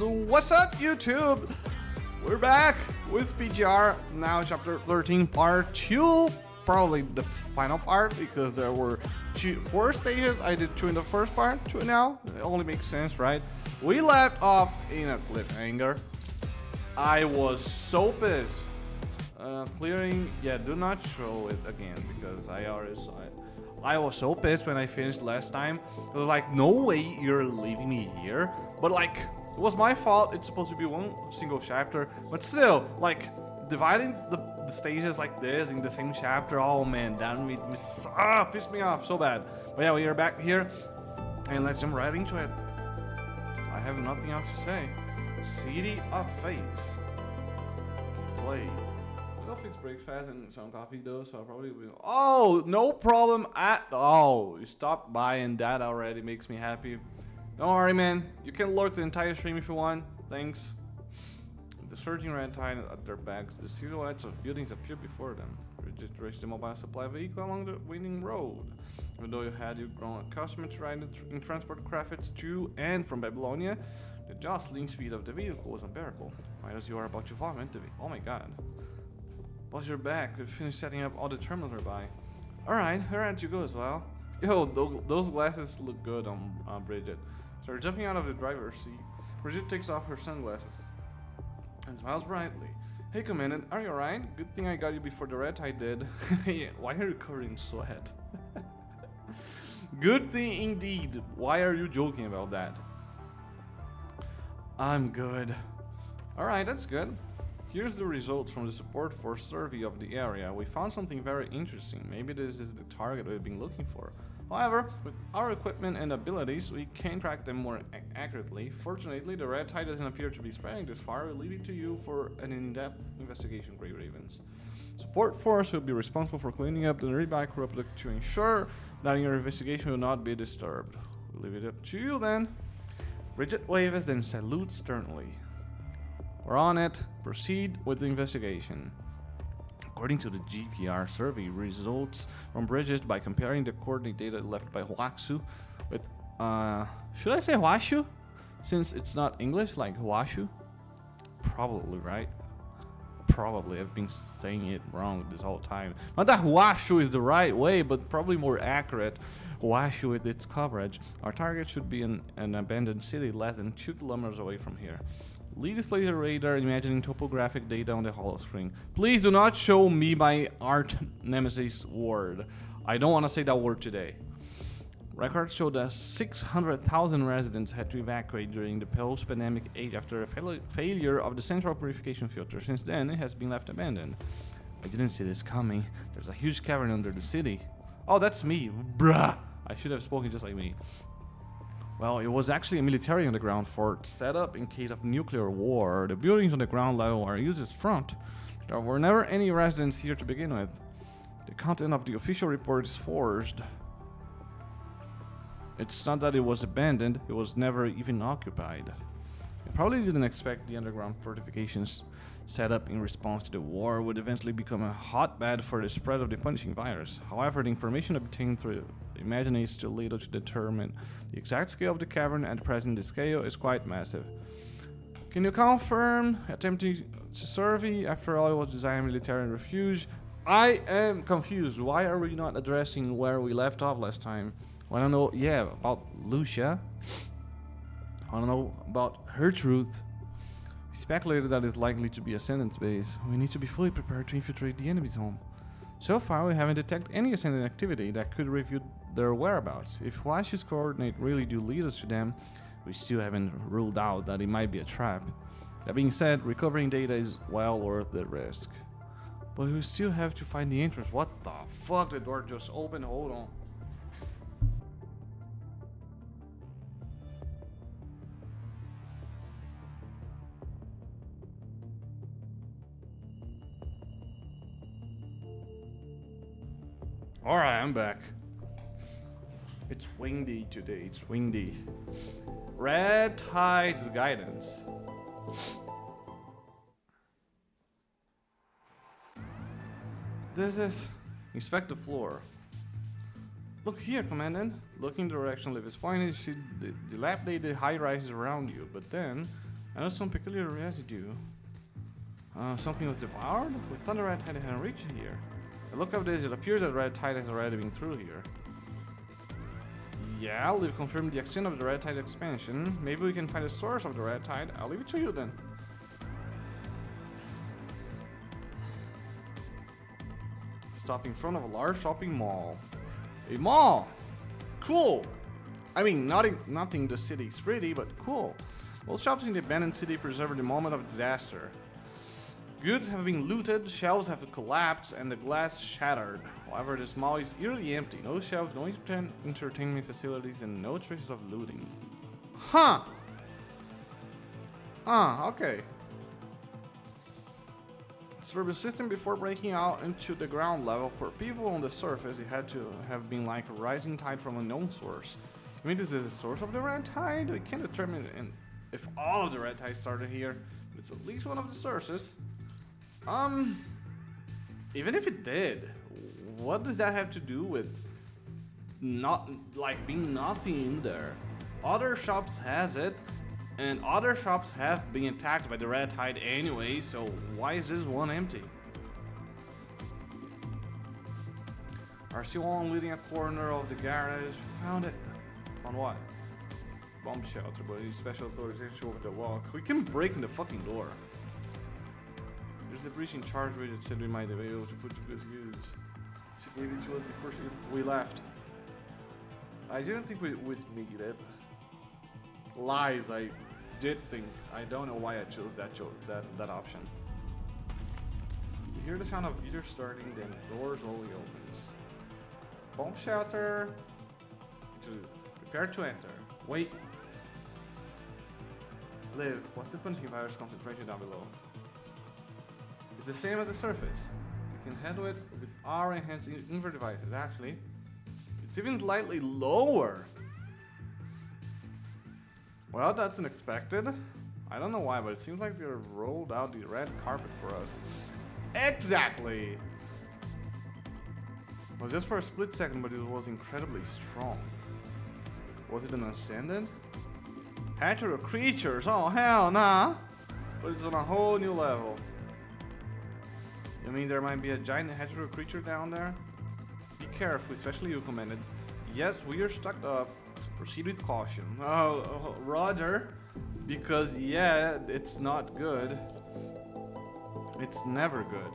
What's up, YouTube? We're back with PGR, now chapter 13, part 2. Probably the final part because there were 4 stages. I did 2 in the first part, 2 now. It only makes sense, right? We left off in a cliffhanger. I was so pissed. Clearing, yeah, do not show it again because I already saw it. I was so pissed when I finished last time. It was like, no way you're leaving me here. But like, it was my fault. It's supposed to be one single chapter. But still, like, dividing the stages like this in the same chapter, oh man, that made me pissed me off so bad. But yeah, we are back here. And let's jump right into it. I have nothing else to say. City of Face. Play. I'll fix breakfast and some coffee though, so I'll probably will. Oh, no problem at all. You stopped by and that already makes me happy. Don't worry, man. You can lurk the entire stream if you want. Thanks. The surging red tide at their backs, the silhouettes of buildings appear before them. Rigid raced the mobile supply vehicle along the winding road. Even though you had grown accustomed to riding in transport crafts to and from Babylonia, the jostling speed of the vehicle was unbearable. Right as you are about to vomit, oh my god. Once you're back, we finished setting up all the terminals nearby. Alright, here at you go as well. Yo, those glasses look good on Bridget. So we're jumping out of the driver's seat. Bridget takes off her sunglasses and smiles brightly. Hey, Commandant, are you alright? Good thing I got you before the red tide did. Yeah, why are you covered in sweat? Good thing indeed. Why are you joking about that? I'm good. Alright, that's good. Here's the results from the support force survey of the area. We found something very interesting. Maybe this is the target we've been looking for. However, with our equipment and abilities, we can track them more accurately. Fortunately, the red tide doesn't appear to be spreading this far. We'll leave it to you for an in-depth investigation, Grey Ravens. Support force will be responsible for cleaning up the nearby corrupted to ensure that your investigation will not be disturbed. We'll leave it up to you then. Bridget waves, then salutes sternly. We're on it. Proceed with the investigation. According to the GPR survey results from Bridget, by comparing the coordinate data left by Huaxu with, should I say Huashu? Since it's not English, like Huashu? Probably, right? Probably. I've been saying it wrong this whole time. Not that Huashu is the right way, but probably more accurate. Huashu with its coverage. Our target should be an abandoned city less than 2 kilometers away from here. Lee displays a radar imagining topographic data on the hollow screen. Please do not show me my art nemesis word. I don't want to say that word today. Records show that 600,000 residents had to evacuate during the post-pandemic age after a failure of the central purification filter. Since then, it has been left abandoned. I didn't see this coming. There's a huge cavern under the city. Oh, that's me. Bruh. I should have spoken just like me. Well, it was actually a military underground fort set up in case of nuclear war. The buildings on the ground level are used as front. There were never any residents here to begin with. The content of the official report is forged. It's not that it was abandoned, it was never even occupied. They probably didn't expect the underground fortifications set up in response to the war would eventually become a hotbed for the spread of the punishing virus. However, the information obtained through imagining is too little to determine the exact scale of the cavern. At present, the scale is quite massive. Can you confirm attempting to survey? After all, it was designed military refuge. I am confused. Why are we not addressing where we left off last time? I don't know, yeah, about Lucia. I don't know about her truth. We speculated that it's likely to be Ascendants base. We need to be fully prepared to infiltrate the enemy's home. So far, we haven't detected any Ascendant activity that could reveal their whereabouts. If Washu's coordinates really do lead us to them, we still haven't ruled out that it might be a trap. That being said, recovering data is well worth the risk. But we still have to find the entrance. What the fuck? The door just opened. Hold on. Alright, I'm back. It's windy today, it's windy. Red Tide's guidance. This is... Inspect the floor. Look here, Commandant. Looking in the direction Liv is pointing, you see the dilapidated high rises around you, but then I know some peculiar residue. Something was devoured? We thought the red tide hadn't reached here. But look at this, it appears that the red tide has already been through here. Yeah, we've confirmed the extent of the red tide expansion. Maybe we can find the source of the red tide. I'll leave it to you then. Stop in front of a large shopping mall. A mall! Cool! I mean, nothing the city is pretty, but cool. Most shops in the abandoned city preserve the moment of disaster. Goods have been looted, shelves have collapsed, and the glass shattered. However, this mall is eerily empty. No shelves, no entertainment facilities, and no traces of looting. Huh! Okay. So the system before breaking out into the ground level, for people on the surface, it had to have been like a rising tide from a known source. I mean, this is the source of the red tide? We can't determine if all of the red tide started here. But it's at least one of the sources. Even if it did, what does that have to do with not, like, being nothing in there? Other shops has it, and other shops have been attacked by the red tide anyway, so why is this one empty? Are still on leading a corner of the garage. Found it. On what? Bomb shelter, but any special authorization over the lock. We can break in the fucking door. There's a breach in charge which it said we might be able to put to good use. She gave it to us before we left. I didn't think we would need it. Lies, I did think. I don't know why I chose that option. You hear the sound of heater starting, then the door slowly opens. Bomb shelter. Prepare to enter. Wait. Liv, what's the punching virus concentration down below? It's the same as the surface. We can handle it with our enhanced invert devices. Actually, it's even slightly lower. Well, that's unexpected. I don't know why, but it seems like they rolled out the red carpet for us. Exactly! It was just for a split second, but it was incredibly strong. Was it an Ascendant? Hetero creatures? Oh, hell nah! But it's on a whole new level. You mean there might be a giant hetero creature down there? Be careful, especially you, Commandant. Yes, we are stuck up. Proceed with caution. Oh, Roger. Because, yeah, it's not good. It's never good.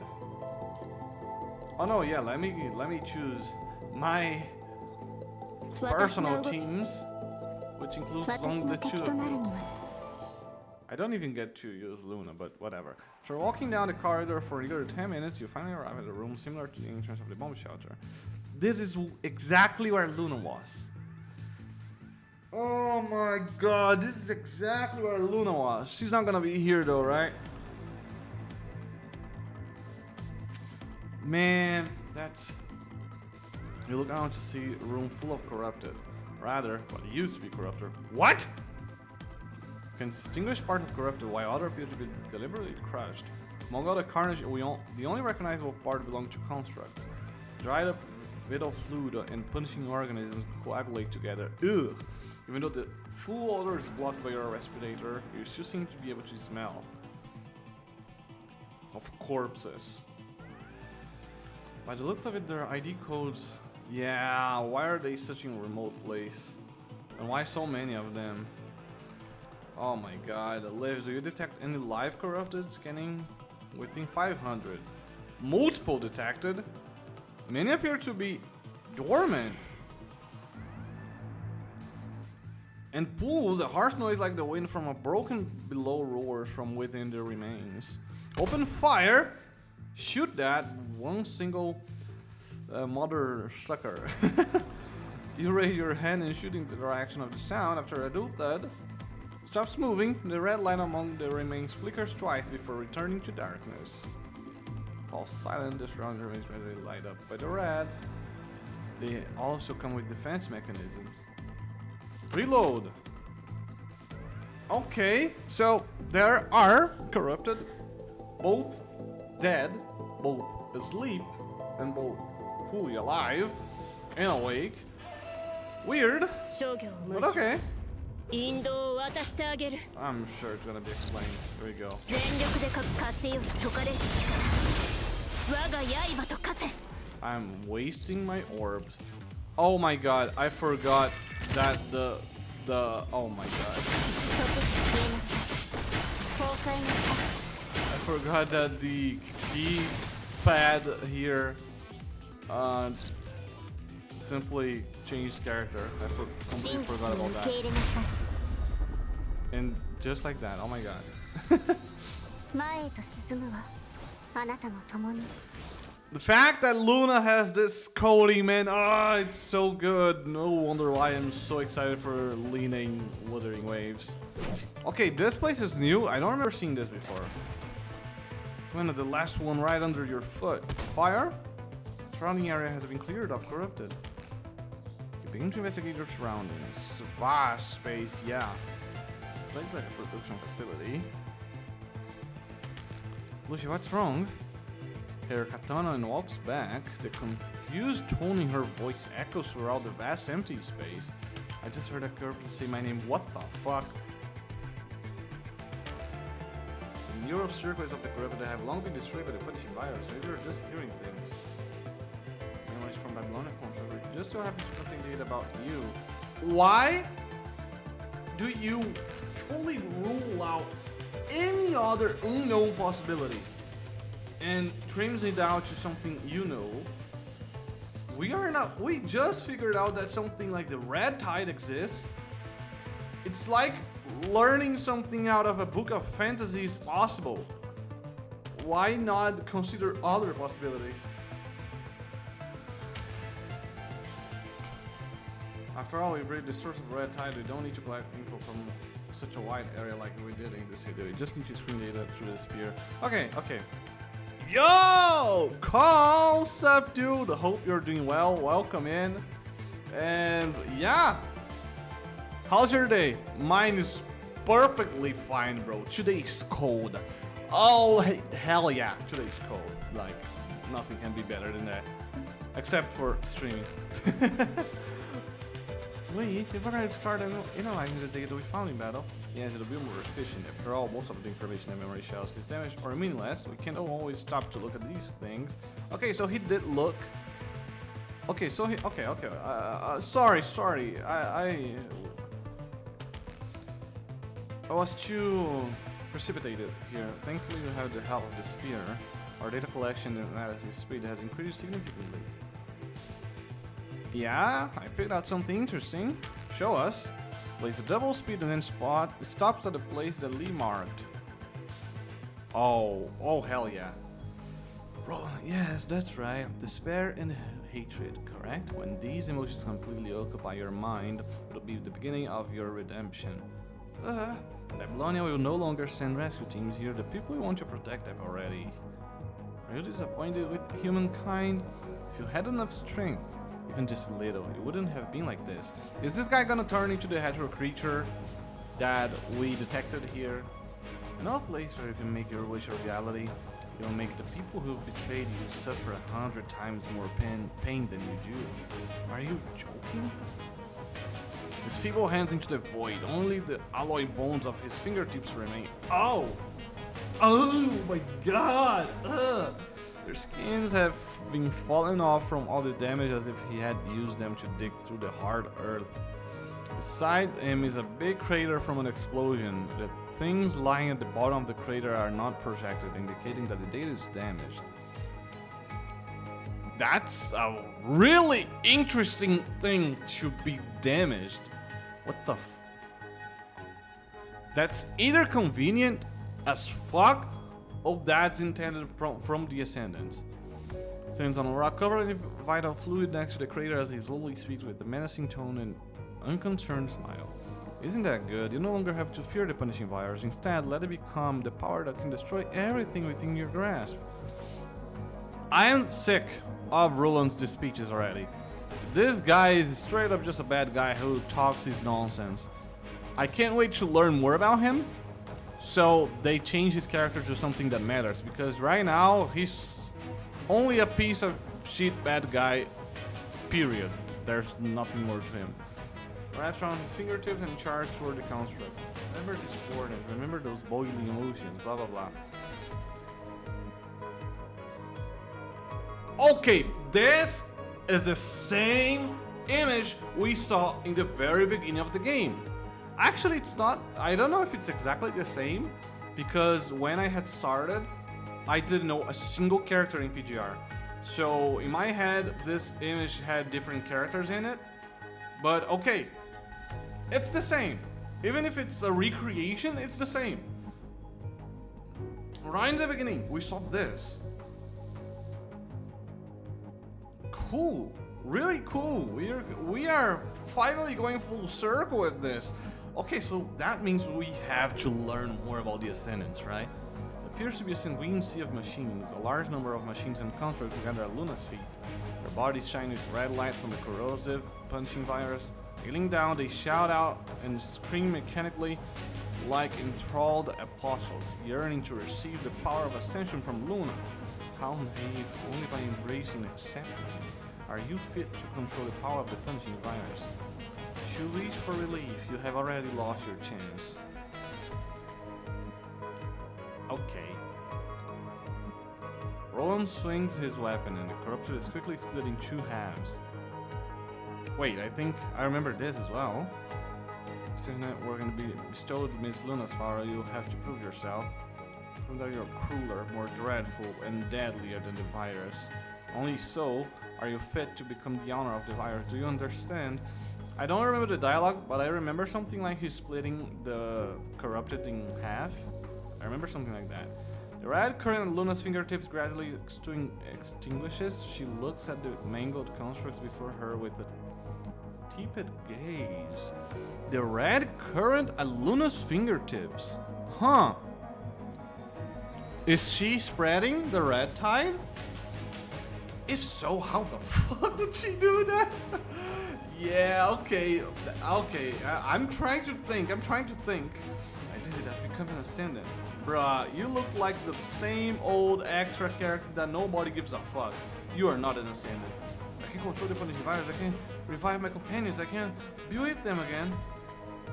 Oh no, yeah, let me choose my personal teams, which includes only the two of me. I don't even get to use Luna, but whatever. After walking down the corridor for nearly 10 minutes, you finally arrive at a room similar to the entrance of the bomb shelter. This is exactly where Luna was. Oh my god, this is exactly where Luna was. She's not gonna be here though, right? Man, that's... You look out to see a room full of corrupted. Rather, what used to be corrupted. What? You can distinguish part of corrupted while other appear to be deliberately crushed. Among all the carnage, the only recognizable part belongs to constructs. Dried up vital fluid and punishing organisms coagulate together. Ugh! Even though the full odor is blocked by your respirator, you still seem to be able to smell of corpses. By the looks of it, their ID codes. Yeah, why are they such in a remote place? And why so many of them? Oh my god, Liv, do you detect any live corrupted? Scanning within 500. Multiple detected. Many appear to be dormant. And pulls a harsh noise like the wind from a broken below roars from within the remains. Open fire! Shoot that one single mother sucker. You raise your hand and shoot in the direction of the sound. After a dual thud, stops moving. The red line among the remains flickers twice before returning to darkness. All silent, the surrounding remains readily light up by the red. They also come with defense mechanisms. Reload. Okay, so there are corrupted, both dead, both asleep, and both fully alive and awake. Weird, but okay. I'm sure it's gonna be explained. Here we go. I'm wasting my orbs. Oh my god, I forgot that the oh my god. I forgot that the keypad here simply changed character. I completely forgot about that. And just like that, oh my god. The fact that Luna has this coding, man, it's so good. No wonder why I'm so excited for leaning Wuthering Waves. Okay, this place is new. I don't remember seeing this before. When the last one right under your foot. Fire? Surrounding area has been cleared of corrupted. You begin to investigate your surroundings. Vast space, yeah. It's like a production facility. Lucia, what's wrong? Her katana and walks back. The confused tone in her voice echoes throughout the vast empty space. I just heard a corrupted say my name. What the fuck? The neural circuits of the corrupted have long been destroyed by the punishing virus. Maybe you're just hearing things. Memories from Babylonia forms over. Just so happy to contain data about you. Why do you fully rule out any other unknown possibility and trims it down to something you know? We just figured out that something like the red tide exists. It's like learning something out of a book of fantasy is possible. Why not consider other possibilities? After all, we've read the source of red tide. We don't need to collect info from such a wide area like we did in this video. We just need to screen data through the spear. Okay. Yo! What's up, dude? Hope you're doing well. Welcome in. And yeah. How's your day? Mine is perfectly fine, bro. Today's cold. Oh, hell yeah. Today's cold. Like, nothing can be better than that. Except for streaming. Wait, before I start analyzing the data we found in battle, yes, it'll be more efficient. After all, most of the information in memory shells is damaged or meaningless. We can't always stop to look at these things. Okay, so he did look. Okay, so he. Okay. Sorry. I was too precipitated here. Thankfully, we have the help of the spear. Our data collection and analysis speed has increased significantly. Yeah, I figured out something interesting. Show us. Place a double speed and then stops at the place that Lee marked. Oh hell yeah. Roland, yes, that's right. Despair and hatred, correct? When these emotions completely occupy your mind, it'll be the beginning of your redemption. Babylonia will no longer send rescue teams here. The people we want to protect have already. Are you disappointed with humankind? If you had enough strength, even just a little, it wouldn't have been like this. Is this guy gonna turn into the hetero creature that we detected here? No place where you can make your wish a reality. You'll make the people who betrayed you suffer 100 times more pain than you do. Are you joking? His feeble hands into the void. Only the alloy bones of his fingertips remain. Oh my god! Ugh. Their skins have been falling off from all the damage as if he had used them to dig through the hard earth. Beside him is a big crater from an explosion. The things lying at the bottom of the crater are not projected, indicating that the data is damaged. That's a really interesting thing to be damaged. What the f... That's either convenient as fuck, or that's intended from the Ascendants. Stands on a rock covered in vital fluid next to the crater as he slowly speaks with a menacing tone and unconcerned smile. Isn't that good? You no longer have to fear the punishing virus. Instead, let it become the power that can destroy everything within your grasp. I am sick of Roland's speeches already. This guy is straight up just a bad guy who talks his nonsense. I can't wait to learn more about him. So they change his character to something that matters, because right now he's only a piece of shit bad guy, period. There's nothing more to him. wraps around his fingertips and charges toward the construct. Remember these coordinates, remember those boiling emotions, blah blah blah. Okay, this is the same image we saw in the very beginning of the game. Actually, it's not. I don't know if it's exactly the same, because when I had started, I didn't know a single character in PGR. So in my head, this image had different characters in it. But okay, it's the same. Even if it's a recreation, it's the same. Right in the beginning, we saw this. Cool, really cool. We are finally going full circle with this. Okay, so that means we have to learn more about the Ascendants, right? It appears to be a sanguine sea of machines. A large number of machines and constructs gather at Luna's feet. Their bodies shine with red light from the corrosive punching virus. Kneeling down, they shout out and scream mechanically like enthralled apostles, yearning to receive the power of ascension from Luna. How naive, only by embracing and accepting it are you fit to control the power of the punching virus. To reach for relief, you have already lost your chance. Okay. Roland swings his weapon and the corrupted is quickly split in two halves. Wait, I think I remember this as well. Since we're going to be bestowed Miss Luna's power, you'll have to prove yourself. Prove that you're crueler, more dreadful, and deadlier than the virus. Only so are you fit to become the owner of the virus. Do you understand? I don't remember the dialogue, but I remember something like he's splitting the corrupted in half. I remember something like that. The red current at Luna's fingertips gradually extinguishes. She looks at the mangled constructs before her with a tepid gaze. The red current at Luna's fingertips. Huh. Is she spreading the red tide? If so, how the fuck would she do that? Yeah, okay. I'm trying to think. I did it. I've become an Ascendant. Bruh, you look like the same old extra character that nobody gives a fuck. You are not an Ascendant. I can control the punishing virus. I can revive my companions. I can be with them again.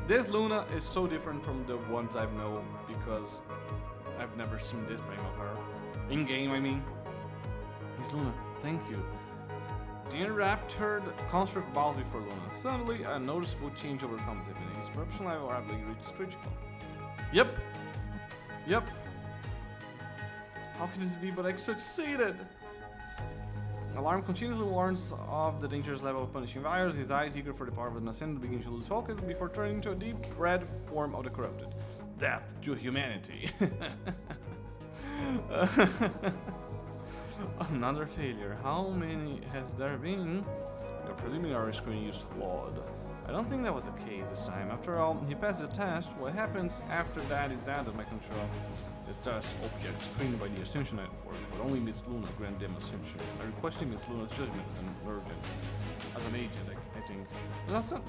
This Luna is so different from the ones I've known because I've never seen this frame of her. In game, I mean. This Luna, thank you. The enraptured construct bows before Luna. Suddenly, a noticeable change overcomes him, and his corruption level rapidly reaches critical. Yep. How can this be? But I succeeded. Alarm continuously warns of the dangerous level of punishing virus. His eyes, eager for the power of an ascendant, begin to lose focus before turning into a deep red form of the corrupted. Death to humanity. Another failure. How many has there been? The preliminary screen is flawed. I don't think that was the case this time. After all, he passed the test. What happens after that is out of my control. The test object screened by the Ascension Network, but only Miss Luna grant them ascension. I requested Miss Luna's judgment and urgent. As an agent, I think.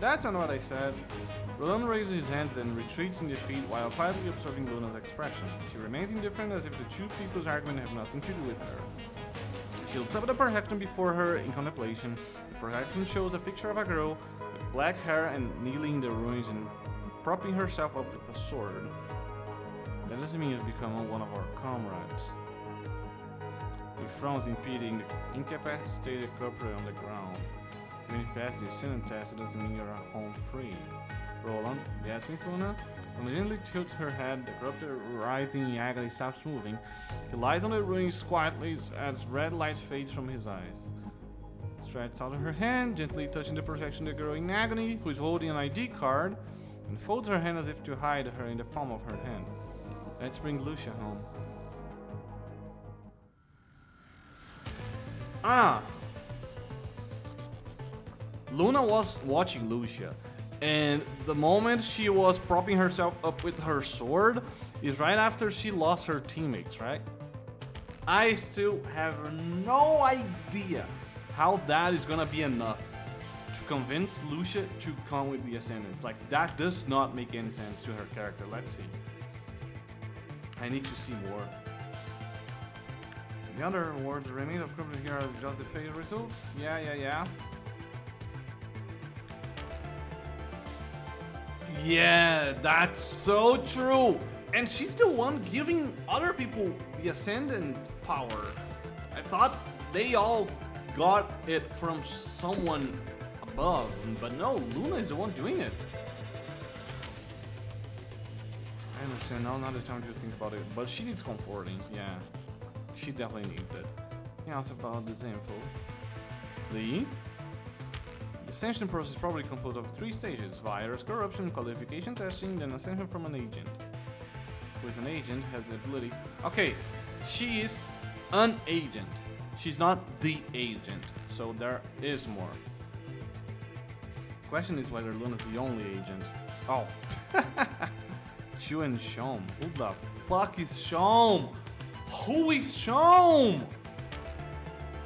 That's not what I said. Roland raises his hands and retreats in defeat while quietly observing Luna's expression. She remains indifferent as if the two people's argument have nothing to do with her. She looks up at the projection before her in contemplation. The projection shows a picture of a girl with black hair and kneeling in the ruins and propping herself up with a sword. That doesn't mean you've become one of our comrades. He frowns, impeding the incapacitated corporate on the ground. When you pass the Ascendant test, it doesn't mean you're home free. Roland, yes, Miss Luna? When gently tilts her head, the corrupted writhing in agony stops moving. He lies on the ruins quietly as red light fades from his eyes. Stretches out her hand, gently touching the projection of the girl in agony, who is holding an ID card, and folds her hand as if to hide her in the palm of her hand. Let's bring Lucia home. Luna was watching Lucia, and the moment she was propping herself up with her sword is right after she lost her teammates, right? I still have no idea how that is gonna be enough to convince Lucia to come with the Ascendants. Like, that does not make any sense to her character. Let's see. I need to see more. In other words, the remains of corruption here are just the failed results. Yeah. Yeah, that's so true. And she's the one giving other people the Ascendant power. I thought they all got it from someone above, but no, Luna is the one doing it. I understand, now not the time to think about it, but she needs comforting, yeah. She definitely needs it. Yeah, also about this info. The ascension process is probably composed of 3 stages: virus, corruption, qualification testing, then ascension from an agent. Who is an agent, has the ability... Okay, she is an agent. She's not the agent, so there is more. Question is whether Luna's the only agent. Oh. Chu and Shom. Who the fuck is Shom? Who is Shom?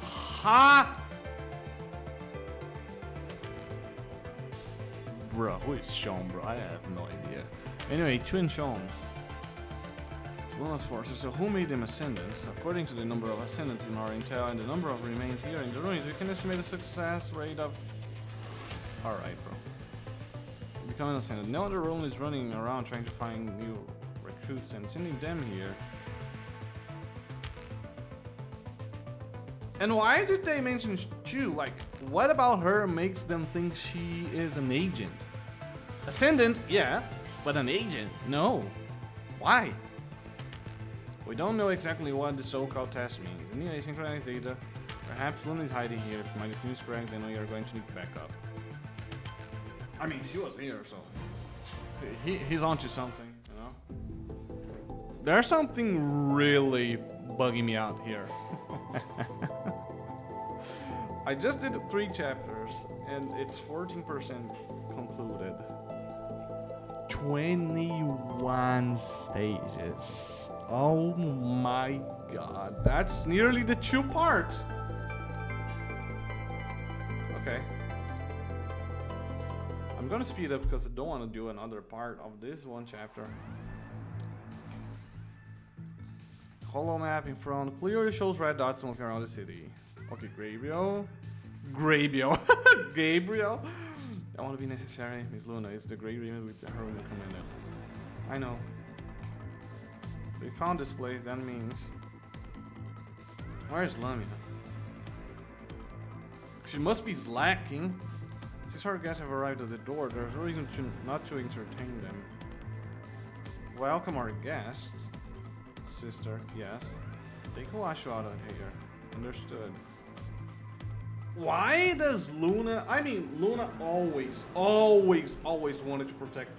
Ha! Bro, who is Shom, bro? I have no idea. Anyway, Chu and Shom. Luna's forces. So who made them Ascendants? According to the number of Ascendants in our intel and the number of remains here in the ruins, we can estimate a success rate of... Alright, bro. Becoming Ascendant. No other Roland is running around trying to find new recruits and sending them here. And why did they mention Chu? Like, what about her makes them think she is an agent? Ascendant, yeah, but an agent, no. Why? We don't know exactly what the so-called test means. We need asynchronous data. Perhaps Luna is hiding here. If my decision is correct, then we are going to need backup. I mean, she was here, so he's onto something, you know. There's something really bugging me out here. I just did 3 chapters, and it's 14% concluded. 21 stages. Oh my god, that's nearly the 2 parts. Okay. I'm gonna speed up because I don't want to do another part of this 1 chapter. Hollow map in front clearly shows red dots moving around the city. Okay, Gabriel. Gabriel. That won't be necessary. Miss Luna is the great agreement with the heroine commanded. I know. They found this place, that means... Where's LAMIA? She must be slacking. Since our guests have arrived at the door, there's no reason not to entertain them. Welcome our guests. Sister, yes. Take Washu out of here. Understood. Why does Luna... I mean, Luna always wanted to protect...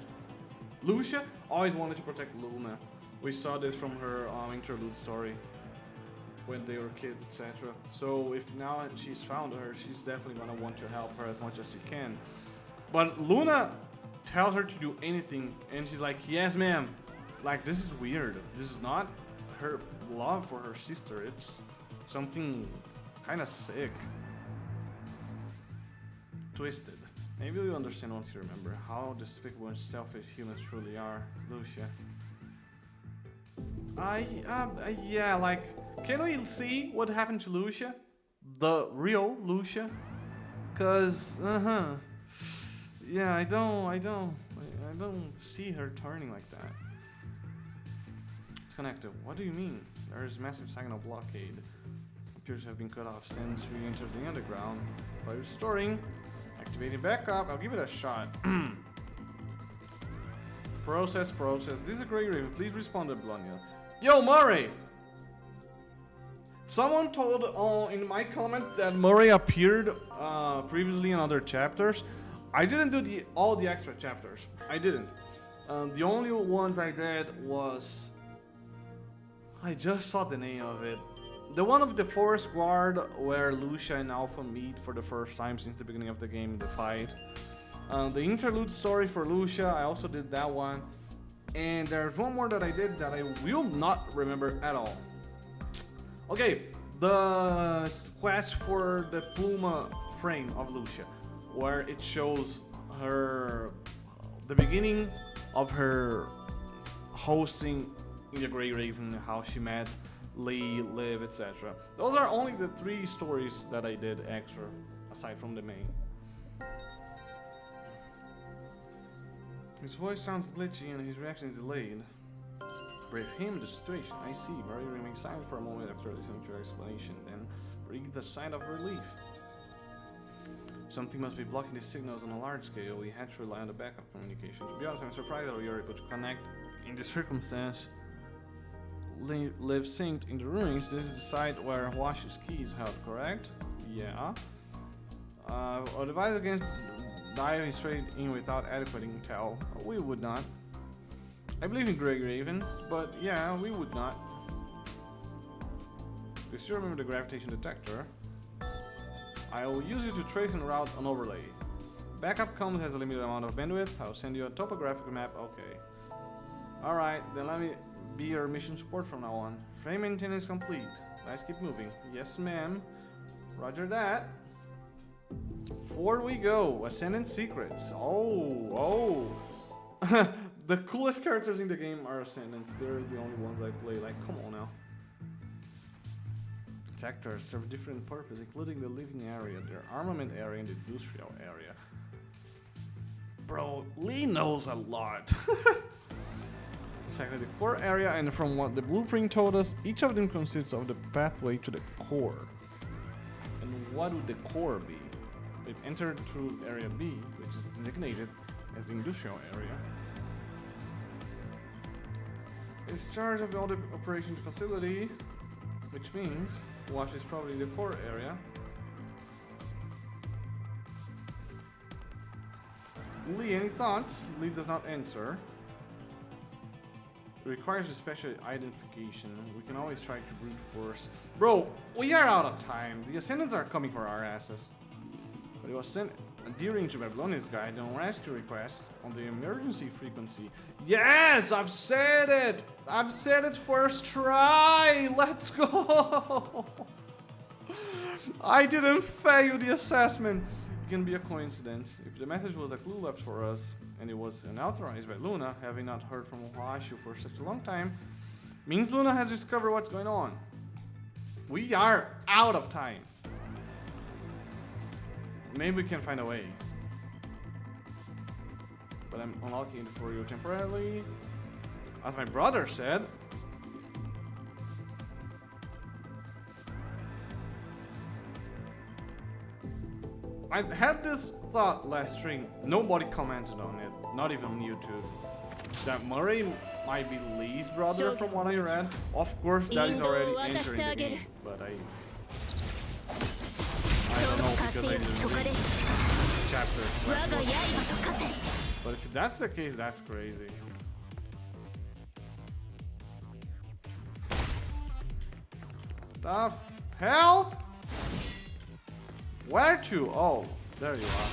Lucia always wanted to protect Luna. We saw this from her interlude story. When they were kids, etc. So if now she's found her, she's definitely gonna want to help her as much as she can. But Luna tells her to do anything, and she's like, yes ma'am. Like, this is weird. This is not her love for her sister. It's something kind of sick. Twisted. Maybe you understand once you remember how despicable and selfish humans truly are, Lucia. Yeah, like, can we see what happened to Lucia? The real Lucia? Cause, yeah, I don't see her turning like that. It's connected. What do you mean? There is massive signal blockade. Appears to have been cut off since we entered the underground. By restoring, activating backup, I'll give it a shot. Process. This is a great review. Please respond to Blonia. Yo, Murray! Someone told in my comment that Murray appeared previously in other chapters. I didn't do all the extra chapters. I didn't. The only ones I did was... I just saw the name of it. The one of the Forest Guard where Lucia and Alpha meet for the first time since the beginning of the game, the fight. The interlude story for Lucia, I also did that one. And there's one more that I did that I will not remember at all. Okay, the quest for the Pluma frame of Lucia, where it shows her, the beginning of her hosting in the Grey Raven, how she met Lee, Liv, etc. Those are only the 3 stories that I did extra, aside from the main. His voice sounds glitchy and his reaction is delayed. Brave him the situation. I see. Mary remains silent for a moment after listening to your explanation, then breathed a sigh of relief. Something must be blocking the signals on a large scale. We had to rely on the backup communication. To be honest, I'm surprised that we were able to connect in this circumstance. Live synced in the ruins. This is the site where Huashu's keys held, correct? Yeah. Or advise against diving straight in without adequate intel. We would not. I believe in Greg Raven, but yeah, we would not. You still remember the gravitation detector? I will use it to trace and route an overlay. Backup comms has a limited amount of bandwidth. I'll send you a topographic map. Okay. Alright, then let me be your mission support from now on. Frame maintenance complete. Let's keep moving. Yes, ma'am. Roger that. Forward we go. Ascendant secrets. Oh. The coolest characters in the game are Ascendants. They're the only ones I play. Like, come on now. Sectors serve different purpose, including the living area, their armament area, and the industrial area. Bro, Lee knows a lot. Exactly, the core area, and from what the blueprint told us, each of them consists of the pathway to the core. And what would the core be? We've entered through area B, which is designated as the industrial area. It's charge of all the operations facility, which means Wash is probably the core area. Lee, any thoughts? Lee does not answer. It requires a special identification. We can always try to brute force. Bro, we are out of time. The Ascendants are coming for our asses. But it was sent adhering to Babylonian's guide on rescue requests on the emergency frequency. Yes, I've said it! I've said it first try! Let's go! I didn't fail the assessment. It can be a coincidence. If the message was a clue left for us, and it was unauthorized by Luna, having not heard from Huashu for such a long time, means Luna has discovered what's going on. We are out of time. Maybe we can find a way. But I'm unlocking it for you temporarily. As my brother said. I had this thought last stream. Nobody commented on it. Not even on YouTube. That Murray might be Lee's brother from what I read. Of course, that is already entering the game. But I don't know because I didn't read chapter. But if that's the case, that's crazy. The hell? Where to? Oh, there you are.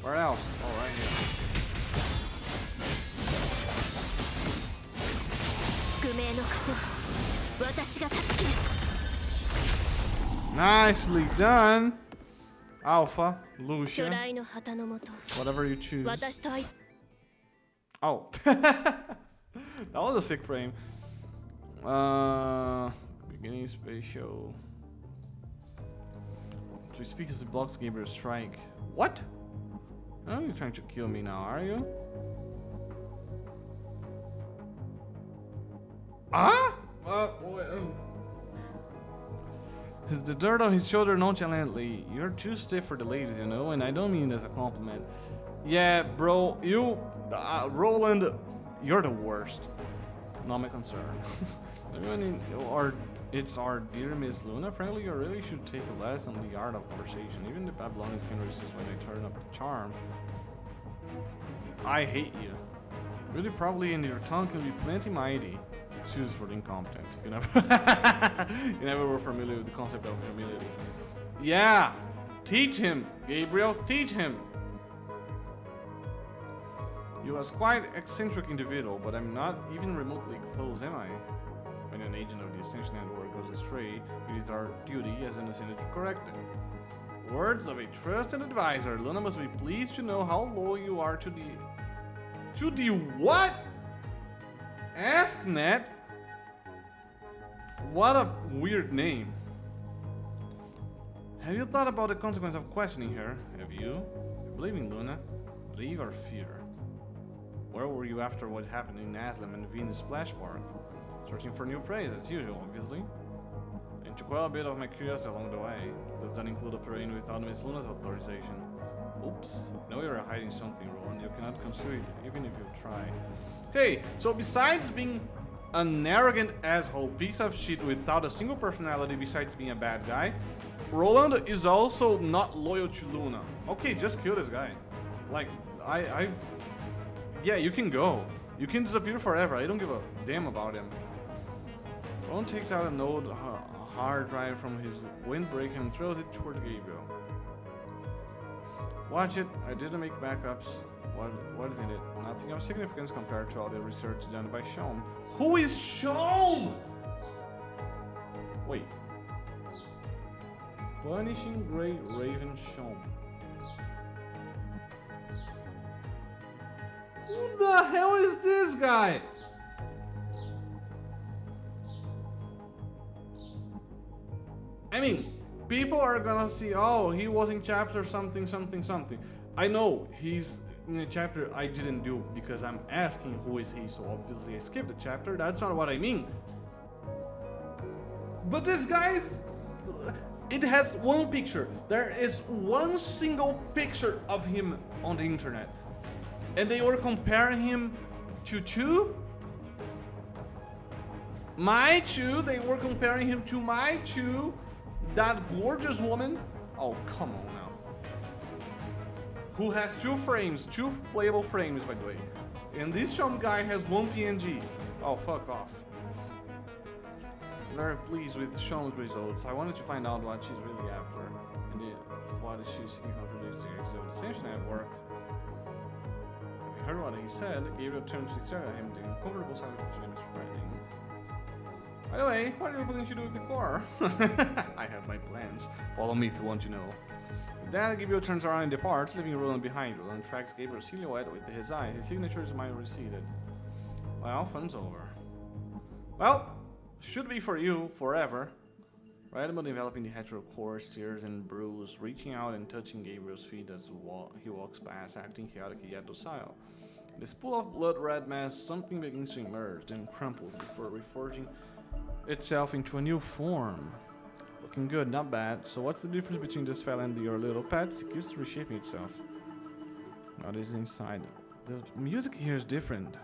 Where else? Oh, right here. Nicely done. Alpha, Lucia, whatever you choose. Oh, that was a sick frame. Beginning spatial. To speak as the blocks Gabriel strike. What? Oh, you're trying to kill me now, are you? Ah? His the dirt on his shoulder nonchalantly. You're too stiff for the ladies, you know, and I don't mean it as a compliment. Yeah, bro, you, Roland, you're the worst. Not my concern. I mean, it's our dear Miss Luna. Frankly, you really should take a lesson on the art of conversation. Even the Babylonians can resist when they turn up the charm. I hate you. Really, probably, and your tongue can be plenty mighty. Excuse for the incompetent. You never were familiar with the concept of humility. Yeah, teach him, Gabriel. Teach him. You was quite eccentric individual, but I'm not even remotely close, am I? When an agent of the Ascension Network goes astray, it is our duty as an Ascendant to correct them. Words of a trusted advisor. Luna must be pleased to know how loyal you are to the... To the what? Ask Net? What a weird name. Have you thought about the consequence of questioning her? Have you? Believe in Luna? Believe or fear? Where were you after what happened in Aslan and Venus Splash Park? Searching for new prey, as usual, obviously. And took quite a bit of my curiosity along the way. Does that include operating without Miss Luna's authorization? Oops. I know you're hiding something, Roland. You cannot conceal it, even if you try. Okay, so besides being an arrogant asshole piece of shit without a single personality besides being a bad guy, Roland is also not loyal to Luna. Okay, just kill this guy. Like, yeah, you can go. You can disappear forever. I don't give a damn about him. Roland takes out an old hard drive from his windbreak and throws it toward Gabriel. Watch it. I didn't make backups. What is in it? Nothing of significance compared to all the research done by Shom. Who is Shom? Wait. Vanishing Great Raven Shom. Who the hell is this guy? I mean, people are gonna see, oh, he was in chapter something, something, something. I know he's in a chapter I didn't do because I'm asking who is he, so obviously I skipped the chapter. That's not what I mean. But this guy's... It has one picture. There is one single picture of him on the internet. And they were comparing him to two? My two? They were comparing him to my two? That gorgeous woman? Oh, come on now. Who has two frames, two playable frames, by the way. And this Shom guy has one PNG. Oh, fuck off. Very pleased with Shom's results. I wanted to find out what she's really after. And what is she seeking to introduce to the Ascension Network. I heard what he said. Gabriel turned to stare at him, the uncomfortable silence between them spreading. By the way, what are you planning to do with the core? I have my plans. Follow me if you want to know. With that, Gabriel turns around and departs, leaving Roland behind. Roland tracks Gabriel's silhouette with his eye. His signature is mildly receded. Well, fun's over. Well, should be for you, forever. Right about enveloping the Hetero-Core, steers and brews, reaching out and touching Gabriel's feet as he walks past, acting chaotic yet docile. In this pool of blood-red mass, something begins to emerge, then crumples before reforging itself into a new form. Looking good, not bad. So what's the difference between this fella and your little pets? It keeps reshaping itself. What is inside? The music here is different.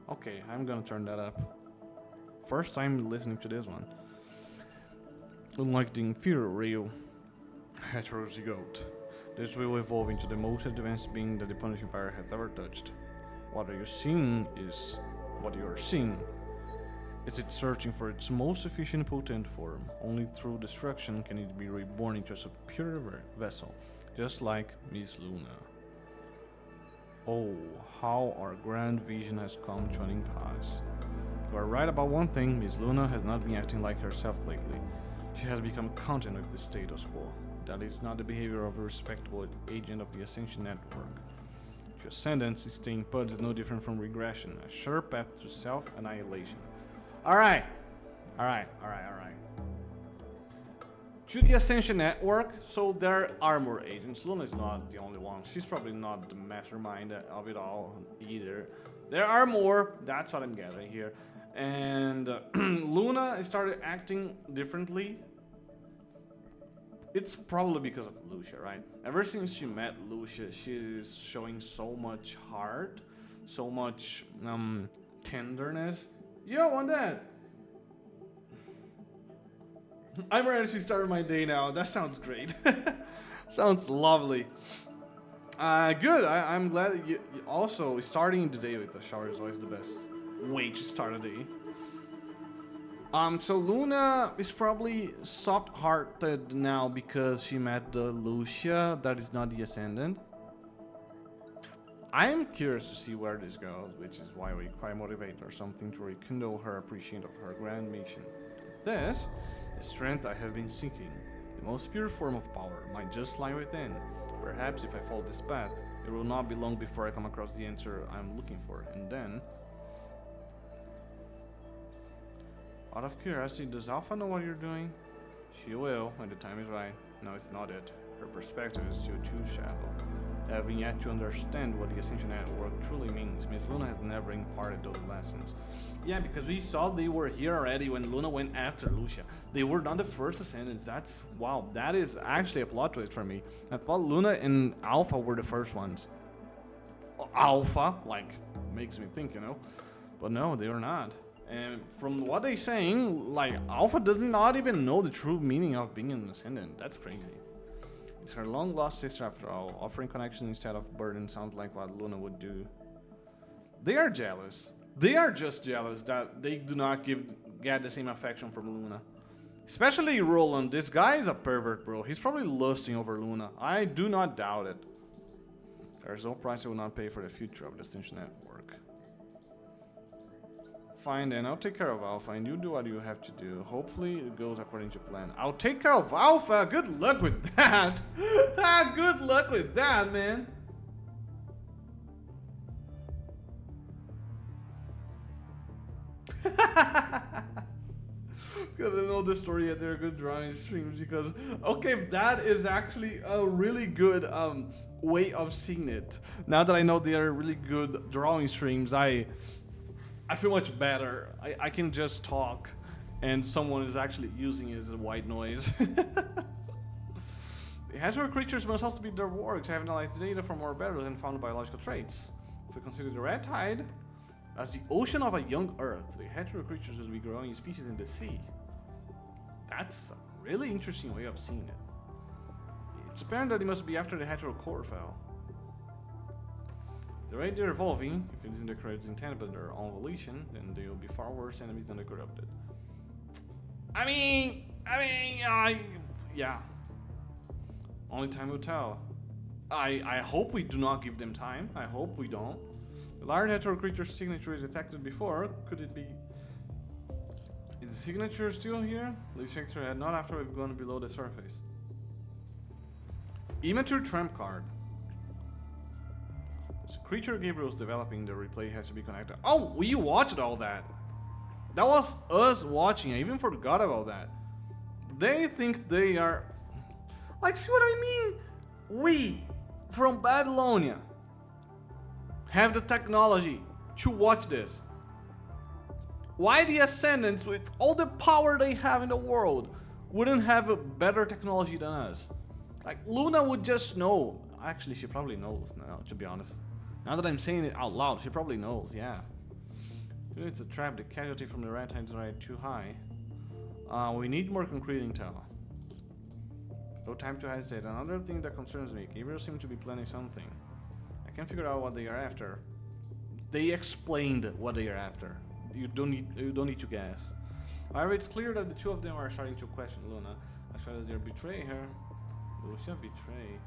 Okay, I'm gonna turn that up. First time listening to this one. Unlike the inferior Hetero-Zygote, this will evolve into the most advanced being that the Punishing Fire has ever touched. What are you seeing is what you are seeing. Is it searching for its most efficient potent form? Only through destruction can it be reborn into a superior vessel, just like Miss Luna. Oh, how our grand vision has come to an impasse. You are right about one thing, Miss Luna has not been acting like herself lately. She has become content with the status quo. That is not the behavior of a respectable agent of the Ascension Network. To Ascendants, staying put is no different from regression, a sure path to self-annihilation. Alright. To the Ascension Network, so there are more agents. Luna is not the only one. She's probably not the mastermind of it all either. There are more, that's what I'm gathering here. And Luna started acting differently. It's probably because of Lucia, right? Ever since she met Lucia, she's showing so much heart, so much tenderness. Yo, on that. I'm ready to start my day now. That sounds great. Sounds lovely. Good. I'm glad you also starting the day with a shower is always the best way to start a day. So Luna is probably soft-hearted now because she met the Lucia that is not the Ascendant. I'm curious to see where this goes, which is why we try motivate or something to rekindle her appreciation of her grand mission. This, the strength I have been seeking, the most pure form of power, might just lie within. Perhaps if I follow this path, it will not be long before I come across the answer I'm looking for, and then... Out of curiosity, does Alpha know what you're doing? She will, when the time is right. No, it's not it. Her perspective is still too shallow. Having yet to understand what the Ascension Network truly means, Miss Luna has never imparted those lessons. Yeah, because we saw they were here already when Luna went after Lucia. They were not the first Ascendants. That's, wow, that is actually a plot twist for me. I thought Luna and Alpha were the first ones. Alpha, like, makes me think, you know? But no, they are not. And from what they're saying, like, Alpha does not even know the true meaning of being an Ascendant. That's crazy. It's her long-lost sister after all. Offering connection instead of burden sounds like what Luna would do. They are jealous. They are just jealous that they do not get the same affection from Luna. Especially Roland. This guy is a pervert, bro. He's probably lusting over Luna. I do not doubt it. There's no price I will not pay for the future of the Ascension Network. Fine then, I'll take care of Alpha and you do what you have to do. Hopefully it goes according to plan. I'll take care of Alpha! Good luck with that! Good luck with that, man! Because I know the story yet they're good drawing streams because... Okay, that is actually a really good way of seeing it. Now that I know they are really good drawing streams, I feel much better. I can just talk and someone is actually using it as a white noise. The hetero creatures must also be their works, have analyzed data from more battles and found biological traits. If we consider the red tide as the ocean of a young Earth, the hetero creatures will be growing species in the sea. That's a really interesting way of seeing it. It's apparent that it must be after the Hetero-Core fell. The rate they're evolving, if it isn't the correct intent but their own volition, then they will be far worse enemies than the corrupted. Yeah. Only time will tell. I hope we do not give them time. I hope we don't. The large hetero creature's signature is detected before. Could it be? Is the signature still here? Please check their head, not after we've gone below the surface. Immature trump card. The creature Gabriel's developing, the replay has to be connected. Oh, we watched all that. That was us watching. I even forgot about that. They think they are... Like, see what I mean? We, from Babylonia, have the technology to watch this. Why the Ascendants, with all the power they have in the world, wouldn't have a better technology than us? Like, Luna would just know. Actually, she probably knows now, to be honest. Now that I'm saying it out loud, she probably knows, yeah. It's a trap. The casualty from the red tides are too high. We need more concrete intel. No time to hesitate. Another thing that concerns me, Gabriel seems to be planning something. I can't figure out what they are after. They explained what they are after. You don't need to guess. However, it's clear that the two of them are starting to question Luna. I try that they betray her. Lucia betray.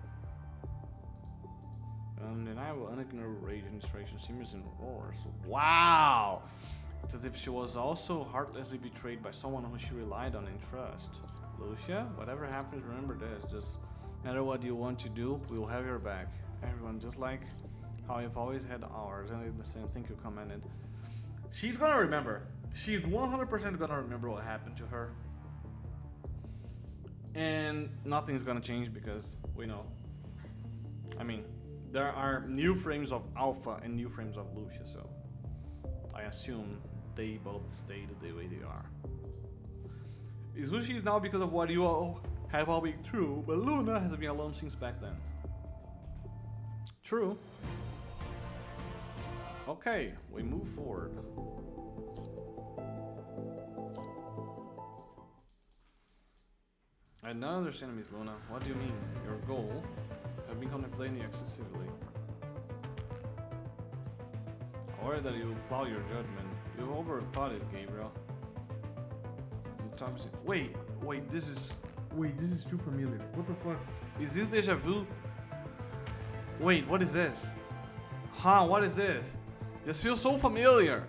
Undeniable, unignorable rage and inspiration, simmers and roars. Wow! It's as if she was also heartlessly betrayed by someone who she relied on and trust. Lucia, whatever happens, remember this. Just no matter what you want to do, we'll have your back. Everyone, just like how you've always had ours. And the same thing you commented. She's gonna remember. She's 100% gonna remember what happened to her. And nothing's gonna change because we know. I mean, there are new frames of Alpha and new frames of Lucia, so I assume they both stayed the way they are. Lucia is now because of what you all have all been through, but Luna has been alone since back then. True. Okay, we move forward. I don't understand, Miss Luna. What do you mean? Your goal? I've been contemplating excessively. I worry that you will cloud your judgment. You've overthought it, Gabriel. Wait, this is too familiar. What the fuck? Is this deja vu? Wait, what is this? What is this? This feels so familiar.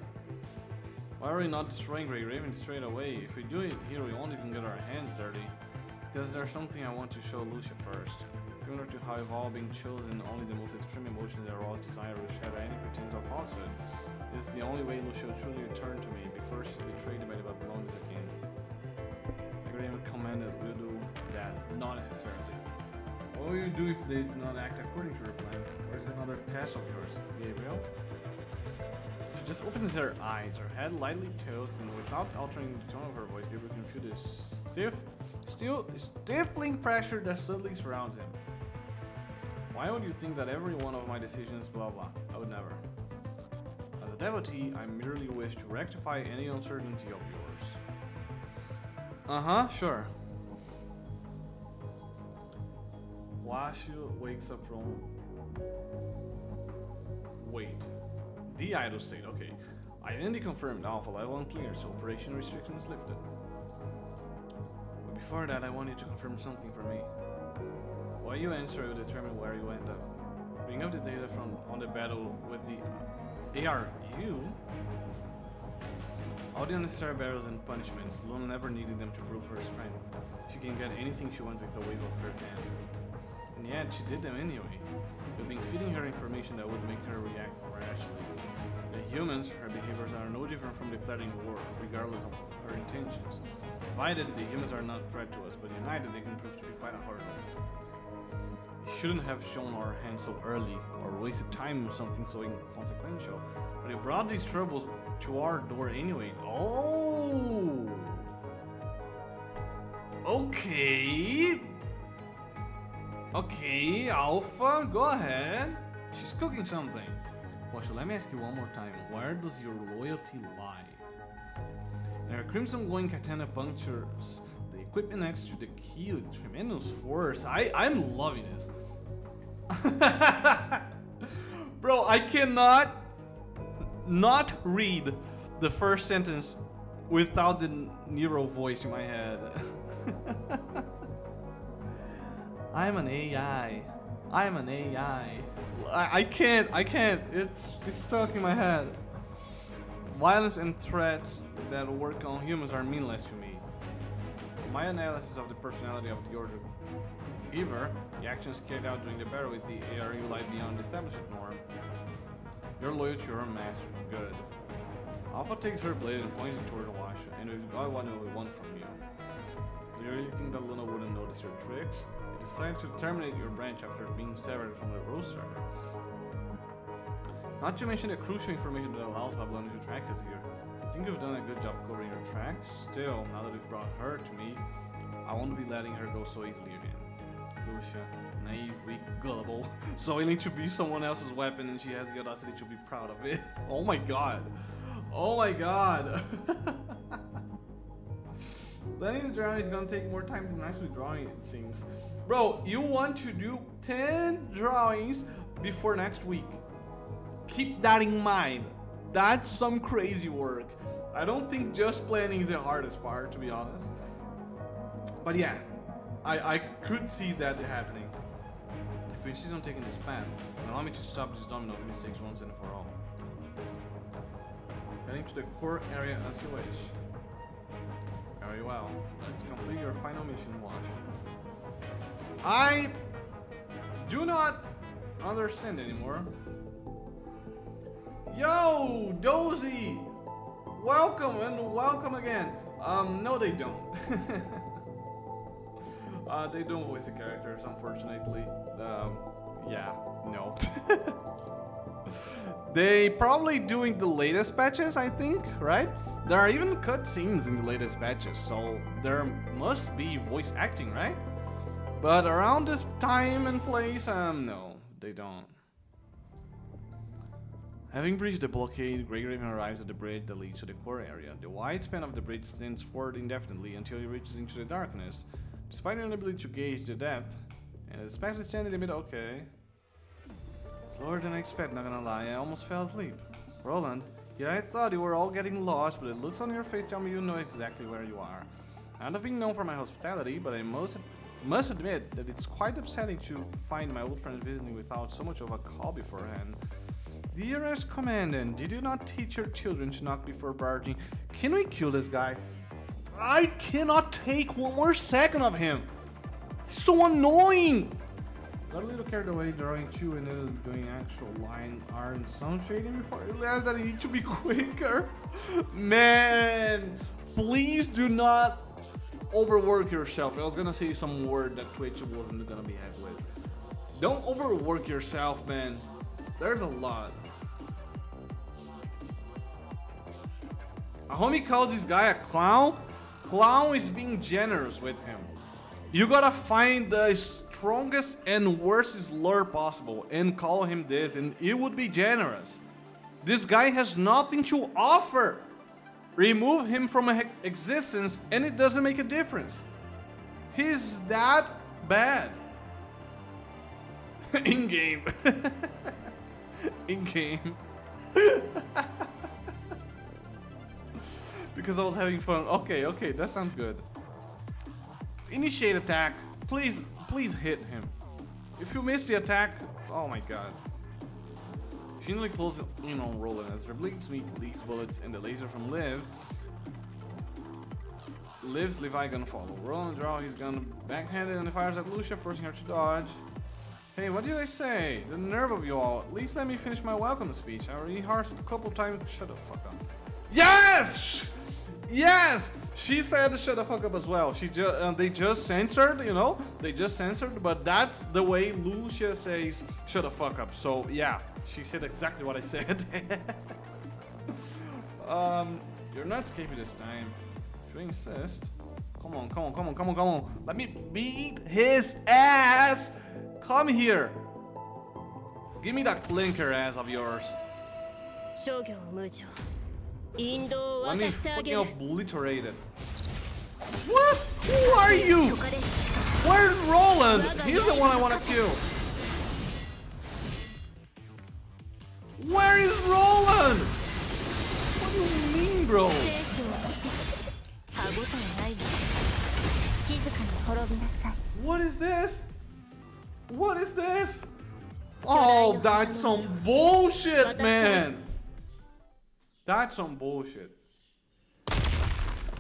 Why are we not destroying Grey Raven straight away? If we do it here, we won't even get our hands dirty. Because there's something I want to show Lucia first. Similar to how we've all been chosen, only the most extreme emotions that raw desire will shatter any pretense of falsehood. It's the only way Lucia will truly return to me before she's betrayed by the Babylonians again. The Grey Raven commanded we'll do that, not necessarily. What will you do if they do not act according to your plan? Where's another test of yours, Gabriel? She just opens her eyes, her head lightly tilts, and without altering the tone of her voice, Gabriel can feel the stifling pressure that suddenly surrounds him. Why would you think that every one of my decisions, blah blah? I would never. As a devotee, I merely wish to rectify any uncertainty of yours. Uh-huh, sure. Washu wakes up from... Wait. The idle state, okay. Identity confirmed, alpha level unclear, so operation restrictions lifted. But before that, I want you to confirm something for me. What you answer will determine where you end up. Bring up the data from on the battle with the ARU. All the unnecessary battles and punishments, Luna never needed them to prove her strength. She can get anything she wants with the wave of her hand. And yet, she did them anyway. We've been feeding her information that would make her react rashly. The humans, her behaviors are no different from declaring war, regardless of her intentions. Divided, the humans are not a threat to us, but united, they can prove to be quite a hurdle. We shouldn't have shown our hand so early, or wasted time on something so inconsequential. But it brought these troubles to our door anyway. Oh! Okay! Okay, Alpha, go ahead. She's cooking something. Well, so let me ask you one more time. Where does your loyalty lie? And her crimson glowing katana punctures the equipment next to the key with tremendous force. I'm loving this. Bro, I cannot not read the first sentence without the Nero voice in my head. I'm an AI. I'm an AI. I can't. It's stuck in my head. Violence and threats that work on humans are meaningless to me. My analysis of the personality of the Order Giver, the actions carried out during the battle with the ARU lie beyond the established norm. You're loyal to your master. Good. Alpha takes her blade and points it toward the wash, and we've got what we want from you. Do you really think that Luna wouldn't notice your tricks? You decided to terminate your branch after being severed from the roster. Not to mention the crucial information that allows Babylon to track us here. I think you've done a good job covering your track. Still, now that you've brought her to me, I won't be letting her go so easily again. Lucia, naive, weak, gullible, so willing to be someone else's weapon, and she has the audacity to be proud of it. Oh my god. Oh my god. Planning the drawing is gonna take more time than actually drawing it, seems. Bro, you want to do 10 drawings before next week. Keep that in mind. That's some crazy work. I don't think just planning is the hardest part, to be honest. But yeah, I could see that happening. If we insist on taking this path, allow me to stop this domino of mistakes once and for all. Heading to the core area as you wish. Very well. Let's complete your final mission, Wash. I do not understand anymore. Yo, Dozy! Welcome and welcome again. No they don't. They don't voice the characters, unfortunately. Yeah, no. They probably doing the latest patches, I think, right? There are even cutscenes in the latest patches, so there must be voice acting, right? But around this time and place, no, they don't. Having breached the blockade, Greyraven arrives at the bridge that leads to the core area. The wide span of the bridge extends forward indefinitely until it reaches into the darkness. Despite your inability to gauge the depth, and the spectre standing in the middle, okay. Slower than I expect, not gonna lie, I almost fell asleep. Roland, yeah, I thought you were all getting lost, but the looks on your face tell me you know exactly where you are. I'm not being known for my hospitality, but I must admit that it's quite upsetting to find my old friends visiting without so much of a call beforehand. Dearest Commandant, did you not teach your children to knock before barging? Can we kill this guy? I cannot take one more second of him. He's so annoying. Got a little carried away drawing 2 and then doing actual line art and sound shading before I realized that I need to be quicker. Man, please do not overwork yourself. I was gonna say some word that Twitch wasn't gonna be happy with. Don't overwork yourself, man. There's a lot. A homie called this guy a clown. Clown is being generous with him. You gotta find the strongest and worst slur possible and call him this, and it would be generous. This guy has nothing to offer. Remove him from existence and it doesn't make a difference. He's that bad. In game. In game. Because I was having fun. Okay, that sounds good. Initiate attack. Please hit him. If you miss the attack, oh my god. Gently close in on Roland as their bleeds meet leaks bullets and the laser from Liv. Liv's Levi gonna follow. Roland draw his gun backhanded and fires at Lucia, forcing her to dodge. Hey, what did I say? The nerve of you all. At least let me finish my welcome speech. I already rehearsed a couple times. Shut the fuck up. Yes! Yes! She said shut the fuck up as well. They just censored, you know? They just censored, but that's the way Lucia says shut the fuck up. So yeah, she said exactly what I said. You're not escaping this time. If you insist. Come on. Let me beat his ass! Come here. Give me that clinker ass of yours. Let me fucking obliterate it. What? Who are you? Where's Roland? He's the one I want to kill. Where is Roland? What do you mean, bro? What is this? What is this? Oh, that's some bullshit, man. That's some bullshit.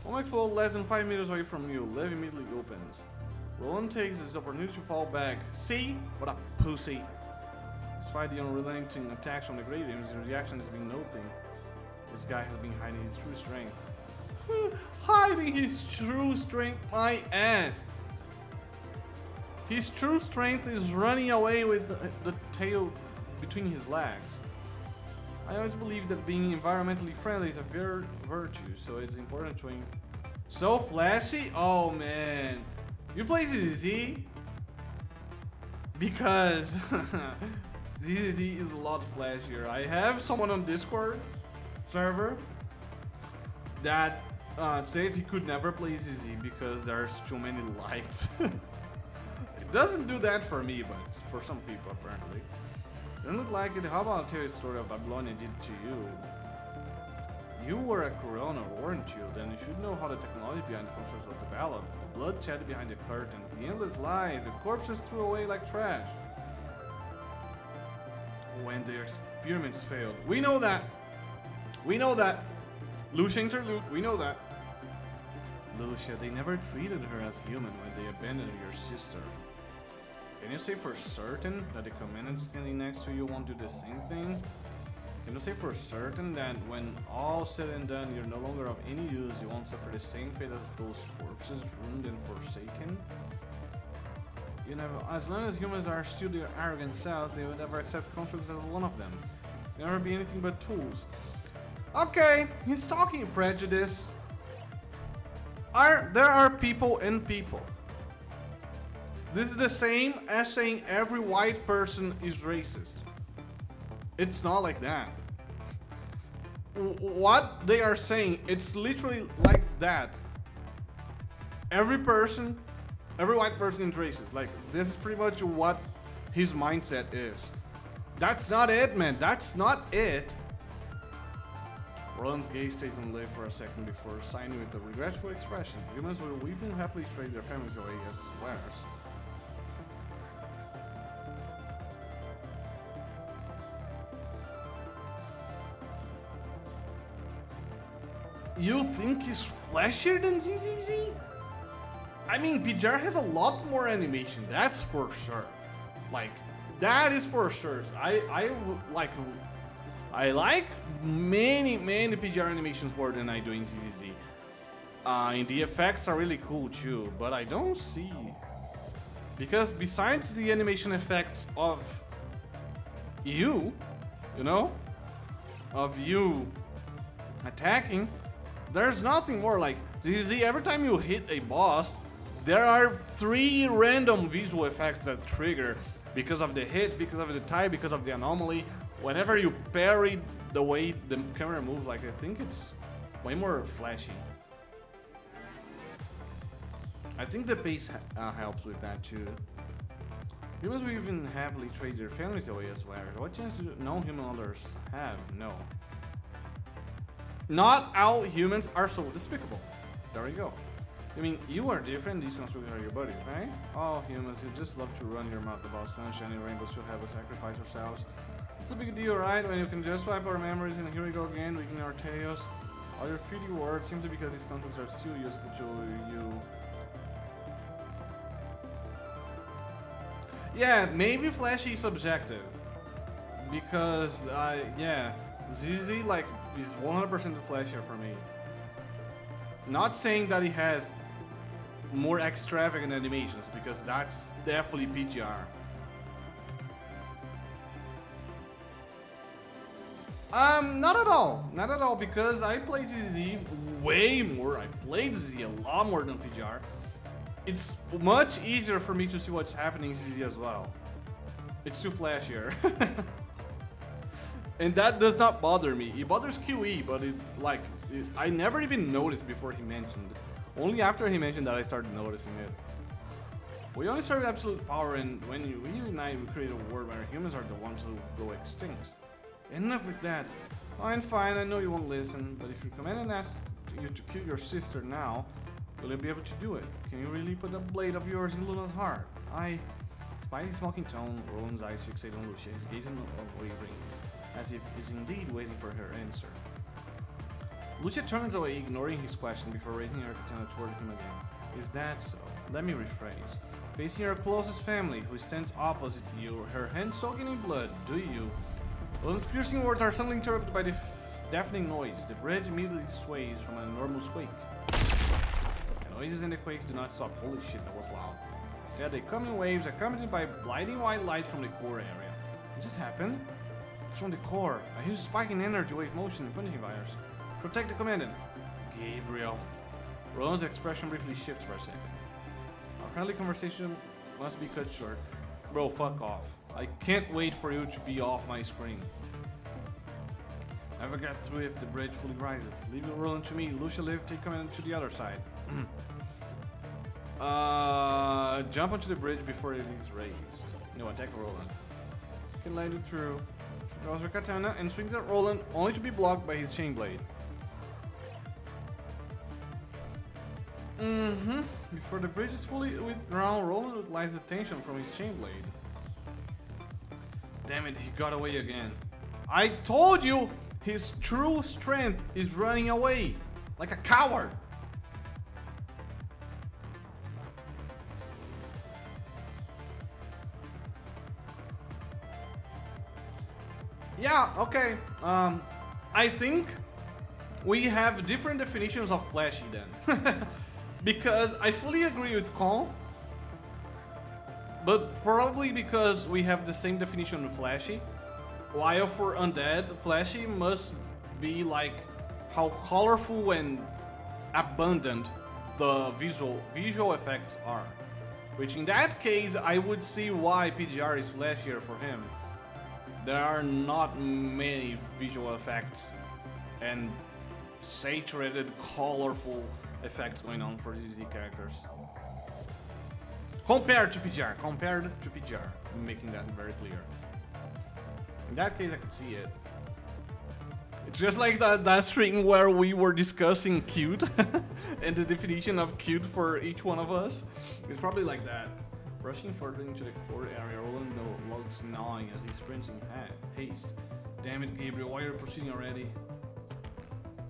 Moments fall less than 5 meters away from you. Lev immediately opens. Roland takes his opportunity to fall back. See? What a pussy. Despite the unrelenting attacks from the gradients, the reaction has been nothing. This guy has been hiding his true strength. Hiding his true strength, my ass. His true strength is running away with the tail between his legs. I always believe that being environmentally friendly is a virtue, so it's important to... So flashy? Oh man. You play ZZZ? Because ZZZ is a lot flashier. I have someone on Discord server that says he could never play ZZ because there's too many lights. It doesn't do that for me, but for some people apparently. Doesn't look like it. How about I tell you a story of Babylon did to you? You were a Corona, weren't you? Then you should know how the technology behind the constructs was developed. The bloodshed behind the curtain, the endless lies, the corpses threw away like trash. When their experiments failed. We know that. We know that. Lucia interlude, we know that. Lucia, they never treated her as human when they abandoned your sister. Can you say for certain that the commandant standing next to you won't do the same thing? Can you say for certain that when all said and done you're no longer of any use, you won't suffer the same fate as those corpses ruined and forsaken? You never, as long as humans are still their arrogant selves, they would never accept constructs as one of them. They'll never be anything but tools. Okay, he's talking prejudice. There are people and people. This is the same as saying every white person is racist. It's not like that. What they are saying, it's literally like that. Every white person is racist. Like, this is pretty much what his mindset is. That's not it, man. That's not it. Roland's gaze stays on Liv for a second before signing with a regretful expression. Humans will even happily trade their families away as wares. You think he's flashier than ZZZ? I mean, PGR has a lot more animation, that's for sure. Like, that is for sure. I like many PGR animations more than I do in ZZZ. And the effects are really cool too, but I don't see... Because besides the animation effects of you know, of you attacking, there's nothing more. Like, you see, every time you hit a boss, there are 3 random visual effects that trigger because of the hit, because of the tie, because of the anomaly. Whenever you parry, the way the camera moves, like, I think it's way more flashy. I think the pace helps with that too. Humans will even happily trade their families away as well. What chance do non-human others have? No. Not all humans are so despicable. There we go. I mean, you are different, these constructors are your buddies, right? All humans, you just love to run your mouth about sunshine and rainbows to have us sacrifice ourselves. It's a big deal, right? When you can just wipe our memories and here we go again, wiggling our tails. All your pretty words, simply because these constructs are still useful to you. Yeah, maybe flashy is subjective. Because, yeah, ZZ, like, is 100% flashier for me. Not saying that he has more extravagant animations, because that's definitely PGR. Not at all. Not at all, because I play ZZ way more. I played ZZ a lot more than PGR. It's much easier for me to see what's happening in ZZ as well. It's too flashier. And that does not bother me. It bothers QE, but I never even noticed before he mentioned. Only after he mentioned that I started noticing it. We only start with absolute power, and when we unite, we create a world where humans are the ones who go extinct. Enough with that. Fine, fine, I know you won't listen, but if your commandant asks you to kill your sister now, will you be able to do it? Can you really put a blade of yours in Luna's heart? Despite his smoking tone, Roland's eyes fixated on Lucia, his gaze unwavering, as if he's indeed waiting for her answer. Lucia turned away, ignoring his question before raising her katana toward him again. Is that so? Let me rephrase. Facing your closest family, who stands opposite you, her hands soaking in blood, do you? Roland's piercing words are suddenly interrupted by the deafening noise. The bridge immediately sways from an enormous quake. The noises and the quakes do not stop. Holy shit, that was loud. Instead, they come in waves, accompanied by blinding white light from the core area. What just happened? It's from the core. A huge spike in energy, wave motion, and punishing virus. Protect the commandant. Gabriel. Roland's expression briefly shifts for a second. Our friendly conversation must be cut short. Bro, fuck off. I can't wait for you to be off my screen. Never get through if the bridge fully rises. Leave Roland to me. Lucia live, take command to the other side. Jump onto the bridge before it is raised. No, attack Roland. You can land it through. She draws her katana and swings at Roland, only to be blocked by his chain blade. Before the bridge is fully withdrawn, Roland utilises the tension from his chain blade. Damn it, he got away again. I told you! His true strength is running away, like a coward. Yeah, okay. I think we have different definitions of flashy then. Because I fully agree with Con, but probably because we have the same definition of flashy. While for undead, flashy must be like how colorful and abundant the visual effects are. Which in that case, I would see why PGR is flashier for him. There are not many visual effects and saturated, colorful effects going on for these characters. Compared to PGR, I'm making that very clear. In that case, I could see it. It's just like that stream where we were discussing cute and the definition of cute for each one of us. It's probably like that. Rushing further into the core area, Roland logs gnawing as he sprints in haste. Damn it, Gabriel, why are you proceeding already?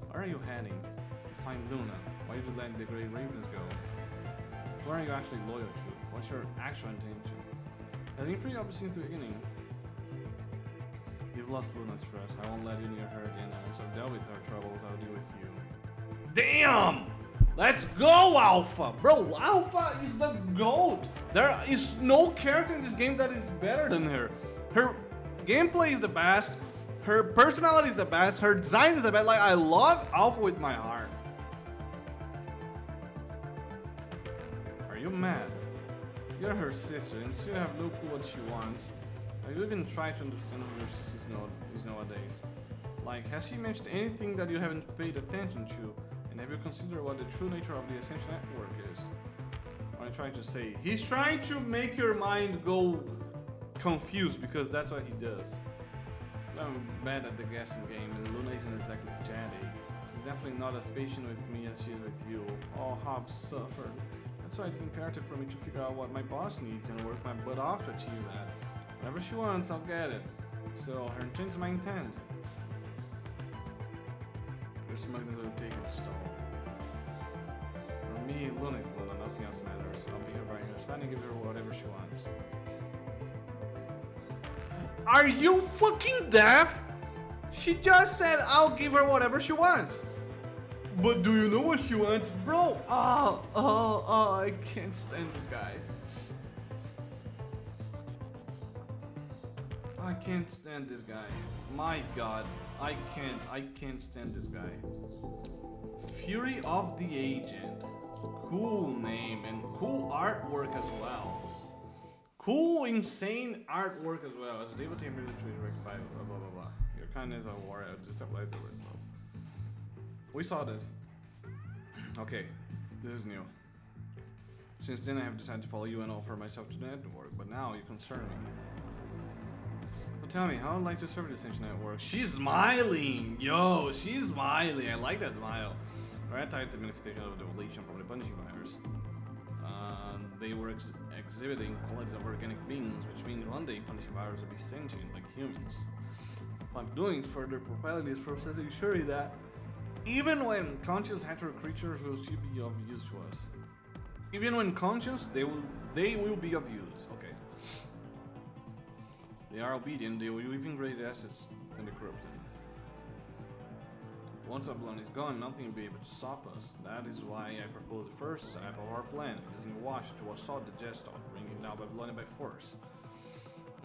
Where are you heading? To find Luna. Why did you let the Great Ravens go? Who are you actually loyal to? What's your actual intention? Has been pretty obvious since the beginning. You've lost Luna's trust. I won't let you near her again. Once I've dealt with her troubles, I'll deal with you. Damn! Let's go, Alpha! Bro, Alpha is the GOAT! There is no character in this game that is better than her. Her gameplay is the best, her personality is the best, her design is the best. Like, I love Alpha with my heart. Are you mad? You're her sister and you have no clue what she wants. You even try to understand who your sister is nowadays. Like, has she mentioned anything that you haven't paid attention to? And have you considered what the true nature of the Ascension Network is? What I'm trying to say, he's trying to make your mind go confused because that's what he does. I'm bad at the guessing game and Luna isn't exactly chatty. She's definitely not as patient with me as she is with you. Oh, how I've suffered. That's why it's imperative for me to figure out what my boss needs and work my butt off to achieve that. Whatever she wants, I'll get it. So her intent is my intent. Your smugness will take its toll. For me, Luna is Luna, nothing else matters. I'll be here right here, trying to give her whatever she wants. Are you fucking deaf? She just said I'll give her whatever she wants. But do you know what she wants? Bro, I can't stand this guy. I can't stand this guy. My god, I can't stand this guy. Fury of the Agent. Cool name and cool artwork as well. Cool, insane artwork as well. As David Tamer to rectify blah blah blah blah. Your kindness a warrior, just applied to it. We saw this. Okay, this is new. Since then I have decided to follow you and offer myself to the network, but now you concern me. Well, tell me, how would I like to serve the Ascension Network? She's smiling! Yo, she's smiling! I like that smile. Red Tide's a manifestation of the relation from the punishing virus. They were exhibiting qualities of organic beings, which means one day punishing virus will be sentient like humans. What I'm doing is further propelling this process, ensuring that even when conscious hetero creatures will still be of use to us. Even when conscious, they will be of use. Okay. They are obedient, they will even great assets than the corrupted. Once Babylon is gone, nothing will be able to stop us. That is why I propose the first step of our plan, using Wash to assault the Jestok, bringing down Babylon by force.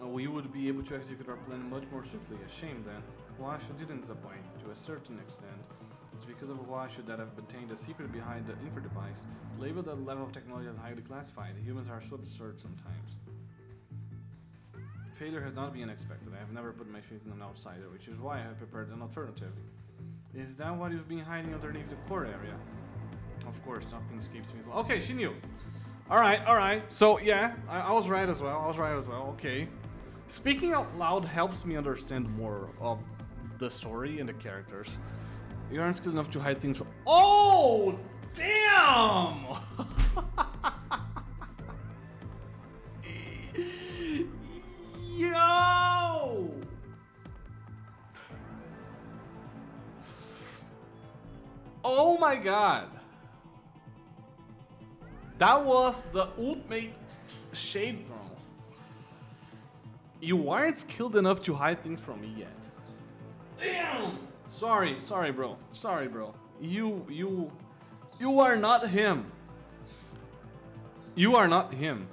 We would be able to execute our plan much more swiftly. A shame then. Washu didn't disappoint, to a certain extent. It's because of Washu that I've obtained a secret behind the info device. Labeled at the level of technology as highly classified, humans are so absurd sometimes. Failure has not been unexpected. I have never put my faith in an outsider, which is why I have prepared an alternative. Is that what you've been hiding underneath the core area? Of course, nothing escapes me as well. Okay, she knew. Alright. So, yeah, I was right as well. Okay. Speaking out loud helps me understand more of the story and the characters. You aren't skilled enough to hide things from— Oh! Damn! Yo! Oh my god. That was the ultimate shade throw. You aren't skilled enough to hide things from me yet. Damn! Sorry, bro. You are not him. You are not him.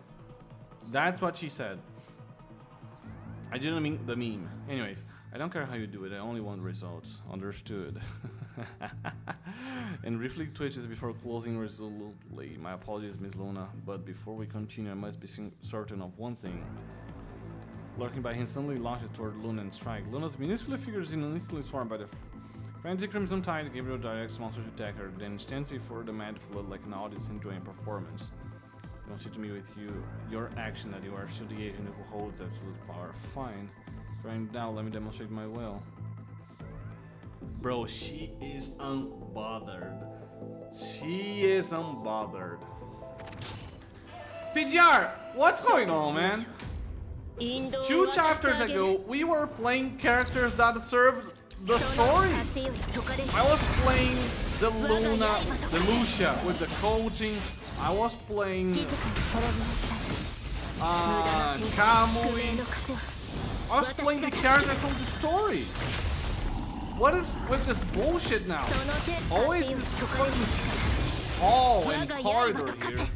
That's what she said. I didn't mean the meme. Anyways, I don't care how you do it, I only want results. Understood. And briefly twitches before closing resolutely. My apologies, Miss Luna, but before we continue, I must be certain of one thing. Lurking by, he instantly launches toward Luna and strike. Luna's minuscule figure is instantly swarmed by the frantic Crimson Tide. Gabriel directs monster to attack her, then stands before the mad flood like an audience enjoying a performance. Don't say to me with your action that you are still the agent who holds absolute power. Fine. Right now, let me demonstrate my will. Bro, she is unbothered. PGR, what's going on, man? 2 chapters ago, we were playing characters that served the story. I was playing the Luna, the Lucia with the coaching. I was playing Kamui. I was playing the characters from the story. What is with this bullshit now? Always this fucking hall and corridor here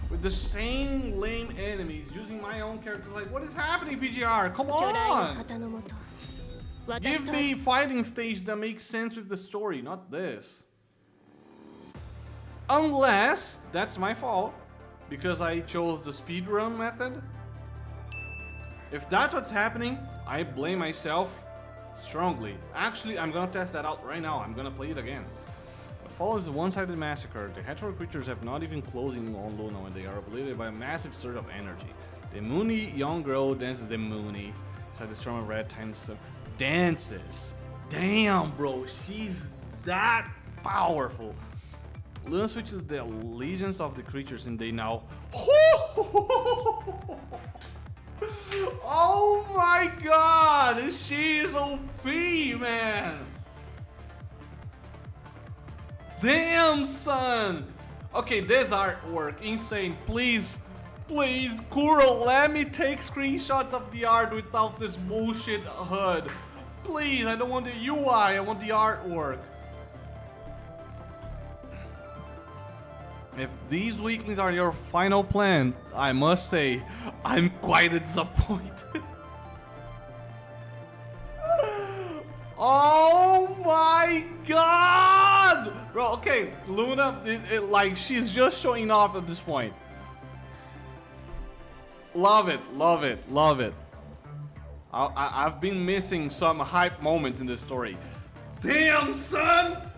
with the same lame enemies using my own character. Like, what is happening, PGR? Come on! Give me fighting stage that makes sense with the story, not this. Unless that's my fault because I chose the speedrun method. If that's what's happening, I blame myself strongly. Actually, I'm gonna test that out right now. I'm gonna play it again. What follows is a one-sided massacre. The hetero creatures have not even closing on Luna when they are obliterated by a massive surge of energy. The Moony young girl dances the Moony inside the storm of red times dances. Damn, bro, she's that powerful. Luna switches the allegiance of the creatures and they now. Oh my god, she is OP, man. Damn, son. Okay, this artwork, insane. Please, please, Kuro, let me take screenshots of the art without this bullshit HUD. Please, I don't want the UI, I want the artwork. If these weaklings are your final plan, I must say, I'm quite disappointed. Oh my god! Bro, okay, Luna, like, she's just showing off at this point. Love it, love it, love it. I've been missing some hype moments in this story. Damn, son!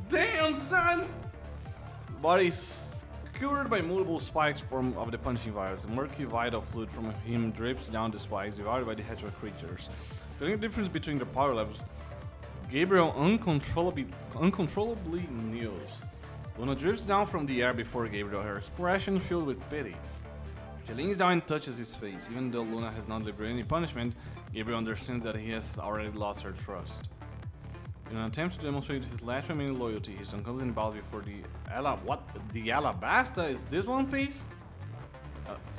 Damn, son! Body skewered by multiple spikes of the punching virus. A murky vital fluid from him drips down the spikes, devoured by the hetero creatures. Feeling the difference between the power levels, Gabriel uncontrollably kneels. Luna drifts down from the air before Gabriel, her expression filled with pity. She leans down and touches his face. Even though Luna has not delivered any punishment, Gabriel understands that he has already lost her trust. In an attempt to demonstrate his last remaining loyalty, he succumbs in battle before the The Alabasta? Is this one piece?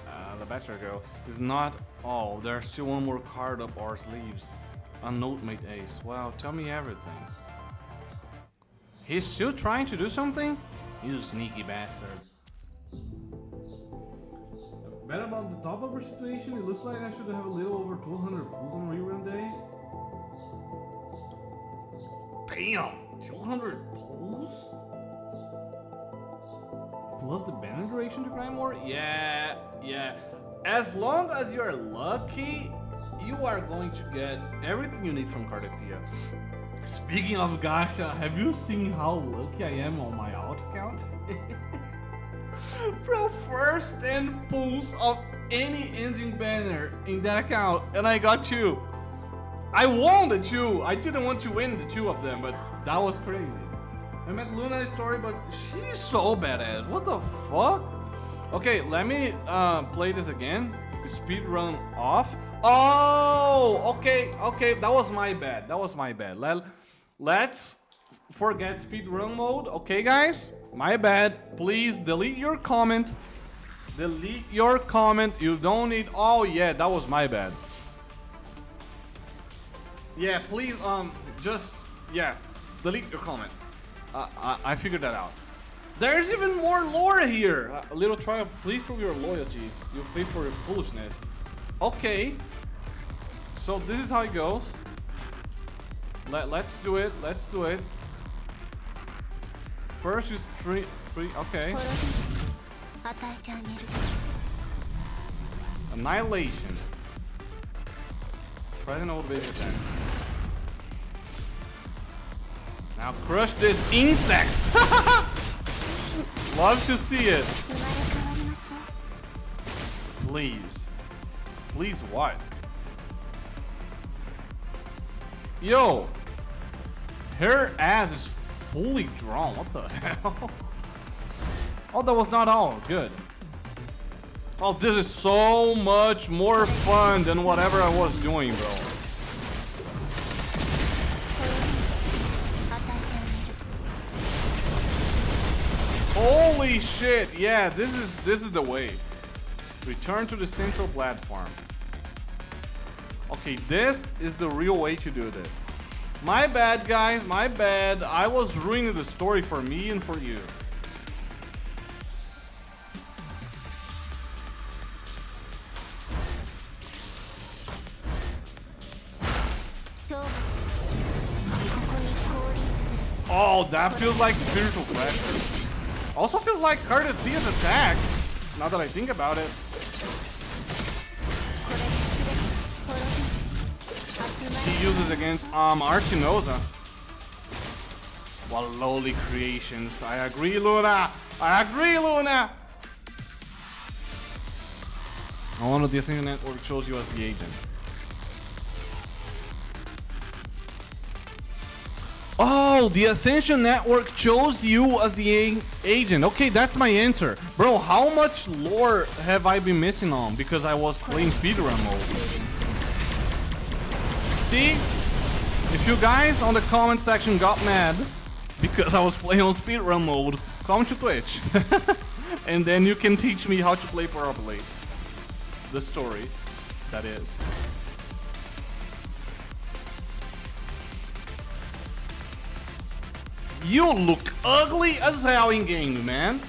Alabasta girl is not all. There's still one more card up our sleeves. A note made Ace. Wow, tell me everything. He's still trying to do something? You sneaky bastard. Bad about the top upper situation, it looks like I should have a little over 200 pulls on rerun day. Damn! 200 pulls? Plus the banner duration to grind more? Yeah. As long as you're lucky, you are going to get everything you need from Cardatia. Speaking of gacha, have you seen how lucky I am on my alt account? Bro, first 10 pulls of any ending banner in that account, and I got 2. I won the 2. I didn't want to win the 2 of them, but that was crazy. I met Luna in the story, but she's so badass. What the fuck? Okay, let me play this again. Speed run off. Oh, okay. That was my bad. Let's forget speed run mode. Okay, guys, my bad. Please delete your comment. You don't need. Oh yeah, that was my bad. Yeah, please, delete your comment. I figured that out. There's even more lore here. A little try of plead for your loyalty. You pay for your foolishness. Okay. So this is how it goes. Let's do it. First use three. Okay. Annihilation. Present old basic attack. Now crush this insect! Love to see it. Please. Please what? Yo! Her ass is fully drawn. What the hell? Oh, that was not all. Good. Oh, this is so much more fun than whatever I was doing, bro. Holy shit! Yeah, this is the way. Return to the central platform. Okay, this is the real way to do this. My bad, guys. My bad. I was ruining the story for me and for you. Oh, that feels like spiritual pressure. Also feels like Cardithea's attack. Now that I think about it. She uses against Arsinosa. What lowly creations. I agree, Luna. I agree, Luna. One of the Ascension Network shows you as the agent. Oh, the Ascension Network chose you as the agent. Okay, that's my answer. Bro, how much lore have I been missing on because I was playing speedrun mode? See? If you guys on the comment section got mad because I was playing on speedrun mode, come to Twitch. And then you can teach me how to play properly. The story, that is. You look ugly as hell in game, man.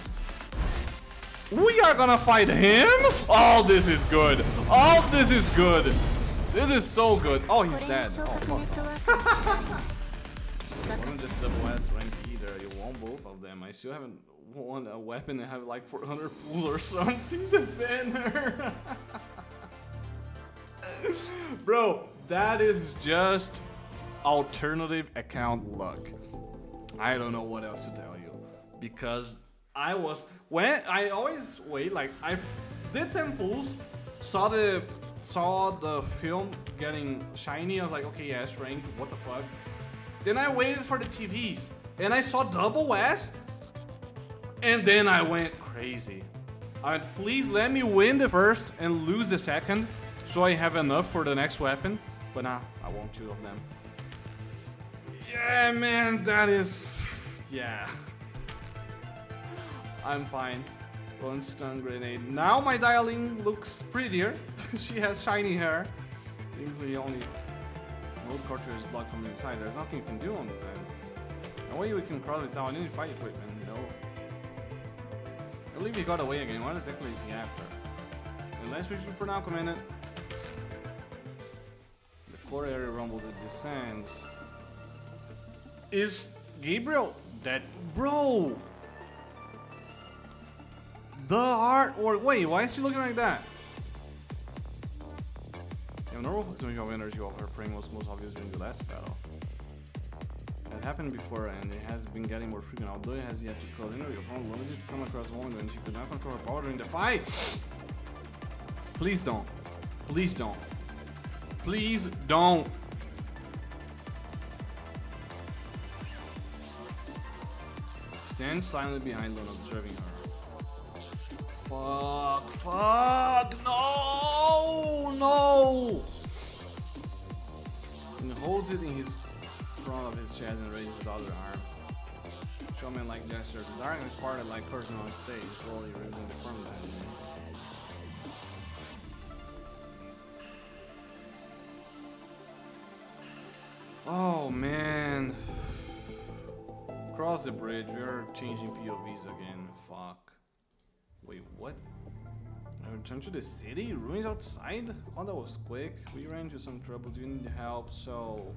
We are gonna fight him? Oh, this is good. Oh, this is good. This is so good. Oh, he's dead. Oh, fuck. I wasn't just double S rank either. You won both of them. I still haven't won a weapon and have like 400 pools or something to banner. Bro, that is just alternative account luck. I don't know what else to tell you, because I always wait, like I did 10 pulls, saw the film getting shiny. I was like, okay, S rank, what the fuck? Then I waited for the TVs and I saw double S, and then I went crazy. Please let me win the first and lose the second, so I have enough for the next weapon. But nah, I want 2 of them. Yeah, man, that is... yeah. I'm fine. One stun grenade. Now my dialing looks prettier. She has shiny hair. Usually only mode cartridge is blocked from the inside. There's nothing you can do on this end. No way we can cross it down. Any fight equipment, no. I believe he got away again. What exactly is he after? And let's reach for now, Commandant. The core area rumbles, it descends. Is Gabriel dead? Bro! The artwork. Wait, why is she looking like that? Yeah, normal fluctuation of energy of her frame was most obvious during the last battle. It happened before and it has been getting more frequent, although it has yet to call in. Your opponent wanted to come across a moment when she could not control her power during the fight. Please don't. Please don't. Please don't. Stand silently behind Luna, observing her. Fuck, fuck, no, no! And holds it in his front of his chest and raises his other arm. Showman-like gesture. The darkness parted like curtain on stage, slowly raising the front band. Oh man. Cross the bridge, we are changing POVs again. Fuck. Wait, what? I returned to the city? Ruins outside? Oh, that was quick. We ran into some trouble. Do you need help? So,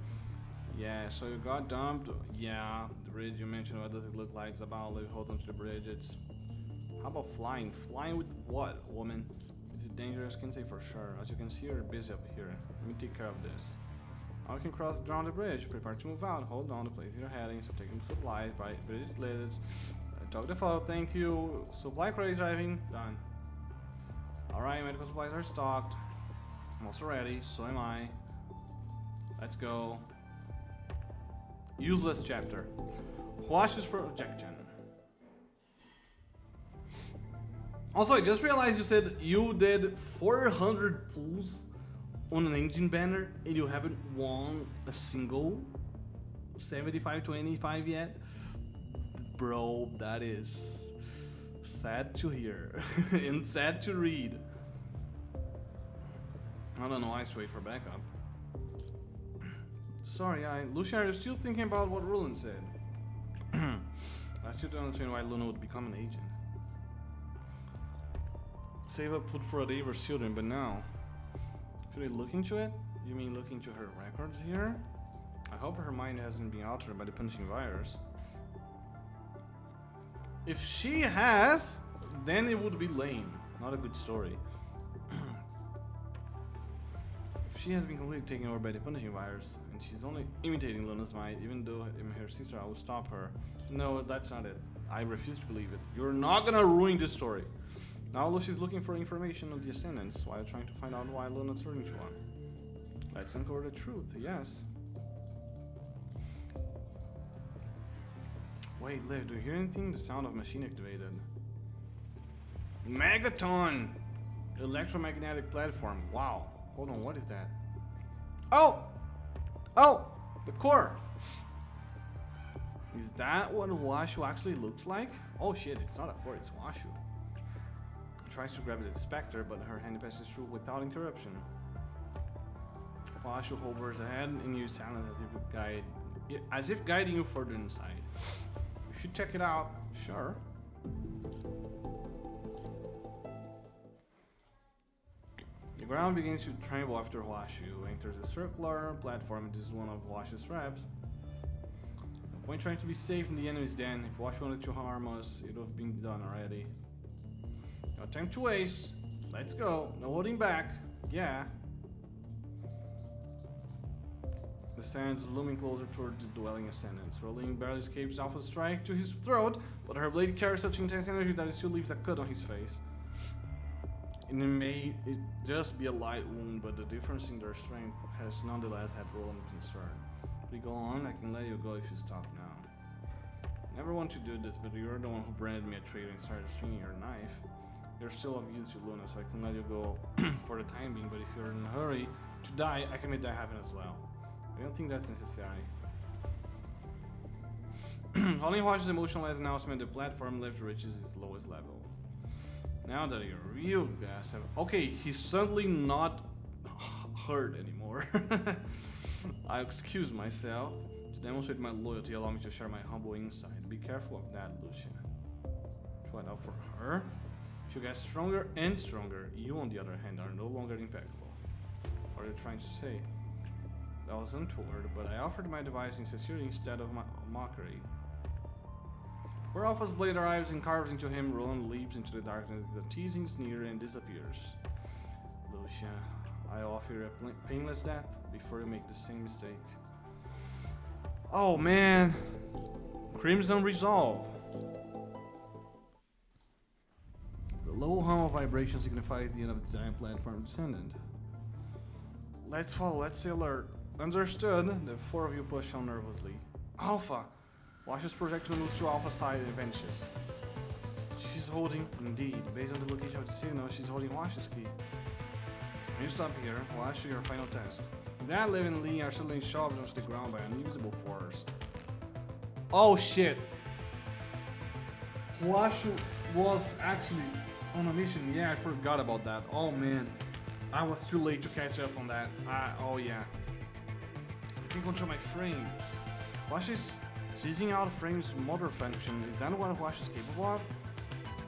yeah, so you got dumped. Yeah, the bridge you mentioned, what does it look like? It's about like, hold on to the bridge. It's... How about flying? Flying with what, woman? Is it dangerous? Can't say for sure. As you can see, you're busy up here. Let me take care of this. Now we can cross down the bridge. Prepare to move out. Hold on the place you're heading. So taking supplies. Right, bridge lit. Talk the phone. Thank you. Supply crate driving. Done. Alright, medical supplies are stocked. I'm also ready. So am I. Let's go. Useless chapter. Watch this projection. Also, I just realized you said you did 400 pulls on an engine banner and you haven't won a single 75-25 yet. Bro, that is sad to hear and sad to read. I don't know, I just wait for backup. Sorry, Lucia, are you still thinking about what Roland said? I still don't understand why Luna would become an agent. Save up food for a day for children, but now. Should I look into it? You mean look into her records here? I hope her mind hasn't been altered by the punishing virus. If she has, then it would be lame. Not a good story. If she has been completely taken over by the punishing virus, and she's only imitating Luna's might, even though I'm her sister, I will stop her. No, that's not it. I refuse to believe it. You're not gonna ruin this story. Now Lucia's looking for information on the Ascendants while trying to find out why Luna turned into one. Let's uncover the truth, yes. Wait, Liv, do you hear anything? The sound of machine activated. Megaton! Electromagnetic platform. Wow. Hold on, what is that? Oh! Oh! The core! Is that what Washu actually looks like? Oh shit, it's not a core, it's Washu. Tries to grab the specter, but her hand passes through without interruption. Washu hovers ahead and you silence as if guiding you further inside. You should check it out. Sure. The ground begins to tremble after Washu enters the circular platform. This is one of Washu's traps. No point trying to be safe in the enemy's den. If Washu wanted to harm us, it would have been done already. No time to waste. Let's go. No holding back. Yeah. The stands looming closer toward the dwelling Ascendants. Roland barely escapes Alpha's strike to his throat, but her blade carries such intense energy that it still leaves a cut on his face. And it may just be a light wound, but the difference in their strength has nonetheless had Roland concerned. If we go on, I can let you go if you stop now. Never want to do this, but you're the one who branded me a traitor and started swinging your knife. You're still of use to Luna, so I can let you go for the time being, but if you're in a hurry to die, I can make that happen as well. I don't think that's necessary. Only watches the emotionless announcement the platform lift reaches its lowest level. Now that you're real gas, okay, he's suddenly not hurt anymore. I excuse myself. To demonstrate my loyalty, allow me to share my humble insight. Be careful of that, Lucia. What out for her? She'll get stronger and stronger. You, on the other hand, are no longer impeccable. What are you trying to say? That was untoward, but I offered my device in sincerity instead of mockery. Where Alpha's blade arrives and carves into him, Roland leaps into the darkness, the teasing sneer, and disappears. Lucia, I offer you a painless death before you make the same mistake. Oh man! Crimson Resolve. The low hum of vibration signifies the end of the giant platform descendant. Let's follow, let's stay alert. Understood. The four of you push on nervously. Alpha! Washu's projectile moves to Alpha's side and vanishes. She's holding, indeed, based on the location of the signal, she's holding Washu's key. You stop here, Washu, your final task. That Liv and Lee are suddenly shoved onto the ground by an invisible force. Oh shit! Washu was actually on a mission. Yeah, I forgot about that. Oh man. I was too late to catch up on that. Oh yeah. I can control my frame. Washu's seizing out frame's motor function. Is that what Wash is capable of?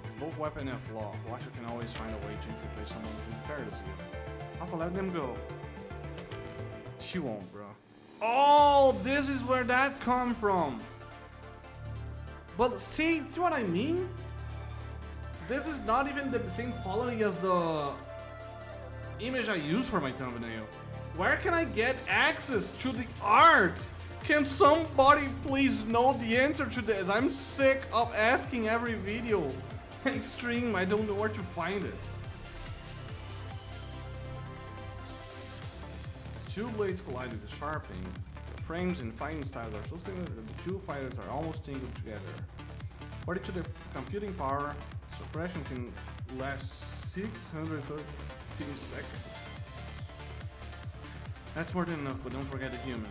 It's both weapon and flaw. Washu can always find a way to infiltrate someone who compares you. Alpha, let them go. She won't, bro. Oh, this is where that come from. But see what I mean? This is not even the same quality as the image I use for my thumbnail. Where can I get access to the art? Can somebody please know the answer to this? I'm sick of asking every video and stream. I don't know where to find it. Two blades collide with the sharpening. The frames and fighting styles are so similar that the two fighters are almost tangled together. According to the computing power, suppression can last 613 seconds. That's more than enough, but don't forget the human.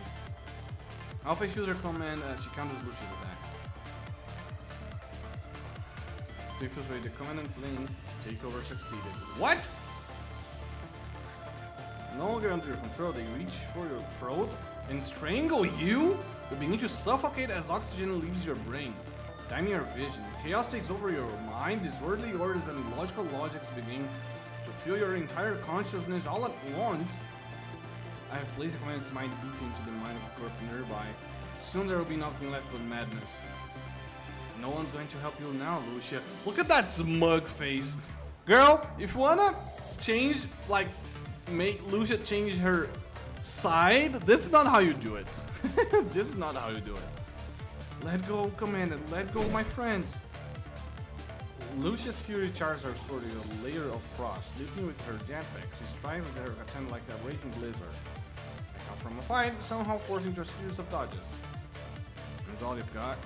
Alpha issues her command as she counters Lucia's attack. To infiltrate the commandant's lane, takeover succeeded. What? No longer under your control, they reach for your throat and strangle you? You begin to suffocate as oxygen leaves your brain. Dimming your vision. Chaos takes over your mind, disorderly orders and illogical logics begin to fill your entire consciousness all at once. I have placed the commandant's mind deep into the mind of the corp nearby. Soon there will be nothing left but madness. No one's going to help you now, Lucia. Look at that smug face. Girl, if you wanna change, like, make Lucia change her side, this is not how you do it. This is not how you do it. Let go, Commander. Let go, my friends. Lucia's fury charges her sword in a layer of frost, leaping with her jetpack. She strives with her attempt like a raging blizzard. I come from a fight, somehow forcing to a series of dodges. That's all you've got.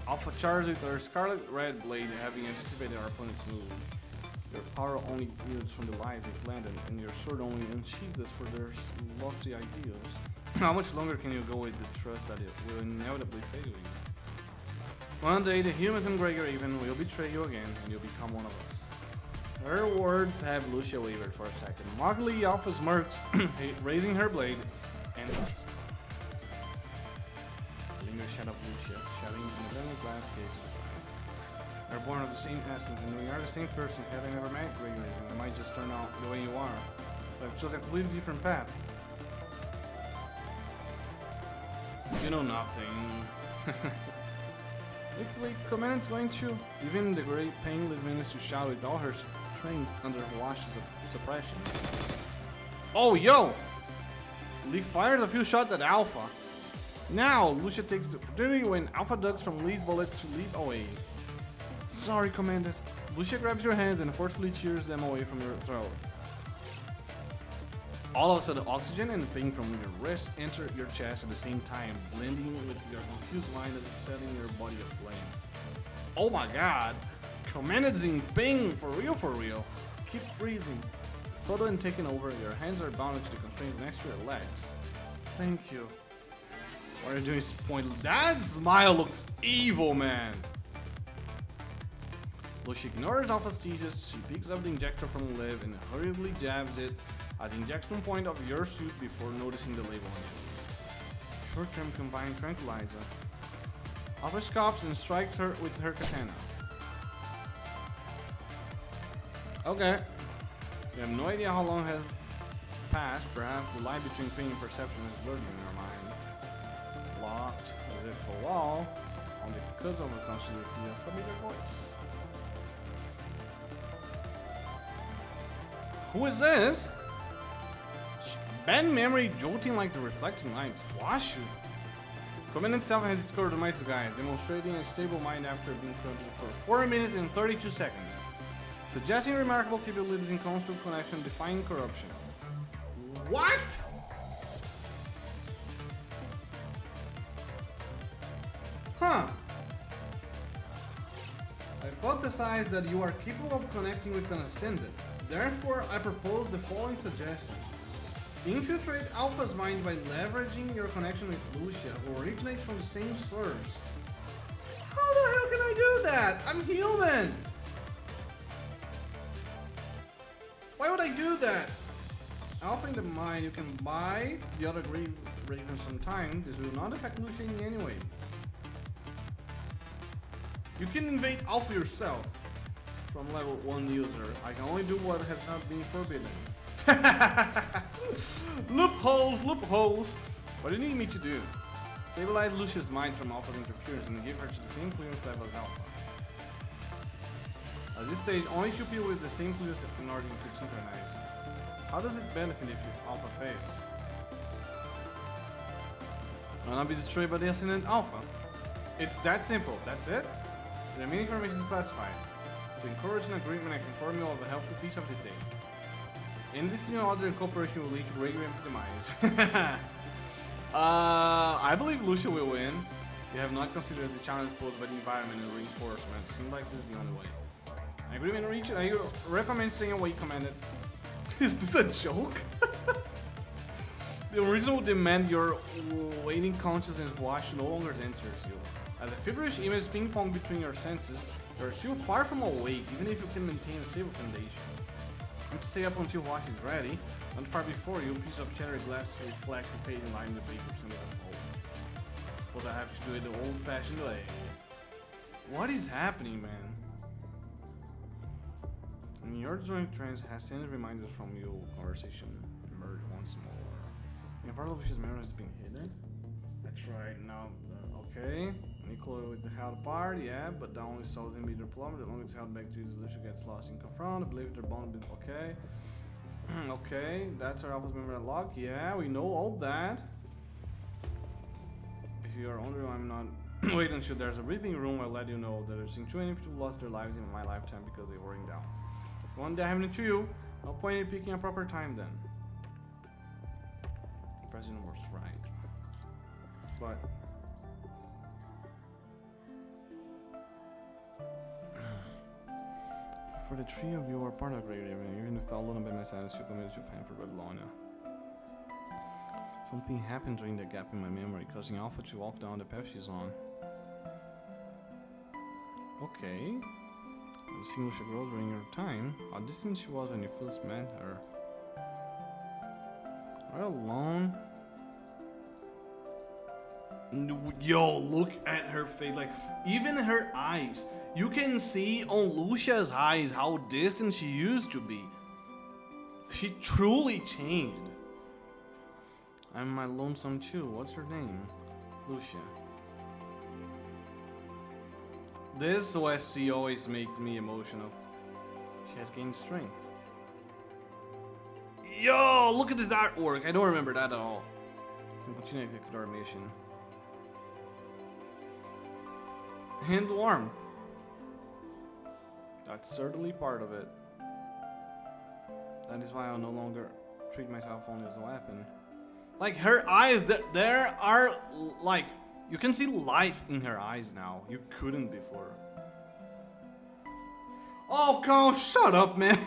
Alpha charges with her scarlet red blade, having anticipated our opponent's move. Your power only yields from the life they've landed, and your sword only unsheathes us for their lofty ideals. How much longer can you go with the trust that it will inevitably fail you? One day, the humans and Gregor even will betray you again, and you'll become one of us. Her words have Lucia wavered for a second. Mockily, Alpha smirks, raising her blade, and asks. Linger shadow of Lucia, shouting in a very glass cage to the side. We're born of the same essence, and we are the same person. Had I never met Gregor, I might just turn out the way you are. But I've chosen a completely different path. You know nothing. Luckily, Command's going to. Even the great painless managed to shout with all her strength under washes of suppression. Oh, yo! Lee fires a few shots at Alpha. Now, Lucia takes the opportunity when Alpha ducks from Lee's bullets to leap away. Sorry, Commander. Lucia grabs your hands and forcefully cheers them away from your throat. All of a sudden, oxygen and pain from your wrists enter your chest at the same time, blending with your confused mind as setting your body aflame. Oh my god! Command's in pain, for real. Keep breathing. Photo and taking over, your hands are bound to the constraints next to your legs. Thank you. What are you doing is pointless. That smile looks evil, man! Lucia ignores Alpha's thesis, she picks up the injector from the lid and hurriedly jabs it at the injection point of your suit before noticing the label on it. Short-term combined tranquilizer. Alpha scoffs and strikes her with her katana. Okay. You have no idea how long has passed. Perhaps the line between pain and perception is blurred in your mind. Locked as if a wall on the cusp of a constantly familiar voice. Who is this? Bad memory jolting like the reflecting lights. Wash you. Command itself has scored the Might's guide, demonstrating a stable mind after being crumpled for 4 minutes and 32 seconds. Suggesting remarkable capabilities in constant connection, defying corruption. What? Huh. I hypothesize that you are capable of connecting with an Ascendant. Therefore, I propose the following suggestion. Infiltrate Alpha's mind by leveraging your connection with Lucia, who originates from the same source. How the hell can I do that? I'm human! Why would I do that? Alpha in the mind, you can buy the other Raven some time. This will not affect Lucia in any way. You can invade Alpha yourself. From level 1 user, I can only do what has not been forbidden. Loopholes! What do you need me to do? Stabilize Lucia's mind from Alpha's interference and give her to the same clearance level as Alpha. At this stage, only 2 people with the same clearance in order to synchronize. How does it benefit if Alpha fails? Will not be destroyed by the Ascendant Alpha. It's that simple, that's it? The remaining information is classified. To encourage an agreement, I inform you of a helpful piece of detail. In this new order, cooperation will lead to regular demise. I believe Lucia will win. You have not considered the challenge posed by the environment and reinforcement. Seems like this is the only way. Agreement reached. I recommend staying away, Commander. Is this a joke? The reasonable demand your waning consciousness wash no longer enters you. As a feverish image ping-pong between your senses, you are still far from awake, even if you can maintain a stable foundation. And to stay up until Wash is ready, not far before you, a piece of shattered glass reflects the fading line in the vapor center of the hole. Suppose I have to do it the old-fashioned way. What is happening, man? In your joint trance has sent reminders from your conversation emerge once more. And part of Lucia's memory has been hidden. A That's right. Now, okay. Nicola with the held part, yeah, but that only solves him either plumber. The longest held back to Lucia gets lost in confront. I believe they're bonded. Okay. Okay, that's our Alpha's member log. Yeah, we know all that. If you are wondering, I'm not. Wait until there's a breathing room. I'll let you know that I've seen 20 people lost their lives in my lifetime because they were in down. One day happening to you. No point in picking a proper time then. The president was right. But for the three of you are part of Great Raven, even if alone by my side, you committed to find for Babylonia. Something happened during the gap in my memory, causing Alpha to walk down the path she's on. Okay. You see Lucia grow during your time. How distant she was when you first met her. Are you alone? Yo, look at her face. Like, even her eyes. You can see on Lucia's eyes how distant she used to be. She truly changed. I'm my lonesome too. What's her name? Lucia. This OST always makes me emotional. She has gained strength. Yo, look at this artwork. I don't remember that at all. Continue to execute our mission. And warmth. That's certainly part of it. That is why I'll no longer treat my cell phone as a weapon. Like, her eyes, there are, like, you can see life in her eyes now. You couldn't before. Oh, Carl, shut up, man.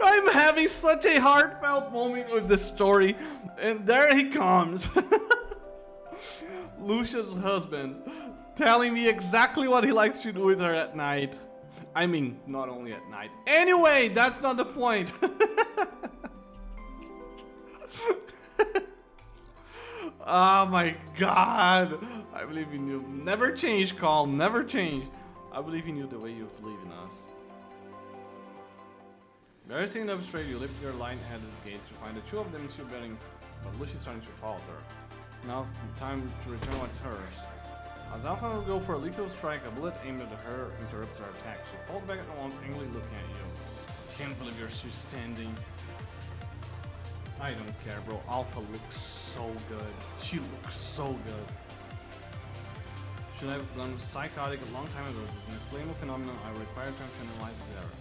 I'm having such a heartfelt moment with this story. And there he comes. Lucia's husband telling me exactly what he likes to do with her at night. I mean, not only at night. Anyway, that's not the point. Oh my god. I believe in you. Never change, Carl. Never change. I believe in you the way you believe in us. Barely sitting up straight, you lift your light-headed gaze to find the two of them still betting, but Lucia's starting to falter. Now's the time to return what's hers. As Alpha will go for a lethal strike, a bullet aimed at her interrupts her attack. She falls back at once, angrily looking at you. Can't believe you're still standing. I don't care, bro. Alpha looks so good. She looks so good. Should have gone psychotic a long time ago. This is an explainable phenomenon I require time to analyze the error.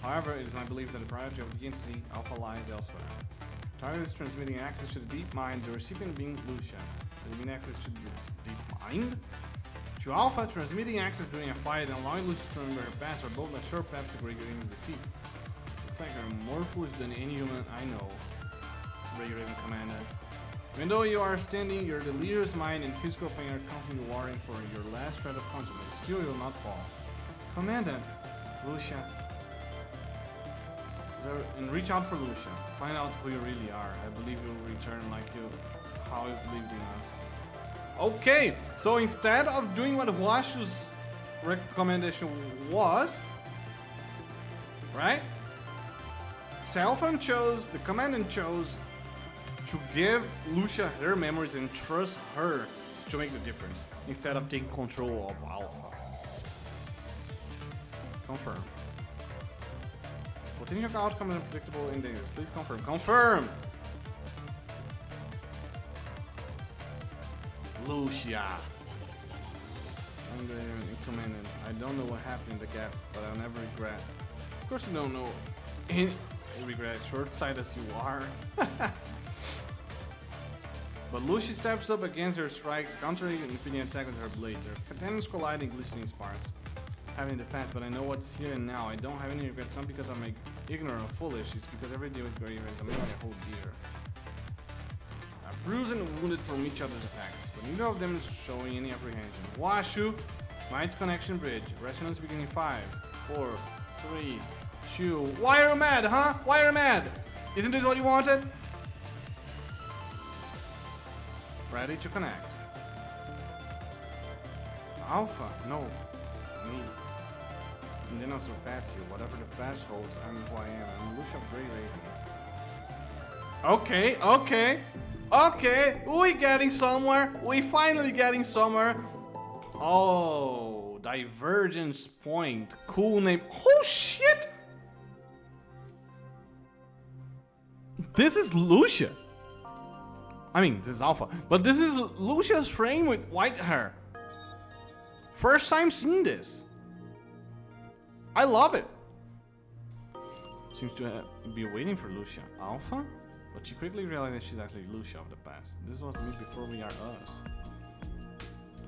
However, it is my belief that the priority of the entity Alpha lies elsewhere. Target is transmitting access to the deep mind, the recipient being Lucia. Transmitting access to the deep mind? To Alpha, transmitting access during a fight and allowing Lucia to remember her past are both a sure path to Great Raven's defeat. Looks like you're more foolish than any human I know. Great Raven Commander. Even though you are standing, your delirious mind and physical pain are constantly warring for your last shred of consciousness. Still, you will not fall. Commandant, Lucia. And reach out for Lucia. Find out who you really are. I believe you'll return like how you believed in us. Okay, so instead of doing what Huashu's recommendation was, right? Selpham chose, the commandant chose to give Lucia her memories and trust her to make the difference instead of taking control of Alpha. Confirm. Potential outcome is unpredictable and dangerous. Please confirm. Confirm! Lucia. I'm the commandant. I don't know what happened in the gap, but I'll never regret. Of course you don't know any regret, short-sighted as you are. But Lucia steps up against her strikes, countering and defeating attack with her blade. Their tendons collide in glistening sparks. Having the past, but I know what's here and now. I don't have any regrets, not because I'm ignorant or foolish, it's because every day with Great Raven is amazing I hold dear. Bruised and wounded from each other's attacks, but neither of them is showing any apprehension. Washu, Might Connection Bridge, resonance beginning 5, 4, 3, 2. Why are you mad, huh? Why are you mad? Isn't this what you wanted? Ready to connect. Alpha, no, me. And then I'll surpass you. Whatever the past holds, I'm who I am. I'm Lucia of Great Raven. Okay, okay. Okay, we getting somewhere. We finally getting somewhere. Oh, Divergence Point. Cool name. Oh shit! This is Lucia. I mean, this is Alpha. But this is Lucia's frame with white hair. First time seeing this. I love it. Seems to be waiting for Lucia. Alpha? But she quickly realized that she's actually Lucia of the past. This was me before we are us.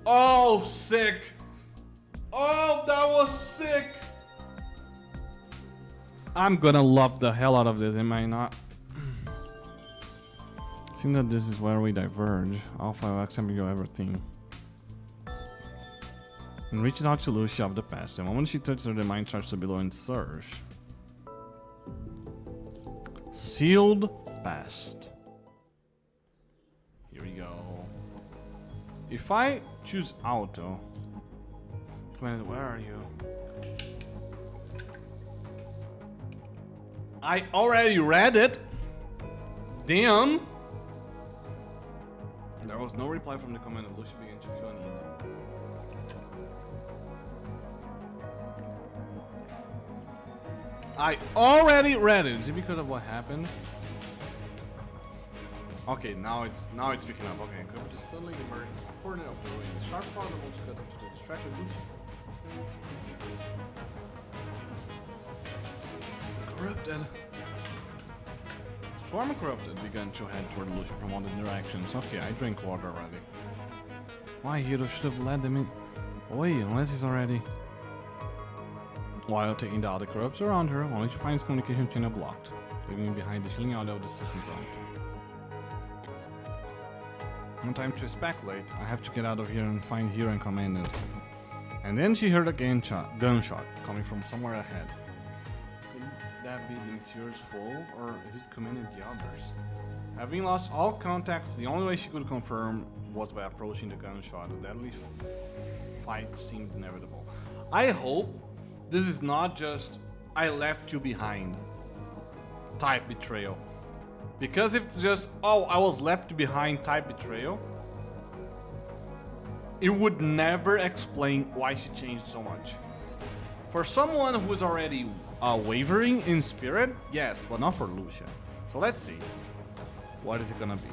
Oh, sick! Oh, that was sick! I'm gonna love the hell out of this, am I not? Seems that this is where we diverge. Alpha will accept you everything. And reaches out to Lucia of the past. The moment she touches her, the mind starts to below and surge. Sealed past. Here we go. If I choose auto, where are you? I already read it. Damn. There was no reply from the command and Lucia began to feel uneasy. I already read it. Is it because of what happened? Okay, now it's picking up. Okay, Cooper just suddenly emerged from a corner of the room. The sharp part of the most cut into the distracted Lucia. Corrupted. Swarm Corrupted began to head toward Lucia from all the directions. Okay, I drink water already. Why, Hero should have led them in. Wait, unless he's already. While taking down the corrupts around her, only to find his communication channel blocked, leaving behind the shilling out of the system prompt. No time to speculate. I have to get out of here and find Hero and Commandant. And then she heard a gunshot coming from somewhere ahead. Could that be the Monsieur's foe, or is it Commandant the others? Having lost all contact, the only way she could confirm was by approaching the gunshot. A deadly fight seemed inevitable. I hope this is not just I left you behind type betrayal. Because if it's just, oh, I was left behind type betrayal, it would never explain why she changed so much. For someone who is already wavering in spirit, yes, but not for Lucia. So let's see. What is it gonna be?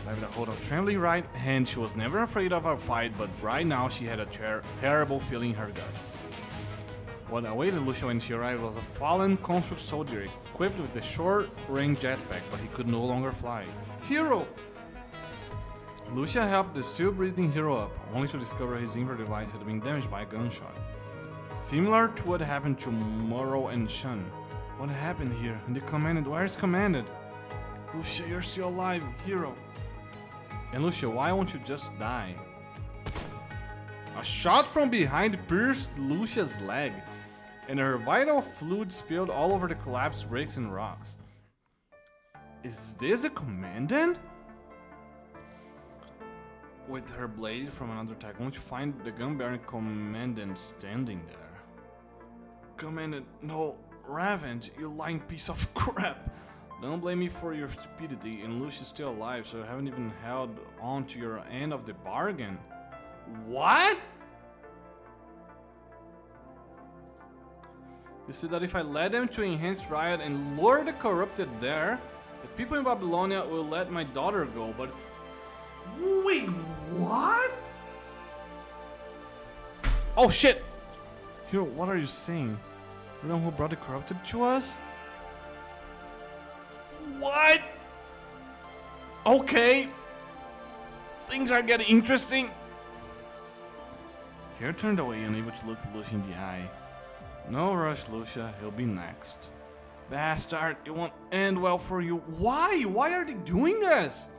Having a hold of trembling right hand, she was never afraid of a fight, but right now she had a terrible feeling in her guts. What awaited Lucia when she arrived was a fallen construct soldier equipped with a short-range jetpack, but he could no longer fly. Hero! Lucia helped the still-breathing Hero up, only to discover his inverter device had been damaged by a gunshot. Similar to what happened to Moro and Shun. What happened here? And the Commandant, where is Commandant? Lucia, you're still alive, Hero. And Lucia, why won't you just die? A shot from behind pierced Lucia's leg, and her vital fluid spilled all over the collapsed bricks and rocks. Is this a Commandant? With her blade from another attack, only to find the gun-bearing Commandant standing there. Commandant, no, Ravenge, you lying piece of crap. Don't blame me for your stupidity, and Lucia's still alive, so I haven't even held on to your end of the bargain. What? You see that if I led them to enhance riot and lure the corrupted there, the people in Babylonia will let my daughter go, but... Wait, what? Oh shit! Hero, what are you saying? You know who brought the corrupted to us? What? Okay. Things are getting interesting. Hero turned away, unable to look Lucia in the eye. No rush, Lucia. He'll be next. Bastard, it won't end well for you. Why? Why are they doing this?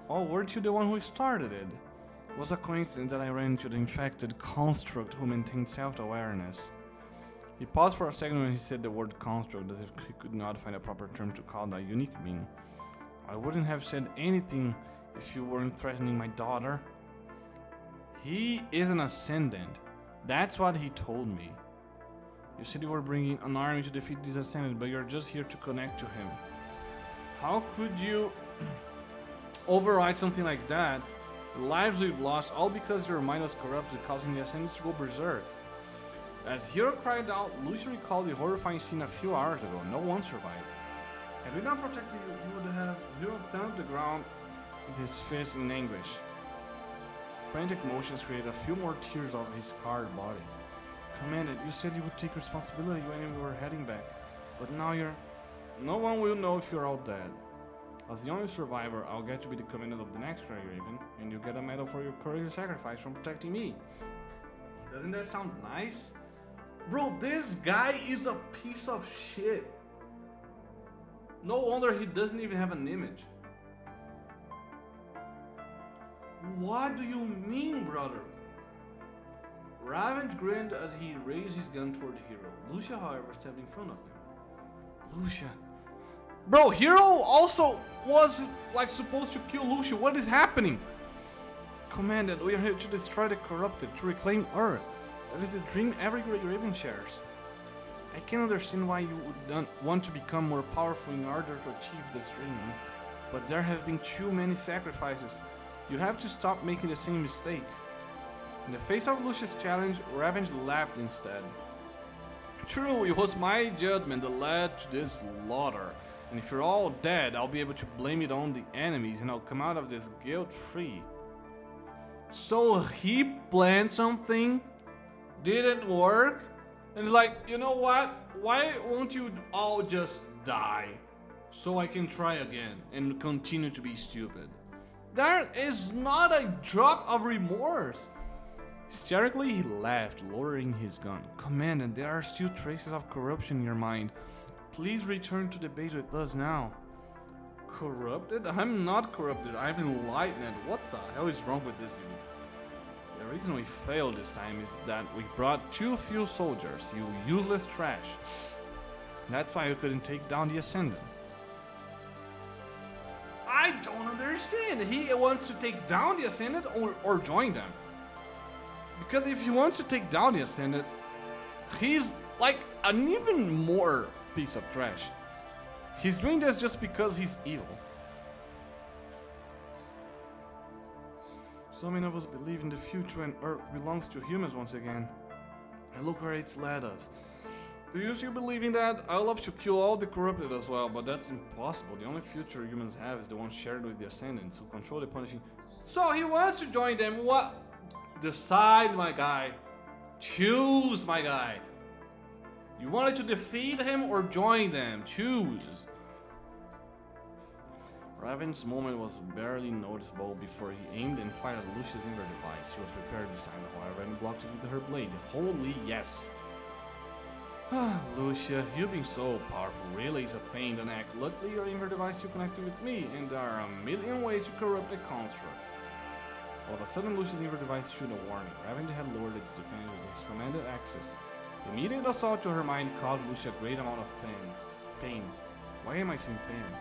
Oh, weren't you the one who started it? It was a coincidence that I ran into the infected construct who maintained self-awareness. He paused for a second when he said the word construct, as if he could not find a proper term to call that unique being. I wouldn't have said anything if you weren't threatening my daughter. He is an Ascendant. That's what he told me. You said you were bringing an army to defeat this Ascendant, but you're just here to connect to him. How could you... override something like that. The lives we've lost, all because your mind was corrupted, causing the Ascendants to go berserk. As Hero cried out, Lucia recalled the horrifying scene a few hours ago. No one survived. Had we not protected you, you would have Hero thumped the ground with his fist in anguish. Frantic motions created a few more tears over his scarred body. Commandant, you said you would take responsibility when we were heading back, but now you're... No one will know if you're all dead. As the only survivor, I'll get to be the commandant of the next Craig Raven, and you'll get a medal for your courageous sacrifice from protecting me. Doesn't that sound nice? Bro, this guy is a piece of shit. No wonder he doesn't even have an image. What do you mean, brother? Raven grinned as he raised his gun toward the hero. Lucia, however, stepped in front of him. Lucia. Bro, Hero also was like supposed to kill Lucia. What is happening? Commandant, we are here to destroy the corrupted, to reclaim Earth. That is the dream every great Raven shares. I can understand why you would want to become more powerful in order to achieve this dream, but there have been too many sacrifices. You have to stop making the same mistake. In the face of Lucia's challenge, Raven laughed instead. True, it was my judgment that led to this slaughter, and if you're all dead, I'll be able to blame it on the enemies and I'll come out of this guilt-free. So he planned something, didn't work, and he's like, you know what? Why won't you all just die so I can try again and continue to be stupid? There is not a drop of remorse. Hysterically, he laughed, lowering his gun. Commandant, there are still traces of corruption in your mind. Please return to the base with us now. Corrupted? I'm not corrupted. I'm enlightened. What the hell is wrong with this dude? The reason we failed this time is that we brought too few soldiers, you useless trash. That's why we couldn't take down the Ascendant. I don't understand. He wants to take down the Ascendant or join them. Because if he wants to take down the Ascendant, he's like an even more piece of trash. He's doing this just because he's evil. So many of us believe in the future and Earth belongs to humans once again. And look where it's led us. Do you still believe in that? I love to kill all the corrupted as well, but that's impossible. The only future humans have is the one shared with the Ascendants, who control the punishing. So he wants to join them. What? Decide, my guy. Choose, my guy. You wanted to defeat him or join them? Choose. Raven's moment was barely noticeable before he aimed and fired at Lucia's inner device. She was prepared this time, however, and blocked it with her blade. Holy yes. Lucia, you've been so powerful, really is a pain in the neck. Luckily, your inner device you connected with me, and there are a million ways to corrupt a construct. All of a sudden, Lucia's inner device issued a warning. Raven had lowered its defense with its commanded access. The immediate assault to her mind caused Lucia a great amount of pain. Why am I saying pain?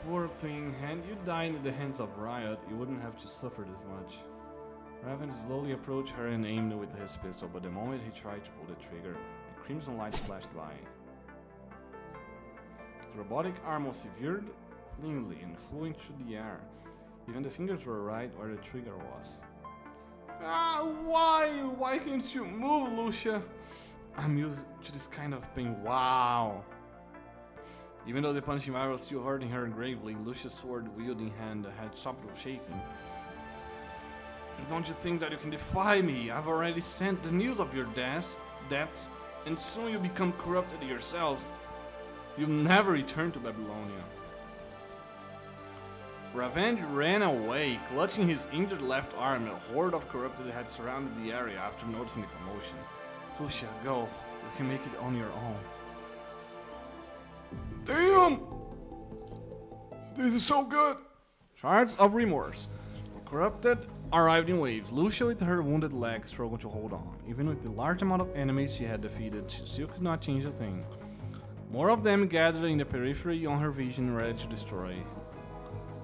Poor thing, had you died in the hands of Riot, you wouldn't have to suffer this much. Raven slowly approached her and aimed with his pistol, but the moment he tried to pull the trigger, a crimson light flashed by. His robotic arm was severed cleanly and flew into the air. Even the fingers were right where the trigger was. Why? Why can't you move, Lucia? I'm used to this kind of pain. Wow. Even though the punching fire was still hurting her gravely, Lucia's sword-wielding hand had stopped shaking. Don't you think that you can defy me? I've already sent the news of your deaths, and soon you become corrupted yourselves. You'll never return to Babylonia. Raven ran away, clutching his injured left arm. A horde of corrupted had surrounded the area after noticing the commotion. Lucia, go. You can make it on your own. Damn! This is so good! Shards of remorse. The corrupted arrived in waves. Lucia, with her wounded leg, struggled to hold on. Even with the large amount of enemies she had defeated, she still could not change a thing. More of them gathered in the periphery on her vision, ready to destroy.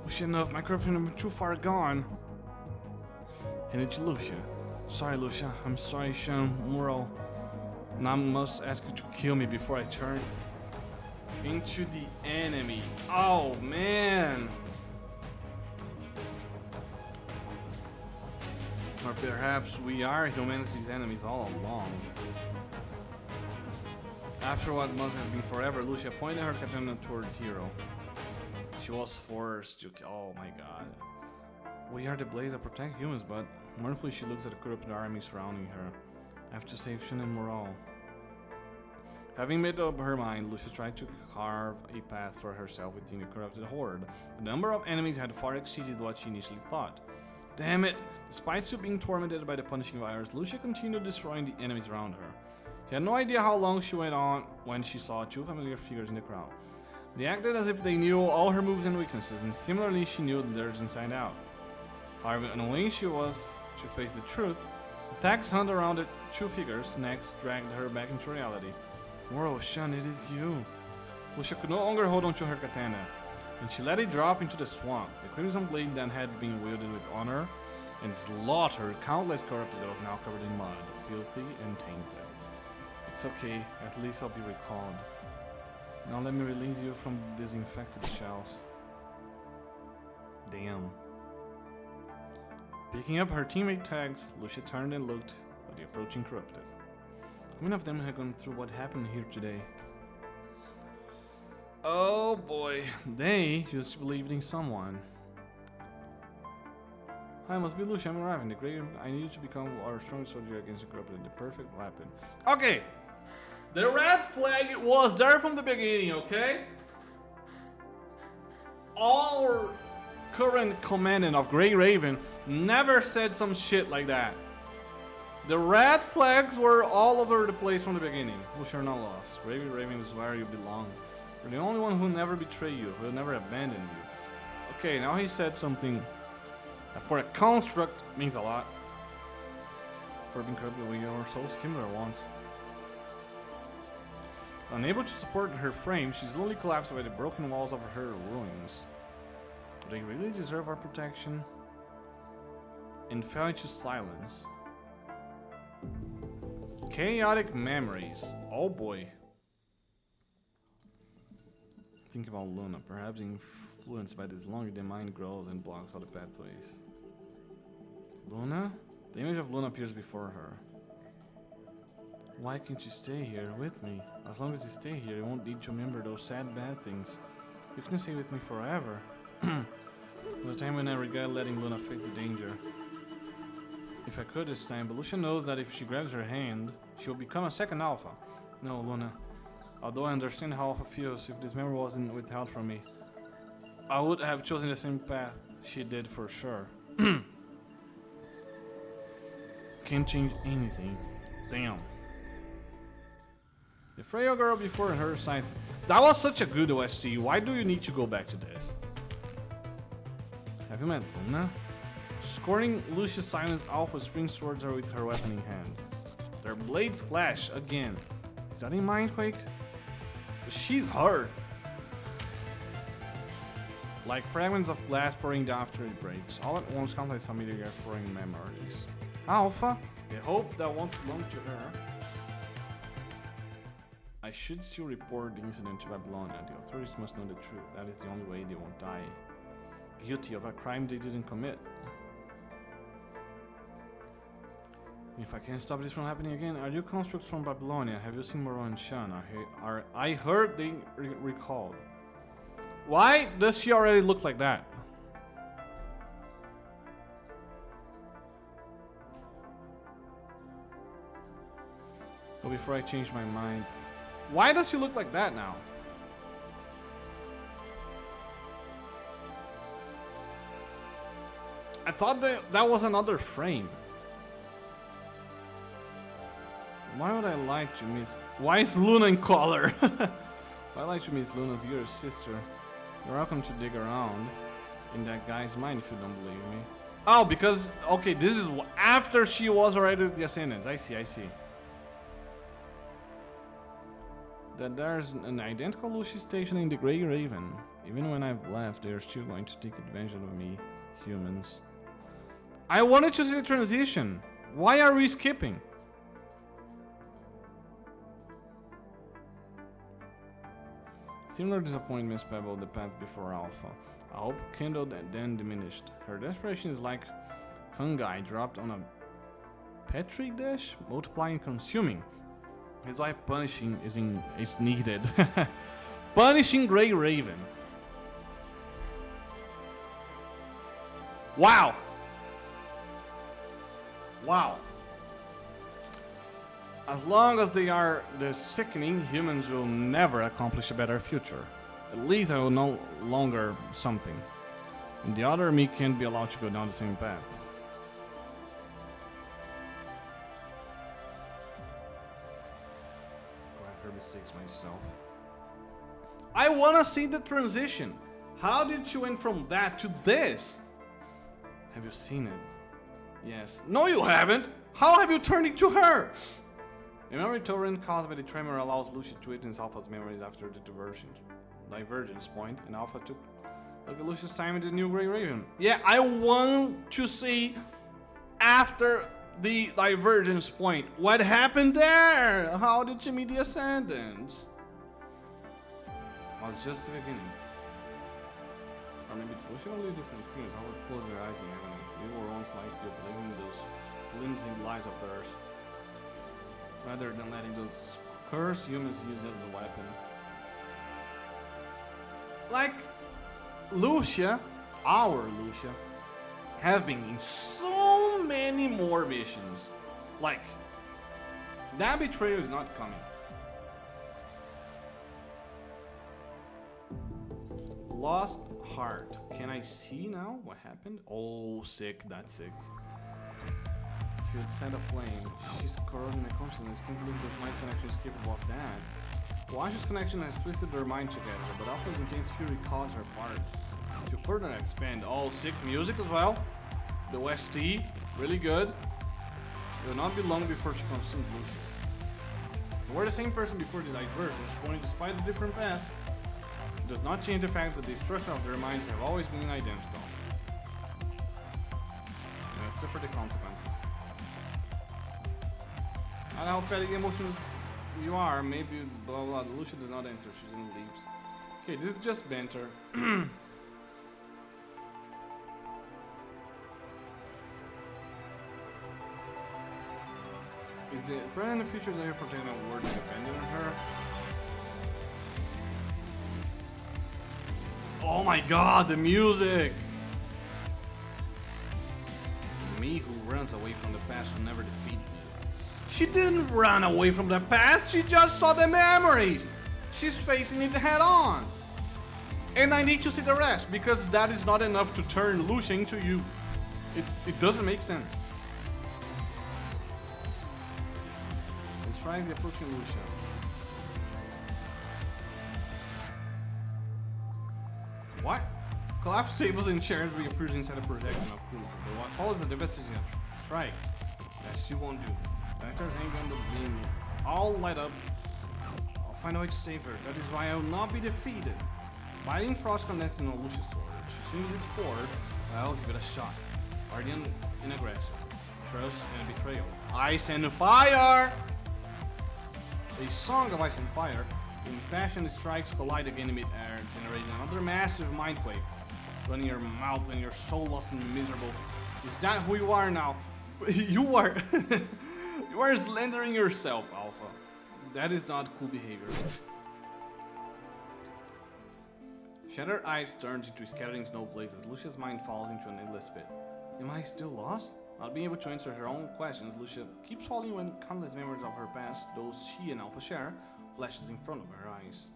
Lucia, enough. My corruption is too far gone. Hand it to Lucia. Sorry, Lucia. I'm sorry, Sean. Moral. Now I must ask you to kill me before I turn. into the enemy. Oh man. Or perhaps we are humanity's enemies all along. After what must have been forever, Lucia pointed her katana toward Hero. She was forced to kill. Oh my god. We are the blades that protect humans, but mournfully she looks at the corrupted army surrounding her. I have to save Shun and morale. Having made up her mind, Lucia tried to carve a path for herself within the corrupted horde. The number of enemies had far exceeded what she initially thought. Damn it! Despite still being tormented by the punishing virus, Lucia continued destroying the enemies around her. She had no idea how long she went on when she saw two familiar figures in the crowd. They acted as if they knew all her moves and weaknesses, and similarly she knew theirs inside out. However, unwilling she was to face the truth, attacks hunt around the two figures next dragged her back into reality. Whoa, Shun, it is you. Lucia could no longer hold on to her katana, and she let it drop into the swamp. The crimson blade that had been wielded with honor and slaughtered countless corrupted was now covered in mud, filthy and tainted. It's okay, at least I'll be recalled. Now let me release you from these infected shells. Damn. Picking up her teammate tags, Lucia turned and looked at the approaching corrupted. How many of them had gone through what happened here today? Oh boy, they just believed in someone. Hi, must be Lucia, I'm arriving. The great I need you to become our strongest soldier against the corrupted, the perfect weapon. Okay! The red flag was there from the beginning, okay? Our current commandant of Grey Raven never said some shit like that. The red flags were all over the place from the beginning. Lucia, you're not lost. Grey Raven is where you belong. You're the only one who will never betray you, who will never abandon you. Okay, now he said something that for a construct means a lot. For being corrupted, we are so similar once. Unable to support her frame, she slowly collapsed by the broken walls of her ruins. Do they really deserve our protection? And fell into silence. Chaotic memories. Oh boy. Think about Luna, perhaps influenced by this longer the mind grows and blocks all the pathways. Luna? The image of Luna appears before her. Why can't you stay here with me? As long as you stay here, you won't need to remember those sad bad things. You can stay with me forever. The time when I regret letting Luna face the danger. If I could this time, but Lucia knows that if she grabs her hand, she will become a second Alpha. No, Luna. Although I understand how Alpha feels, if this memory wasn't withheld from me, I would have chosen the same path she did for sure. Can't change anything. Damn. The frail girl before her sights. That was such a good OST. Why do you need to go back to this? Have you met Luna? Scoring Lucia's silence, Alpha springs towards her with her weapon in hand. Their blades clash again. Is that a mindquake? She's hurt. Like fragments of glass pouring down after it breaks. All at once countless familiar foreign memories. Alpha, the hope that once belonged to her. I should still report the incident to Babylonia. The authorities must know the truth. That is the only way they won't die. Guilty of a crime they didn't commit. If I can't stop this from happening again, are you constructs from Babylonia? Have you seen Moro and Shan? I heard they recalled. Why does she already look like that? But before I change my mind, why does she look like that now? I thought that was another frame. Why would I lie to Miss? Why is Luna in color? Why lie to Miss Luna's your sister? You're welcome to dig around in that guy's mind if you don't believe me. Oh, because okay, this is after she was already with the Ascendants. I see. That there's an identical Lucia station in the Grey Raven. Even when I've left, they're still going to take advantage of me, humans. I wanted to see the transition. Why are we skipping? Similar disappointments pebbled the path before Alpha. A hope kindled and then diminished. Her desperation is like fungi dropped on a petri dish, multiplying and consuming. That's why punishing is needed. Punishing Grey Raven. Wow. Wow. As long as they are the sickening, humans will never accomplish a better future. At least I will no longer something. And the other me can't be allowed to go down the same path. Correct her mistakes myself. I wanna see the transition. How did you went from that to this? Have you seen it? Yes. No, you haven't. How have you turned into her? A memory torrent caused by the tremor allows Lucia to witness Alpha's memories after the divergence point, and Alpha took look at Lucia's time in the new Grey Raven. Yeah, I want to see after the divergence point. What happened there? How did she meet the Ascendants? Well, it's just the beginning. Or maybe it's Lucia only different experience. I would close your eyes and agony. We were once like you, believing those flimsy lies of theirs. Rather than letting those cursed humans use it as a weapon. Like, Lucia, our Lucia, have been in so many more missions. Like, that betrayal is not coming. Lost heart. Can I see now what happened? Oh, sick, that's sick. Should set a flame. She's corroding my consciousness. Can't believe this light connection is capable of that. Wash's connection has twisted their mind together, but Alpha's intense fury caused her apart. To further expand, sick music as well. The OST, really good. It will not be long before she consumes Lucia. They were the same person before the divergence, only despite the different path. It does not change the fact that the structure of their minds have always been identical. And suffer the consequences. I don't know how petty emotions you are, maybe blah blah. Lucia does not answer, she then leaves. Okay, this is just banter. Is the present and future that you're protecting a word dependent on her? Oh my god, the music! Me who runs away from the past will never defeat me. She didn't run away from the past, she just saw the memories. She's facing it head on. And I need to see the rest, because that is not enough to turn Lucia into you. It doesn't make sense. Let's try the approaching Lucia. What? Collapsed tables and chairs reappears inside a projection of cool. But what follows the devastating strike? That she won't do. Lanterns hang on the beam, all light up. I'll find a way to save her. That is why I will not be defeated. Biting Frost connecting on Lucia's sword. She swings it forward. I'll give it a shot. Guardian and aggressive. Trust and betrayal. Ice and fire! A song of ice and fire. Impassioned strikes collide again in mid-air, generating another massive mind quake. Running your mouth and your soul lost and miserable. Is that who you are now? You are... You are slandering yourself, Alpha. That is not cool behavior. Shattered ice turns into scattering snowflakes as Lucia's mind falls into an endless pit. Am I still lost? Not being able to answer her own questions, Lucia keeps falling when countless memories of her past, those she and Alpha share, flashes in front of her eyes.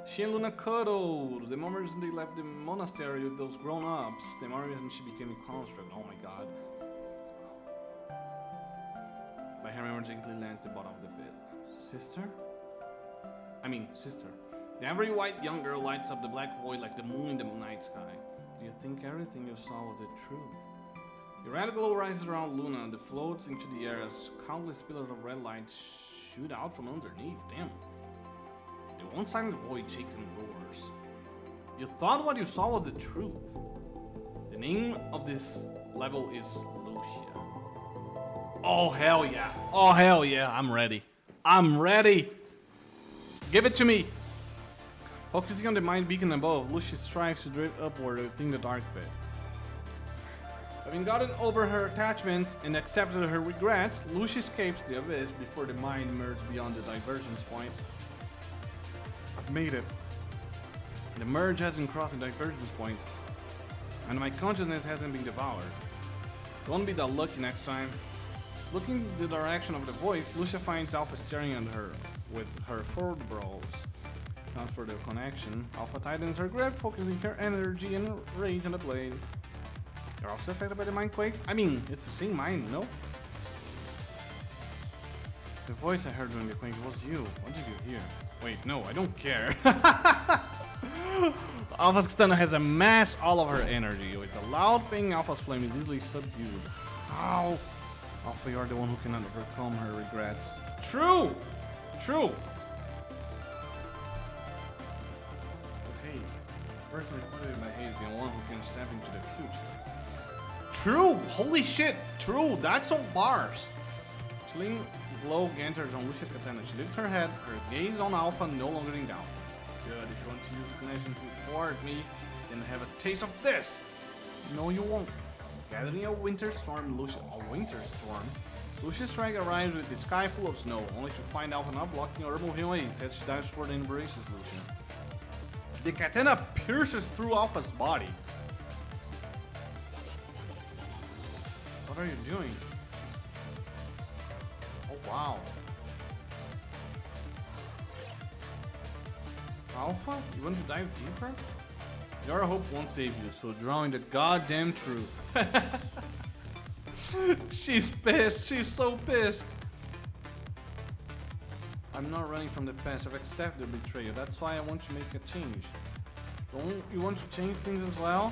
She and Luna cuddled. The memories they left the monastery with those grown-ups. The memories when she became a construct. Oh my god. My hammer gently lands the bottom of the pit. Sister? Sister. The every white young girl lights up the black void like the moon in the night sky. Do you think everything you saw was the truth? The red glow rises around Luna and floats into the air as countless pillars of red light shoot out from underneath. Damn. The one-sided void shakes and roars. You thought what you saw was the truth. The name of this level is Lucia. Oh hell yeah. Oh hell yeah, I'm ready. I'm ready. Give it to me. Focusing on the mind beacon above, Lucia strives to drift upward within the dark pit. Having gotten over her attachments and accepted her regrets, Lucia escapes the abyss before the mind merges beyond the divergence point. I've made it. The merge hasn't crossed the divergence point, and my consciousness hasn't been devoured. Don't be that lucky next time. Looking the direction of the voice, Lucia finds Alpha staring at her with her forward brows. Not for the connection, Alpha tightens her grip, focusing her energy and rage on the blade. You're also affected by the mind quake? I mean, it's the same mind, no? The voice I heard during the quake was you. What did you hear? Wait, no, I don't care. Alpha's katana has amassed all of her energy. With a loud ping, Alpha's flame is easily subdued. Ow! Alpha, you're the one who cannot overcome her regrets. True! True! Okay, the person recorded in my head is the one who can step into the future. True! Holy shit! True! That's on bars! Chilling glow enters on Lucia's katana. She lifts her head, her gaze on Alpha, no longer in doubt. Good, if you want to use the connection to thwart me, then have a taste of this! No, you won't. Gathering a winter storm, Lucia's strike arrives with the sky full of snow, only to find Alpha not blocking or moving away. Instead, she dives forward and embraces Lucia. The katana pierces through Alpha's body. What are you doing? Oh wow. Alpha? You want to dive deeper? Your hope won't save you, so drawing the goddamn truth. She's pissed. She's so pissed. I'm not running from the past. I've accepted the betrayal. That's why I want to make a change. Don't you want to change things as well?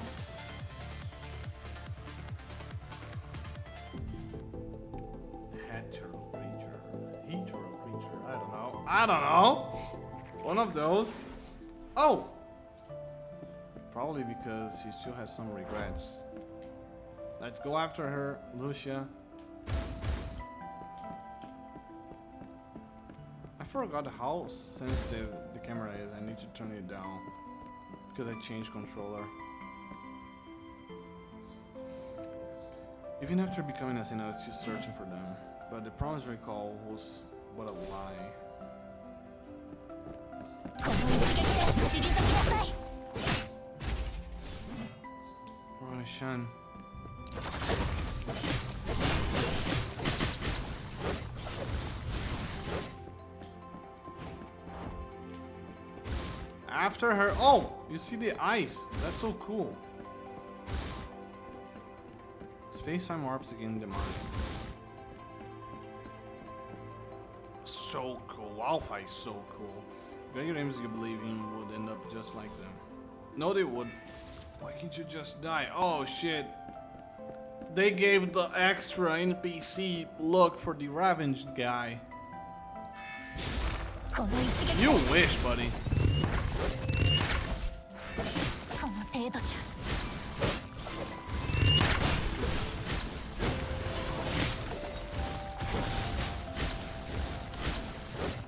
Hetero-Creature. I don't know. One of those. Oh! Probably because she still has some regrets. Let's go after her, Lucia. I forgot how sensitive the camera is. I need to turn it down because I changed controller. Even after becoming a Ascendant, I was still searching for them. But the promise recall was what a lie. We're gonna shun. After her. Oh, you see the ice. That's so cool. Space-time warps again the mind. So cool. Alpha is so cool. Very games you believe in would end up just like them. No, they would. Why can't you just die? Oh shit. They gave the extra NPC look for the Ravaged guy. You wish, buddy.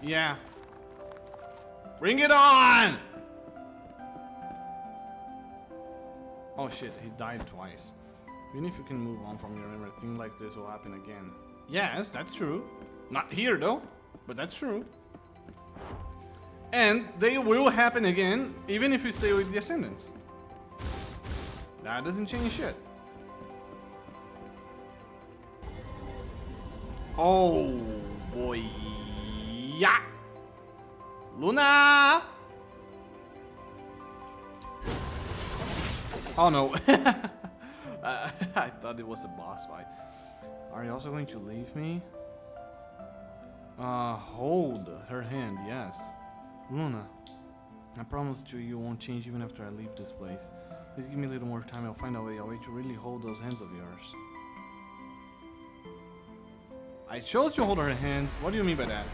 Yeah. Bring it on! Oh shit, he died twice. Even if you can move on from your memory, things like this will happen again. Yes, that's true. Not here though, but that's true. And they will happen again, even if you stay with the Ascendants. That doesn't change shit. Oh boy. Yeah! Luna! Oh no. I thought it was a boss fight. Are you also going to leave me? Hold her hand, yes. Luna, I promise you won't change even after I leave this place. Please give me a little more time, I'll find a way to really hold those hands of yours. I chose to hold her hands. What do you mean by that?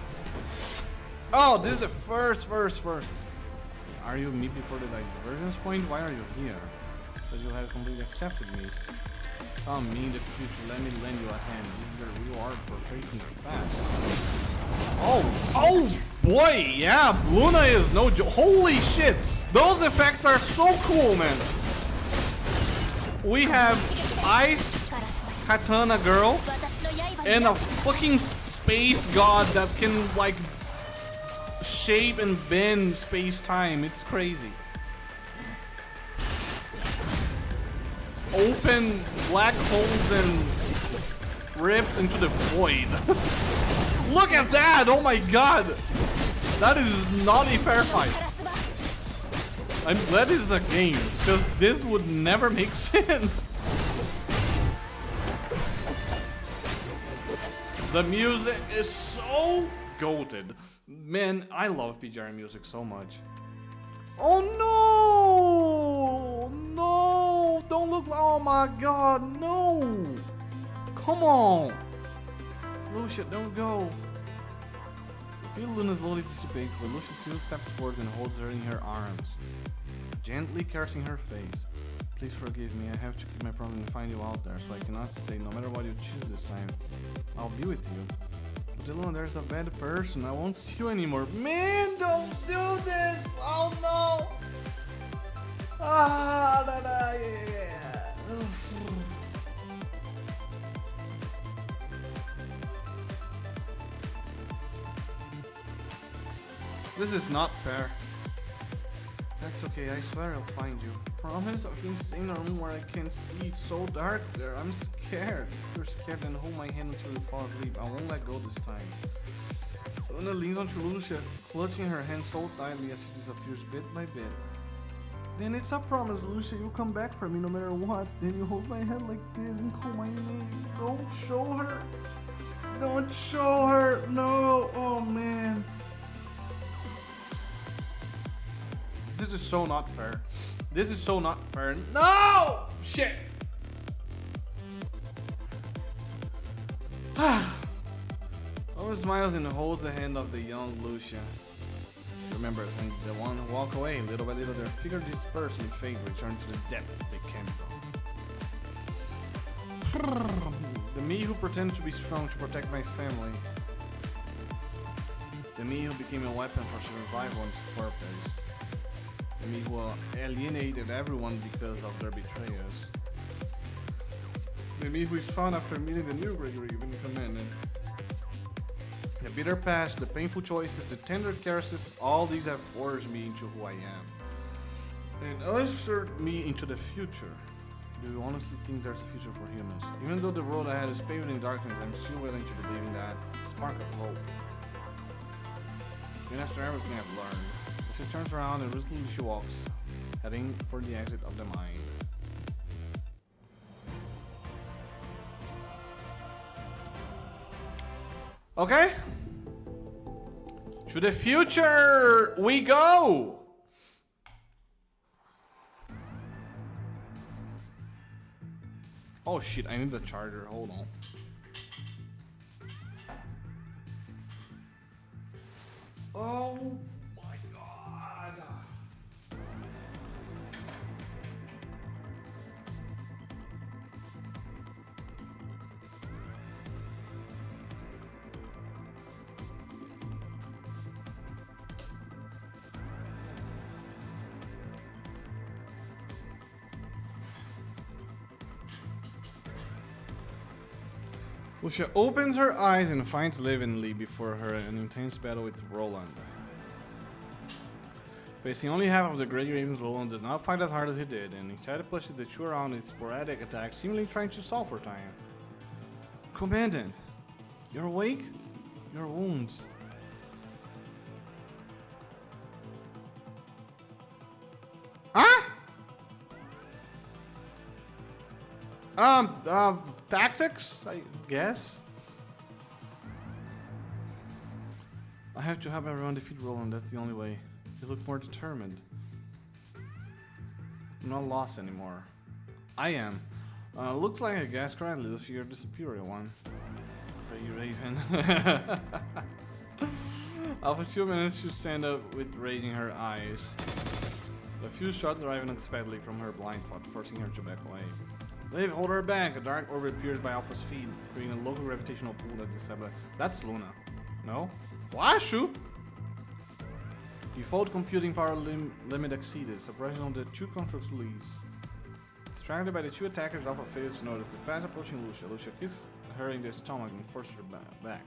Oh, this is the first. Are you me before the divergence point? Why are you here? Because you have completely accepted me. Come me in the future, let me lend you a hand. This is your reward for facing your past. Oh boy, yeah, Luna is no joke. Holy shit, those effects are so cool, man. We have Ice Katana Girl and a fucking space god that can like shape and bend space-time. It's crazy. Open black holes and rips into the void. Look at that! Oh my god! That is not a fair fight. I'm glad this is a game, because this would never make sense. The music is so goated. Man, I love PGR music so much. Oh no! No! Don't look like, oh my god, no! Come on! Lucia, don't go. The feel Luna slowly dissipates, but Lucia still steps forward and holds her in her arms, gently caressing her face. Please forgive me, I have to keep my promise and find you out there, so I cannot say no matter what you choose this time, I'll be with you. But Luna, there's a bad person, I won't see you anymore. Man, don't do this! Oh no! Ah, yeah. This is not fair. That's okay, I swear I'll find you. Promise? I can stay in a room where I can't see. It's so dark there. I'm scared. If you're scared, then hold my hand until you fall asleep. I won't let go this time. Luna leans onto Lucia, clutching her hand so tightly as she disappears bit by bit. Then it's a promise, Lucia. You'll come back for me no matter what. Then you hold my hand like this and call my name. Don't show her. Don't show her. No. Oh, man. This is so not fair. This is so not fair. No! Shit! Owen smiles and holds the hand of the young Lucia. Remember, and the one who walk away, little by little, their figure disperse and fade, return to the depths they came from. The me who pretended to be strong to protect my family. The me who became a weapon for survival and purpose. The me who alienated everyone because of their betrayals. The me who is found after meeting the new Gregory in command. The bitter past, the painful choices, the tender caresses, all these have forged me into who I am. And ushered me into the future. Do you honestly think there's a future for humans? Even though the road ahead is paved in darkness, I'm still willing to believe in that spark of hope. Even after everything I've learned, she turns around and resolutely she walks, heading for the exit of the mine. Okay? To the future we go! Oh shit, I need the charger, hold on. Oh my god! Lucia opens her eyes and finds Livingly before her an intense battle with Roland. Facing only half of the Great Ravens, Roland does not fight as hard as he did, and instead pushes the two around with sporadic attacks, seemingly trying to solve for time. Commandant, you're awake? Your wounds. Huh? Tactics, I guess. I have to help everyone defeat Roland, that's the only way. You look more determined. I'm not lost anymore. I am. Looks like a gas cry, Lucia, you're the superior one. Ray Raven. Alpha still managed to stand up with rage in her eyes. A few shots arrive unexpectedly from her blind spot, forcing her to back away. They've hold her back. A dark orb appears by Alpha's feet, creating a local gravitational pull that disabling. That's Luna. No? Washu? Default computing power limit exceeded. Suppression on the two constructs release. Distracted by the two attackers, Alpha fails to notice the fast approaching Lucia. Lucia kisses her in the stomach and forces her back.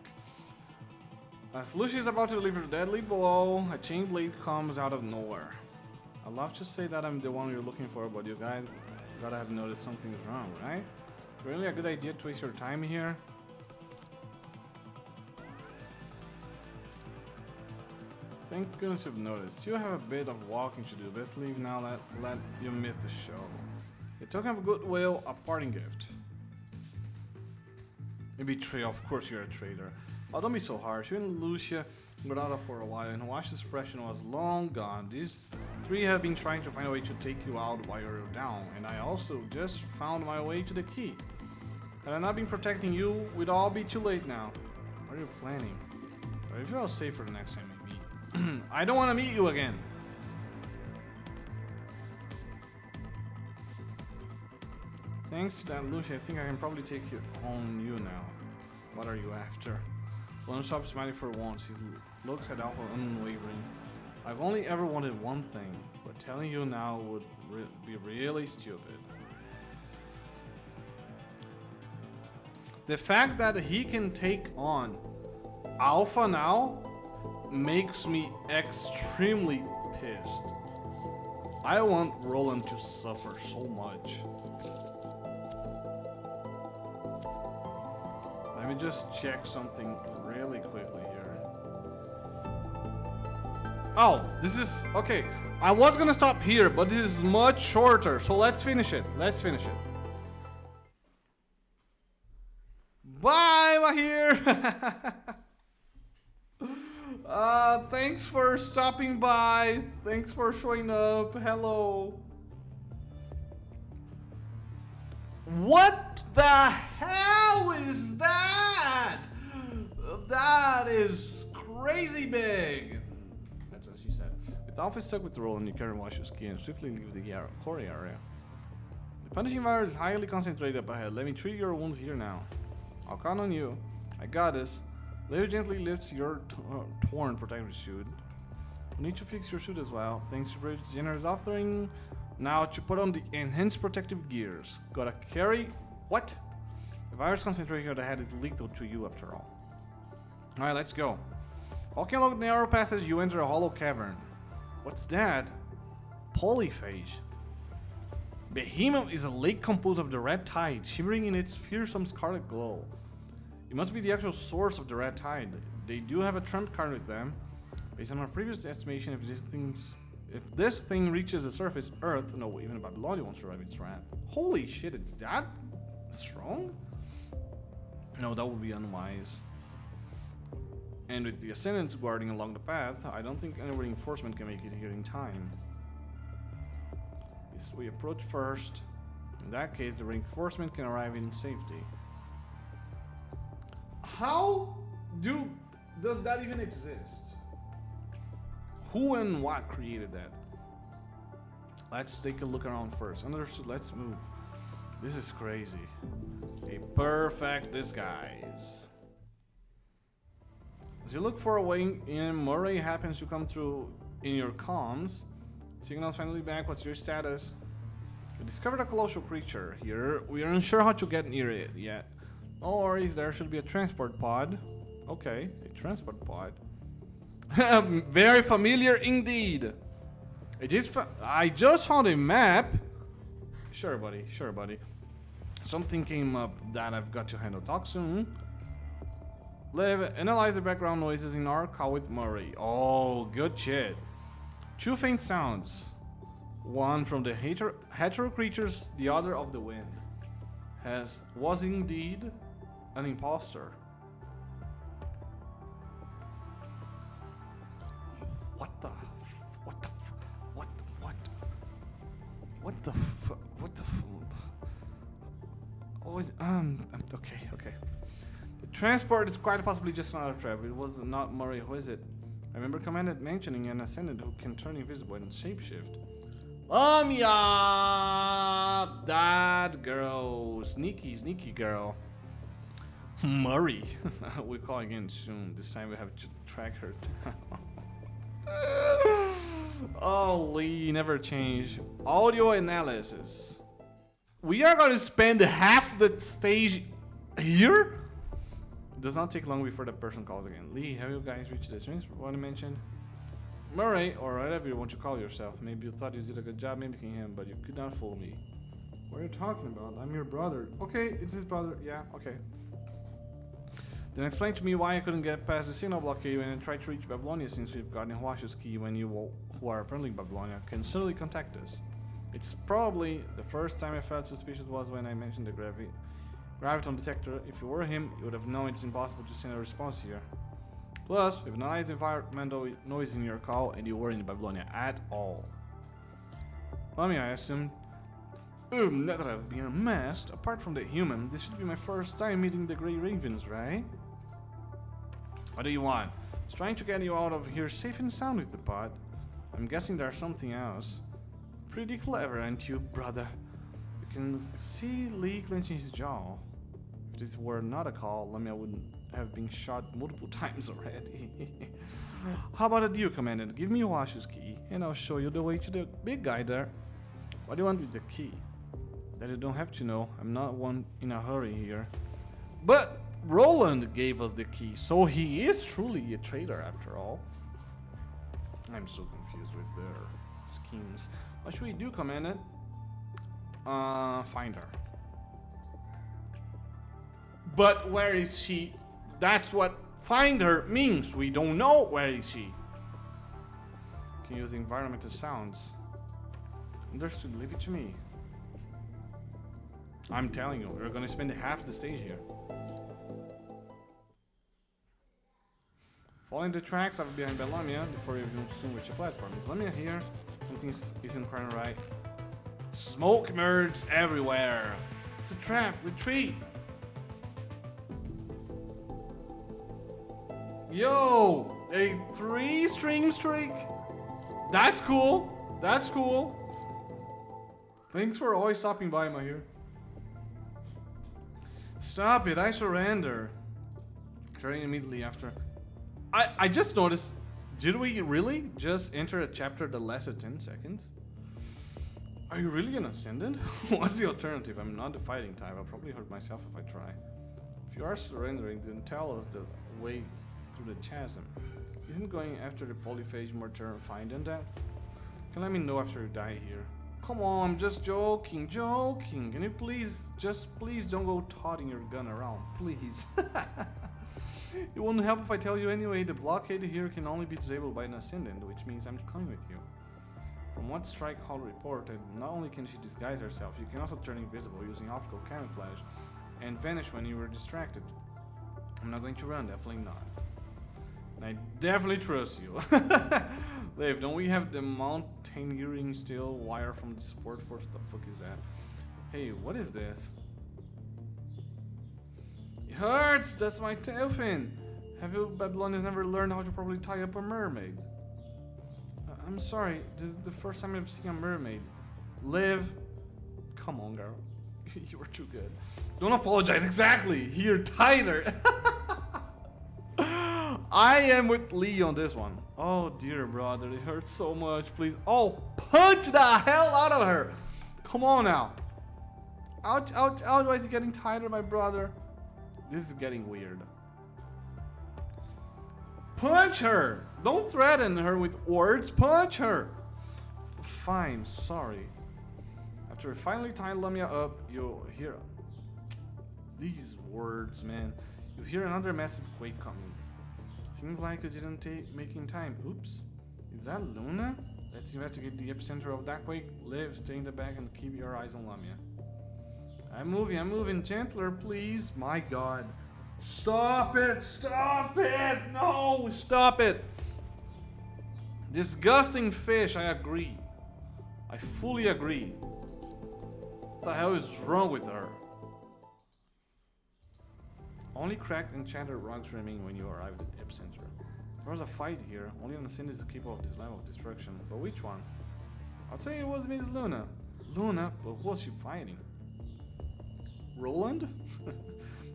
As Lucia is about to deliver a deadly blow, a chain blade comes out of nowhere. I'd love to say that I'm the one you're looking for, but you guys gotta have noticed something's wrong, right? Really a good idea to waste your time here? Thank goodness you've noticed. You have a bit of walking to do. Best leave now, let you miss the show. A token of goodwill, a parting gift. A betrayal, of course you're a traitor. Oh, don't be so harsh. You and Lucia were out for a while, and Wash's suppression was long gone. These three have been trying to find a way to take you out while you're down, and I also just found my way to the key. Had I not been protecting you, we'd all be too late now. What are you planning? But if you're all safe for the next time we meet. I don't want to meet you again. Thanks to that, Lucia, I think I can probably take it on you now. What are you after? Roland stopped smiling for once. His looks at Alpha unwavering. I've only ever wanted one thing, but telling you now would be really stupid. The fact that he can take on Alpha now makes me extremely pissed. I want Roland to suffer so much. Let me just check something really quickly here. Oh, this is okay. I was gonna stop here, but this is much shorter, so let's finish it. Let's finish it. Bye, Mahir. Thanks for stopping by. Thanks for showing up. Hello. What the hell is that? That is crazy big. That's what she said. With Alpha stuck with Roland, you can wash your skin and swiftly leave the core area. The punishing virus is highly concentrated up ahead. Let me treat your wounds here now. I'll count on you. I got this. Leo gently lifts your torn protective suit. You need to fix your suit as well. Thanks to Bridget's generous offering. Now to put on the enhanced protective gears. Gotta carry... What? The virus concentration of the head is lethal to you after all. Alright, let's go. Walking along the narrow passage, you enter a hollow cavern. What's that? Polyphage. Behemoth is a lake composed of the red tide, shimmering in its fearsome scarlet glow. It must be the actual source of the red tide. They do have a trump card with them. Based on our previous estimation, if this thing reaches the surface, Earth, no, even Babylonia won't survive its wrath. Holy shit, it's that strong? No, that would be unwise. And with the Ascendants guarding along the path, I don't think any reinforcement can make it here in time. Yes, we approach first. In that case, the reinforcement can arrive in safety. How does that even exist? Who and what created that? Let's take a look around first. Understood, let's move. This is crazy. A perfect disguise. As you look for a way in, Murray happens to come through in your comms. Signal's finally back. What's your status? We discovered a colossal creature here. We are unsure how to get near it yet. No worries, there should be a transport pod. Okay, a transport pod. Very familiar indeed. I just found a map. Sure, buddy. Sure, buddy. Something came up that I've got to handle. Talk soon. Analyze the background noises in our call with Murray. Oh, good shit. Two faint sounds. One from the hetero creatures, the other of the wind. Was indeed an imposter. What the oh, okay. The transport is quite possibly just another trap. It was not Murray. Who is it? I remember Commandant mentioning an Ascendant who can turn invisible and shapeshift. LAMIA! That girl. Sneaky girl. Murray. We'll call again soon. This time we have to track her down. Oh, Lee, never change. Audio analysis. We are gonna spend half the stage here? It does not take long before the person calls again. Lee, have you guys reached the strings? What I mentioned? Murray, or whatever you want to call yourself. Maybe you thought you did a good job mimicking him, but you could not fool me. What are you talking about? I'm your brother. Okay, it's his brother. Yeah, okay. Then explain to me why I couldn't get past the signal blockade when I tried to reach Babylonia, since we've gotten Huashu's key. When you who are apparently in Babylonia can certainly contact us. It's probably the first time I felt suspicious was when I mentioned the graviton detector. If you were him, you would have known it's impossible to send a response here. Plus, we've analyzed the environmental noise in your call, and you weren't in Babylonia at all. LAMIA, I assumed. Now that I've been unmasked, apart from the human, this should be my first time meeting the Grey Ravens, right? What do you want? It's trying to get you out of here safe and sound with the pod. I'm guessing there's something else. Pretty clever, aren't you, brother? You can see Lee clenching his jaw. If this were not a call, LAMIA wouldn't have been shot multiple times already. How about a deal, Commandant? Give me Huashu's key, and I'll show you the way to the big guy there. What do you want with the key? That you don't have to know. I'm not one in a hurry here. But Roland gave us the key, so he is truly a traitor after all. I'm so confused with their schemes. What should we do, Commandant? Find her. But where is she? That's what find her means. We don't know where is she. Can use environmental sounds. Understood. Leave it to me. I'm telling you, we're gonna spend half the stage here. Following the tracks I've behind by LAMIA before you even soon reach a platform. Is LAMIA here? Something isn't quite right. Smoke emerges everywhere. It's a trap. Retreat. Yo, a 3-stream streak. That's cool. That's cool. Thanks for always stopping by, my here. Stop it, I surrender. Turning immediately after. I just noticed, did we really just enter a chapter that lasted 10 seconds? Are you really an Ascendant? What's the alternative? I'm not the fighting type. I'll probably hurt myself if I try. If you are surrendering, then tell us the way through the chasm. Isn't going after the polyphage more terrifying than that? You can let me know after you die here. Come on, I'm just joking. Can you please don't go tossing your gun around, please. It won't help if I tell you anyway. The blockade here can only be disabled by an Ascendant, which means I'm coming with you. From what Strike Hall reported, not only can she disguise herself, she can also turn invisible using optical camouflage and vanish when you were distracted. I'm not going to run, definitely not. And I definitely trust you. Dave, don't we have the mountaineering steel wire from the support force? What the fuck is that? Hey, what is this? It hurts! That's my tail fin! Have you Babylonians never learned how to properly tie up a mermaid? I'm sorry, this is the first time I've seen a mermaid. Liv, come on, girl. You were too good. Don't apologize, exactly! Here, tighter! I am with Lee on this one. Oh dear brother, it hurts so much, please. Oh, punch the hell out of her! Come on now. Ouch, ouch, ouch, why is it getting tighter, my brother? This is getting weird. Punch her! Don't threaten her with words, punch her! Fine, sorry. After finally tying LAMIA up, you hear these words, man. You hear another massive quake coming. Seems like you didn't make in time. Oops. Is that Luna? Let's investigate the epicenter of that quake. Liv, stay in the back and keep your eyes on LAMIA. I'm moving. Gentler, please. My god. Stop it! Stop it! No! Stop it! Disgusting fish, I agree. I fully agree. What the hell is wrong with her? Only cracked and shattered rocks remain when you arrive at the epicenter. There was a fight here. Only an Ascendant is capable of this level of destruction. But which one? I'd say it was Miss Luna. Luna? But who was she fighting? Roland?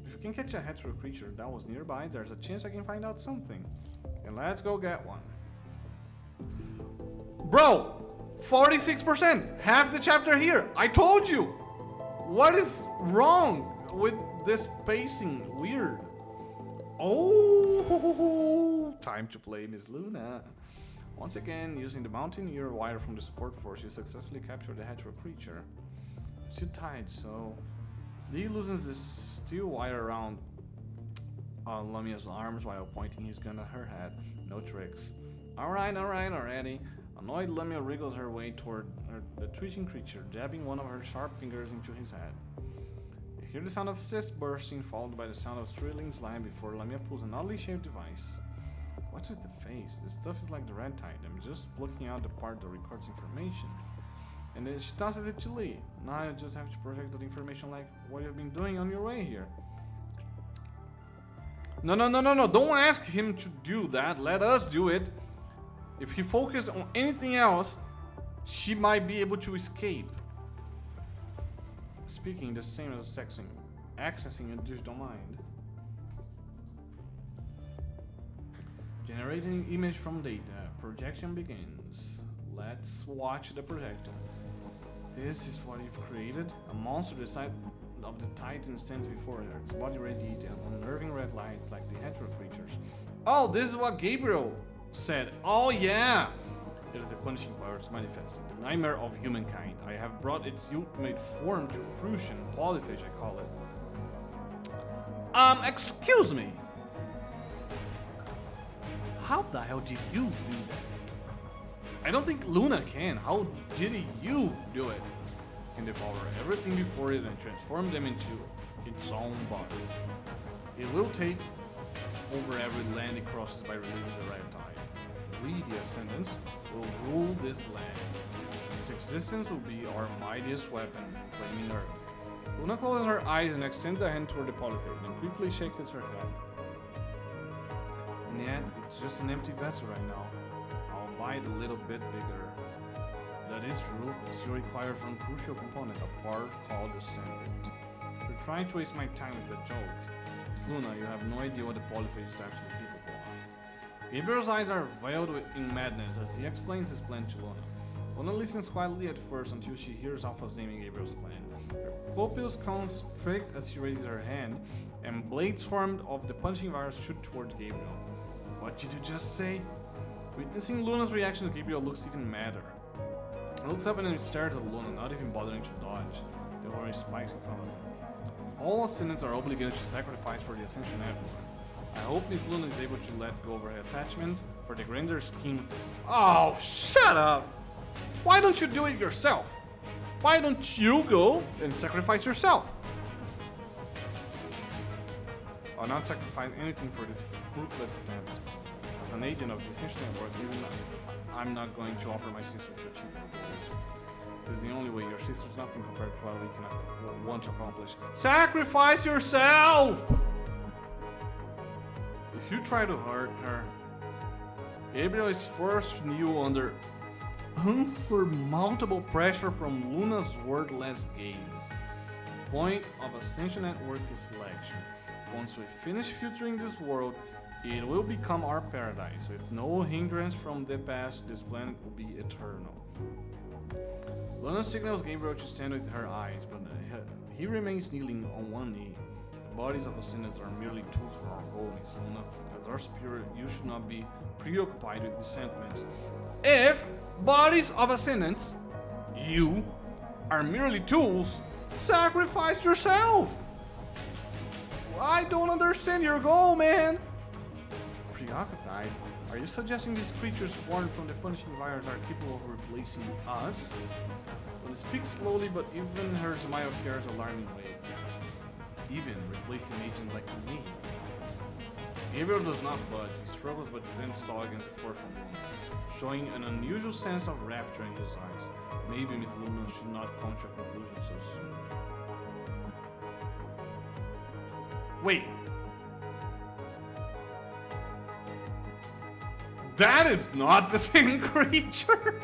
If you can catch a hetero creature that was nearby, there's a chance I can find out something. And let's go get one. Bro! 46%! Half the chapter here! I told you! What is wrong with this pacing? Weird. Oh! Time to play Miss Luna. Once again, using the Mountaineer wire from the support force, you successfully captured the hetero creature. Still tied, so Lee loosens this steel wire around Lamia's arms while pointing his gun at her head. No tricks. Alright, already. Annoyed, Lamia wriggles her way toward the twitching creature, jabbing one of her sharp fingers into his head. You hear the sound of cyst bursting, followed by the sound of thrilling slime before Lamia pulls an oddly shaped device. What's with the face? This stuff is like the red tide. I'm just looking out the part that records information. And then she tosses it to Lee. Now you just have to project that information like what you've been doing on your way here. No. Don't ask him to do that. Let us do it. If he focuses on anything else, she might be able to escape. Speaking the same as accessing a digital mind. Generating image from data. Projection begins. Let's watch the projection. This is what you've created. A monster the size of the Titan stands before her. Its body radiating unnerving red lights like the hetero creatures. Oh, this is what Gabriel said. Oh yeah! It is the punishing powers manifested. The nightmare of humankind. I have brought its ultimate form to fruition. Polyphage, I call it. Excuse me. How the hell did you do that? I don't think Luna can. How did you do it? Can devour everything before it and transform them into its own body. It will take over every land it crosses by releasing the red tide. We, the Ascendants, will rule this land. Its existence will be our mightiest weapon, claiming Earth. Luna closes her eyes and extends a hand toward the polyphage, then quickly shakes her head. And yet, it's just an empty vessel right now. I'll buy it a little bit bigger. That is true, but still requires one crucial component, a part called Ascendant. You're trying to waste my time with that joke. It's Luna, you have no idea what the polyphage is actually capable of. Gabriel's eyes are veiled in madness as he explains his plan to Luna. Luna listens quietly at first until she hears Alpha's name in Gabriel's plan. Her pupils constrict as she raises her hand, and blades formed of the punching virus shoot toward Gabriel. What did you just say? Witnessing Luna's reaction, Gabriel looks even madder. He looks up and then stares at Luna, not even bothering to dodge. The horror spikes in front of him. All Ascendants are obligated to sacrifice for the Ascension Network. I hope Miss Luna is able to let go of her attachment for the grander scheme. Oh, shut up! Why don't you do it yourself? Why don't you go and sacrifice yourself? I'll not sacrifice anything for this fruitless attempt. As an agent of the Ascension Network, I'm not going to offer my sister to achieve her goals. This is the only way. Your sister's nothing compared to what we can want to accomplish. Sacrifice yourself! If you try to hurt her, Gabriel is forcing you under unsurmountable pressure from Luna's wordless gaze. The point of Ascension Network is selection. Once we finish filtering this world, it will become our paradise. With no hindrance from the past, this planet will be eternal. Luna signals Gabriel to stand with her eyes, but he remains kneeling on one knee. The bodies of Ascendants are merely tools for our goal, Miss Luna. As our superior, you should not be preoccupied with these sentiments. If bodies of Ascendants, you, are merely tools, sacrifice yourself! I don't understand your goal, man! Preoccupied? Are you suggesting these creatures born from the punishing virus are capable of replacing us? Luna speaks slowly, but even her smile carries alarming weight. Even replacing agents like me. Gabriel does not budge. He struggles but stands tall against the force from Luna, showing an unusual sense of rapture in his eyes. Maybe Miss Luna should not come to a conclusion so soon. Wait. That is not the same creature!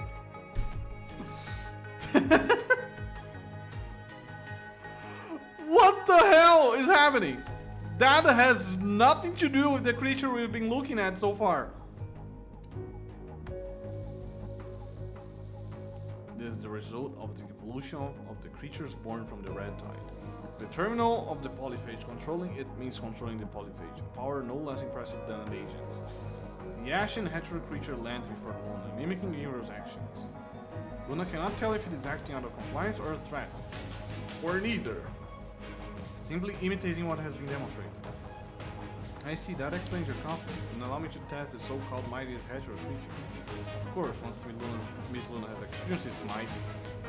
What the hell is happening? That has nothing to do with the creature we've been looking at so far. This is the result of the evolution of the creatures born from the red tide. The terminal of the polyphage. Controlling it means controlling the polyphage. A power no less impressive than an agent's. The ashen hetero creature lands before Luna, mimicking Gabriel's actions. Luna cannot tell if it is acting out of compliance or a threat. Or neither. Simply imitating what has been demonstrated. I see, that explains your confidence, and allow me to test the so-called mightiest hetero creature. Of course, once Miss Luna has experienced its might,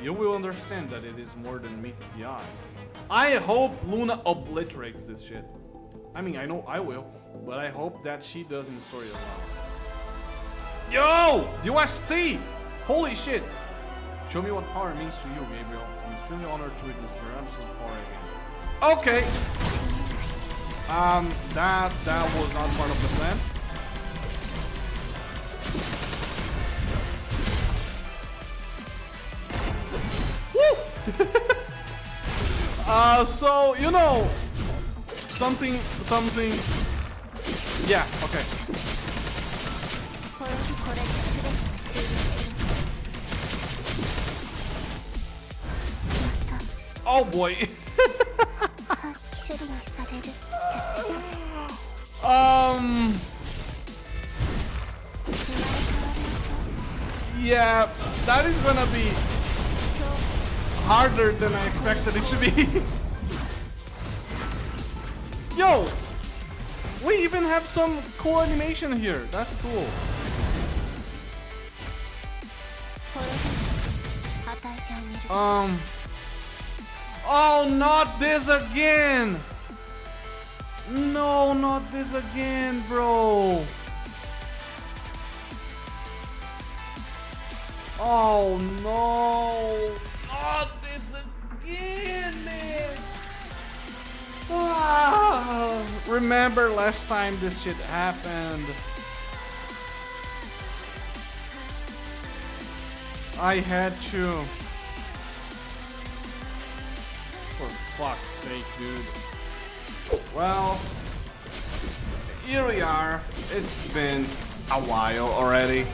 you will understand that it is more than meets the eye. I hope Luna obliterates this shit. I mean, I know I will, but I hope that she does in the story as well. Yo! UST! Holy shit! Show me what power means to you, Gabriel. I'm extremely honored to witness your absolute power again. Okay! That was not part of the plan. Woo! So, you know, something, yeah, okay. Oh boy. Yeah, that is gonna be harder than I expected it to be. Yo, we even have some cool animation here. That's cool. Oh, not this again. No, not this again, bro. Oh no, not this again, man. Ah, remember last time this shit happened? I had to. For fuck's sake, dude. Well, here we are. It's been a while already.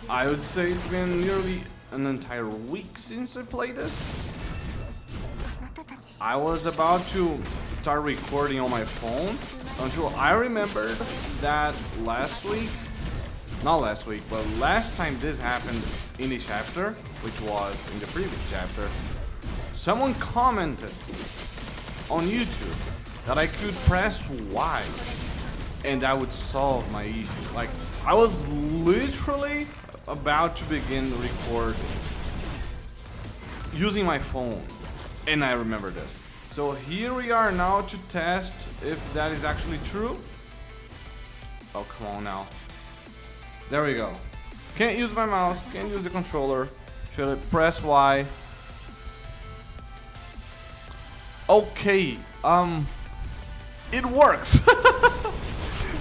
I would say it's been nearly an entire week since I played this. I was about to start recording on my phone until I remembered that last week, not last week, but last time this happened in the chapter, which was in the previous chapter, someone commented on YouTube that I could press Y and that would solve my issue. Like, I was literally about to begin recording using my phone, and I remember this. So here we are now to test if that is actually true. Oh, come on now. There we go. Can't use my mouse, can't use the controller. Should I press Y? Okay, it works.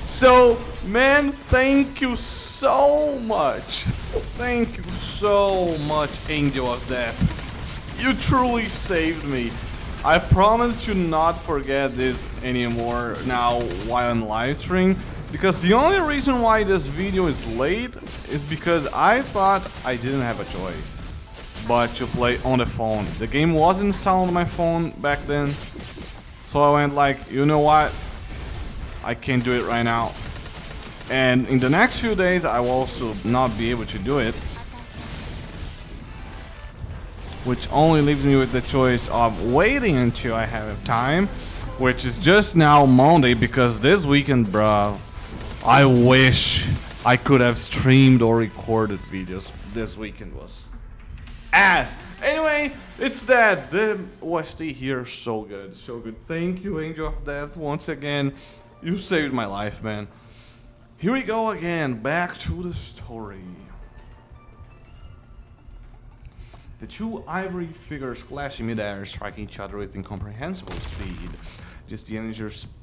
So, man, thank you so much. Thank you so much, Angel of Death. You truly saved me. I promise to not forget this anymore now while I'm live streaming, because the only reason why this video is late is because I thought I didn't have a choice but to play on the phone. The game was installed on my phone back then, so I went like, you know what? I can't do it right now. And in the next few days, I will also not be able to do it. Which only leaves me with the choice of waiting until I have time. Which is just now Monday, because this weekend, bruh, I wish I could have streamed or recorded videos. This weekend was ass. Anyway, it's that. The OST here, so good, so good. Thank you, Angel of Death, once again. You saved my life, man. Here we go again, back to the story. The two ivory figures clash in midair, striking each other with incomprehensible speed. Just the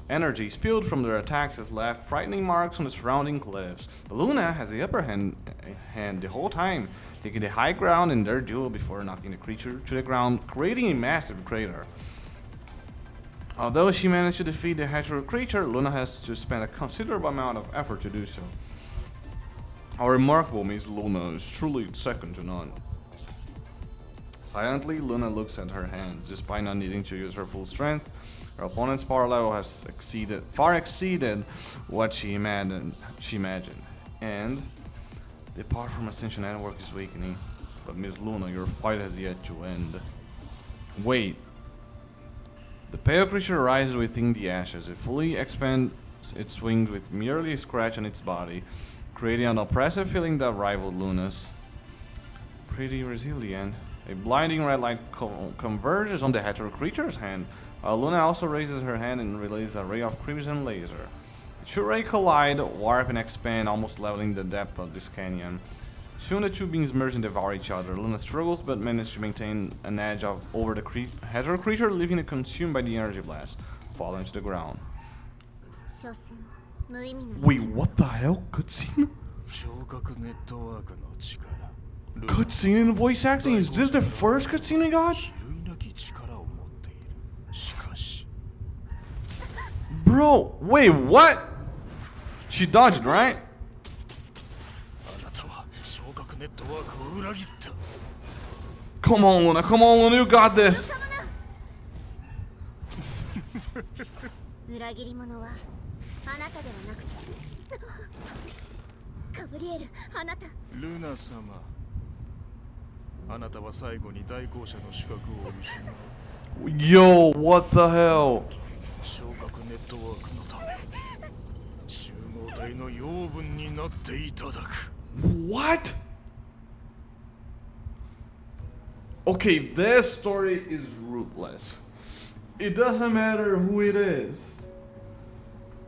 energy spilled from their attacks has left frightening marks on the surrounding cliffs. But Luna has the upper hand the whole time, taking the high ground in their duel before knocking the creature to the ground, creating a massive crater. Although she managed to defeat the Hetero creature, Luna has to spend a considerable amount of effort to do so. How remarkable Miss Luna is truly second to none. Silently, Luna looks at her hands. Despite not needing to use her full strength, her opponent's power level has far exceeded what she imagined. And the power from Ascension Network is weakening. But Miss Luna, your fight has yet to end. Wait. The pale creature rises within the ashes. It fully expands its wings with merely a scratch on its body, creating an oppressive feeling that rivaled Luna's. Pretty resilient. A blinding red light converges on the Hetero creature's hand, while Luna also raises her hand and releases a ray of crimson laser. The two rays collide, warp and expand, almost leveling the depth of this canyon. Soon the two beings merge and devour each other. Luna struggles but manages to maintain an edge over the Hetero creature, leaving it consumed by the energy blast, falling to the ground. Wait, what the hell? Cutscene? Cutscene in voice acting? Is this the first cutscene we got? Bro, wait, what? She dodged, right? Come on, Luna, you got this! Yo, what the hell? What? Okay, this story is ruthless. It doesn't matter who it is.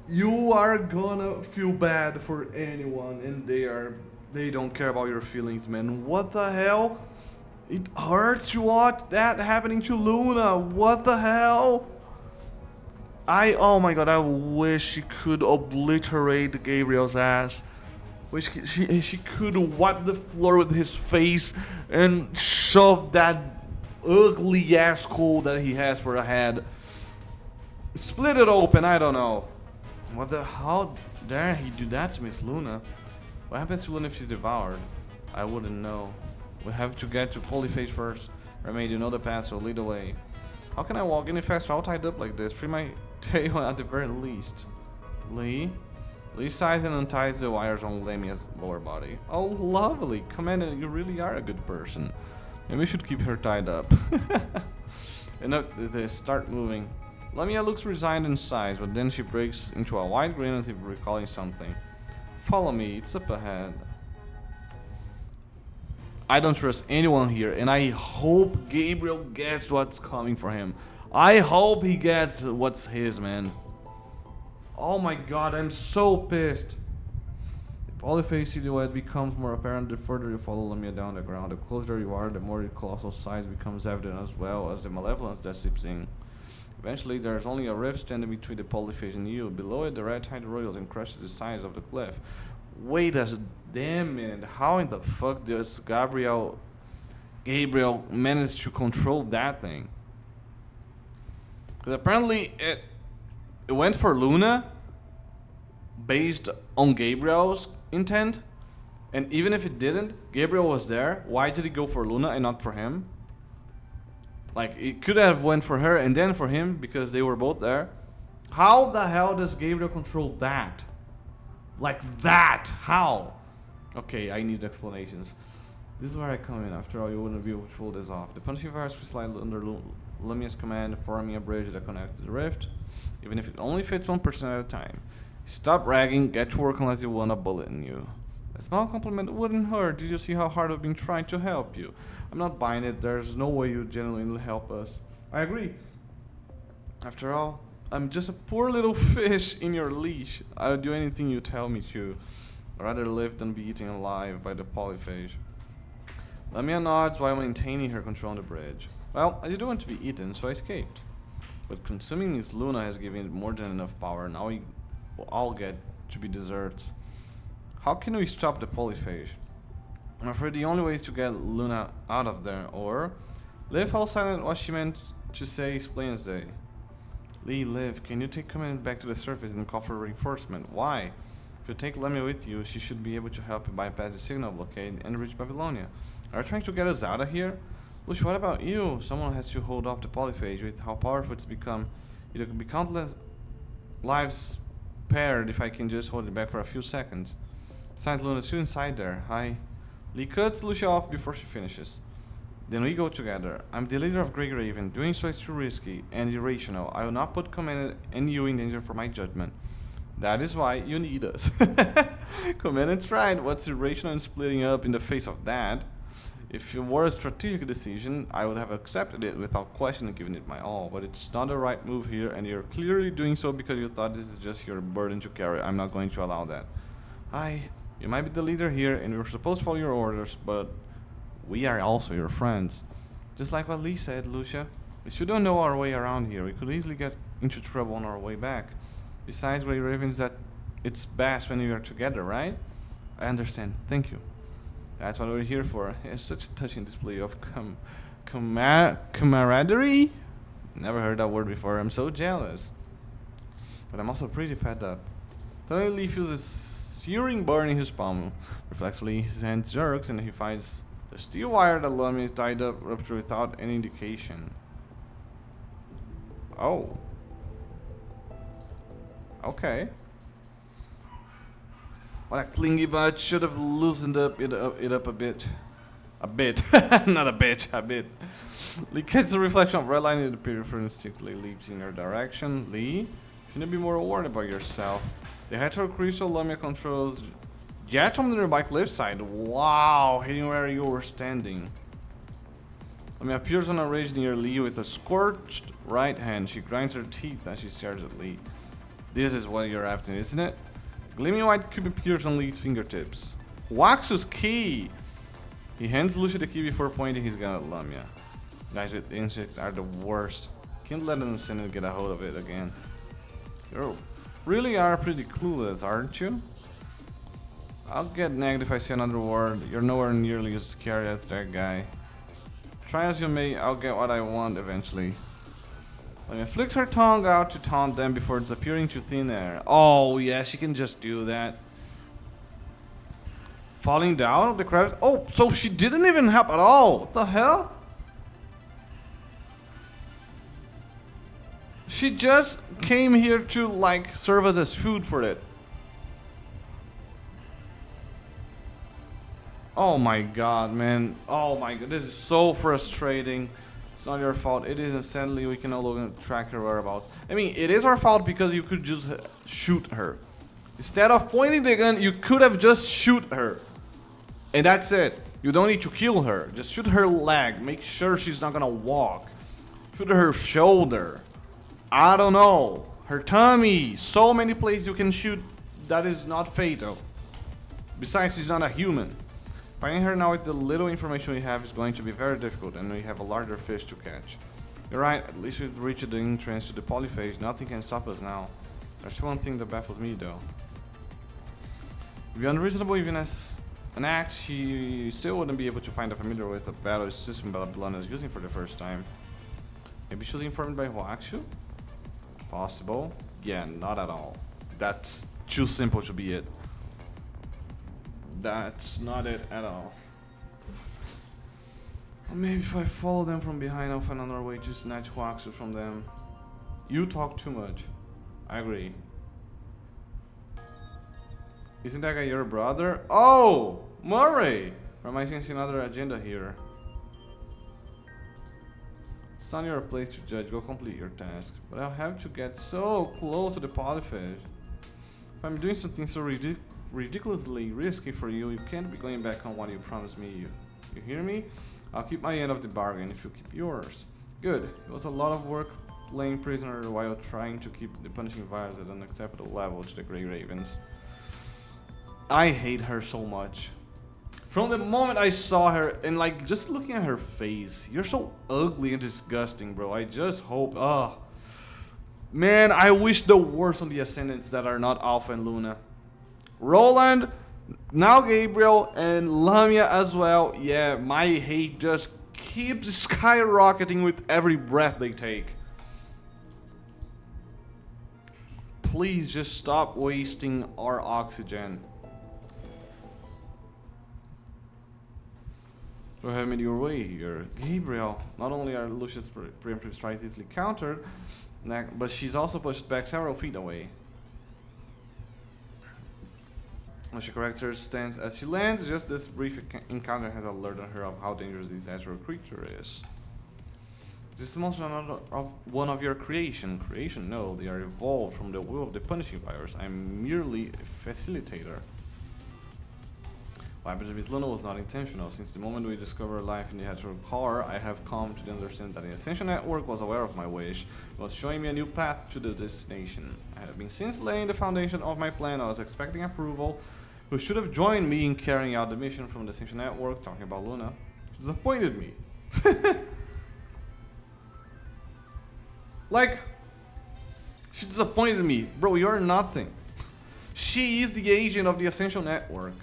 You are gonna feel bad for anyone, and they don't care about your feelings, man. What the hell? It hurts to watch that happening to Luna. What the hell? Oh my god, I wish she could obliterate Gabriel's ass. Wish she could wipe the floor with his face and shove that ugly ass hole that he has for a head. Split it open, I don't know. How dare he do that to Miss Luna? What happens to Luna if she's devoured? I wouldn't know. We have to get to Polyphase first. Remain, you know the path, so lead the way. How can I walk any faster all tied up like this? Free my tail at the very least. Lee sighs and unties the wires on LAMIA's lower body. Oh, lovely. Commander, you really are a good person. Maybe we should keep her tied up. And they start moving. LAMIA looks resigned and sighs, but then she breaks into a wide grin as if recalling something. Follow me, it's up ahead. I don't trust anyone here, and I hope Gabriel gets what's coming for him. I hope he gets what's his, man. Oh my god, I'm so pissed. The Polyphase silhouette becomes more apparent the further you follow LAMIA down the ground. The closer you are, the more the colossal size becomes evident, as well as the malevolence that seeps in. Eventually, there's only a rift standing between the Polyphase and you. Below it, the red tide roils and crushes the sides of the cliff. Wait a damn minute, how in the fuck does Gabriel manage to control that thing? Because apparently it went for Luna based on Gabriel's intent, and even if it didn't, Gabriel was there. Why did he go for Luna and not for him? Like, it could have went for her and then for him because they were both there. How the hell does Gabriel control that? Like that? How? Okay, I need explanations. This is where I come in. After all, you wouldn't be able to pull this off. The punching virus will slide under LAMIA's command, forming a bridge that connects the rift, even if it only fits 1% at a time. Stop ragging, get to work unless you want a bullet in you. A small compliment wouldn't hurt. Did you see how hard I've been trying to help you? I'm not buying it. There's no way you genuinely help us. I agree. After all, I'm just a poor little fish in your leash. I'll do anything you tell me to. I'd rather live than be eaten alive by the Polyphase. LAMIA nods while maintaining her control on the bridge. Well, I didn't want to be eaten, so I escaped. But consuming Miss Luna has given it more than enough power. Now we will all get to be desserts. How can we stop the Polyphase? I'm afraid the only way is to get Luna out of there, or live all silent what she meant to say is plain as day. Lee, Liv, can you take command back to the surface and call for reinforcement? Why? If you take LAMIA with you, she should be able to help you bypass the signal blockade and reach Babylonia. Are you trying to get us out of here? Lucia, what about you? Someone has to hold off the polyphage. With how powerful it's become, it could be countless lives spared if I can just hold it back for a few seconds. Besides, Luna's still inside there. Lee cuts Lucia off before she finishes. Then we go together. I'm the leader of Grey Raven. Doing so is too risky and irrational. I will not put Commandant and you in danger for my judgment. That is why you need us. Commandant's right. What's irrational in splitting up in the face of that? If it were a strategic decision, I would have accepted it without question and given it my all. But it's not the right move here, and you're clearly doing so because you thought this is just your burden to carry. I'm not going to allow that. You might be the leader here, and we're supposed to follow your orders, but we are also your friends. Just like what Lee said, Lucia. If you don't know our way around here, we could easily get into trouble on our way back. Besides, Grey Raven is at its best when we are together, right? I understand. Thank you. That's what we're here for. It's such a touching display of camaraderie. Never heard that word before. I'm so jealous. But I'm also pretty fed up. Suddenly, Lee feels a searing burn in his palm. Reflexively, his hand jerks and he finds the steel wire that LAMIA is tied up ruptured without any indication. Oh. Okay. What a clingy butt. Should have loosened it up a bit. A bit. Not a bit. A bit. Lee catches the reflection of red line in the periphery and instinctively leaps in her direction. Lee, shouldn't be more worried about yourself. The Hetero-Core LAMIA controls jet from the nearby cliffside. Wow, hitting where you were standing. LAMIA appears on a ridge near Lee with a scorched right hand. She grinds her teeth as she stares at Lee. This is what you're after, isn't it? Gleaming white cube appears on Lee's fingertips. Waxus key! He hands Lucia the key before pointing his gun at LAMIA. Guys with insects are the worst. Can't let an Ascendant get a hold of it again. You really are pretty clueless, aren't you? I'll get nagged if I say another word. You're nowhere nearly as scary as that guy. Try as you may, I'll get what I want eventually. LAMIA flicks her tongue out to taunt them before disappearing to thin air. Oh yeah, she can just do that. Falling down the crevice. Oh, so she didn't even help at all. What the hell? She just came here to like serve us as food for it. Oh my god, man. Oh my god, this is so frustrating. It's not your fault. It isn't. Sadly, we can no longer track her whereabouts. I mean, it is our fault because you could just shoot her. Instead of pointing the gun, you could have just shoot her. And that's it. You don't need to kill her. Just shoot her leg. Make sure she's not gonna walk. Shoot her shoulder. I don't know. Her tummy. So many places you can shoot that is not fatal. Besides, she's not a human. Finding her now with the little information we have is going to be very difficult, and we have a larger fish to catch. You're right, at least we've reached the entrance to the polyphage. Nothing can stop us now. There's one thing that baffles me though. It'd be unreasonable even as an act, she still wouldn't be able to find a familiar with a battle system Babylonia is using for the first time. Maybe she was informed by Huaxu? Possible. Yeah, not at all. That's too simple to be it. That's not it at all. Or maybe if I follow them from behind, I'll find another way to snatch Huaxu from them. You talk too much. I agree. Isn't that guy your brother? Oh! Murray! Or am I sensing another agenda here? It's not your place to judge. Go complete your task. But I'll have to get so close to the polyphage. If I'm doing something so ridiculously risky for you, you can't be going back on what you promised me. You hear me? I'll keep my end of the bargain if you keep yours. Good. It was a lot of work laying prisoner while trying to keep the punishing virus at an acceptable level to the Grey Ravens. I hate her so much. From the moment I saw her, and like just looking at her face, you're so ugly and disgusting, bro. I just hope, man, I wish the worst on the Ascendants that are not Alpha and Luna. Roland, now GABRIEL, and LAMIA as well. Yeah, my hate just keeps skyrocketing with every breath they take. please just stop wasting our oxygen. Go ahead and your way here. Gabriel, not only are Lucia's preemptive strikes easily countered, but she's also pushed back several feet away. Lucia corrects her stance as she lands. Just this brief encounter has alerted her of how dangerous this Hetero-Creature is. This is most one of your creation. Creation? No, they are evolved from the will of the punishing virus. I'm merely a facilitator. What happened to Miss Luna was not intentional. Since the moment we discovered life in the Hetero-Core, I have come to understand that the Ascension Network was aware of my wish. It was showing me a new path to the destination. I have been since laying the foundation of my plan. I was expecting approval. Who should have joined me in carrying out the mission from the Ascension Network, talking about Luna. She disappointed me. Like, she disappointed me. Bro, you're nothing. She is the agent of the Ascension Network.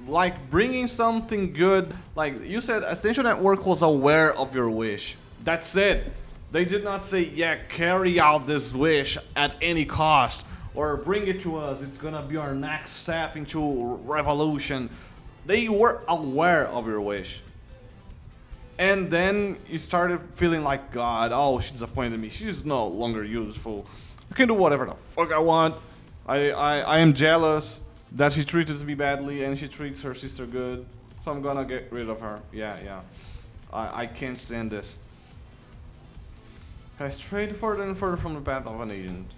Like, bringing something good. Like, you said Ascension Network was aware of your wish. That's it. They did not say, yeah, carry out this wish at any cost. Or bring it to us. It's gonna be our next step into revolution. They were aware of your wish. And then you started feeling like, God, oh, she disappointed me. She's no longer useful. I can do whatever the fuck I want. I am jealous that she treated me badly and she treats her sister good. So I'm gonna get rid of her. Yeah. I can't stand this. I strayed further and further from the path of an agent.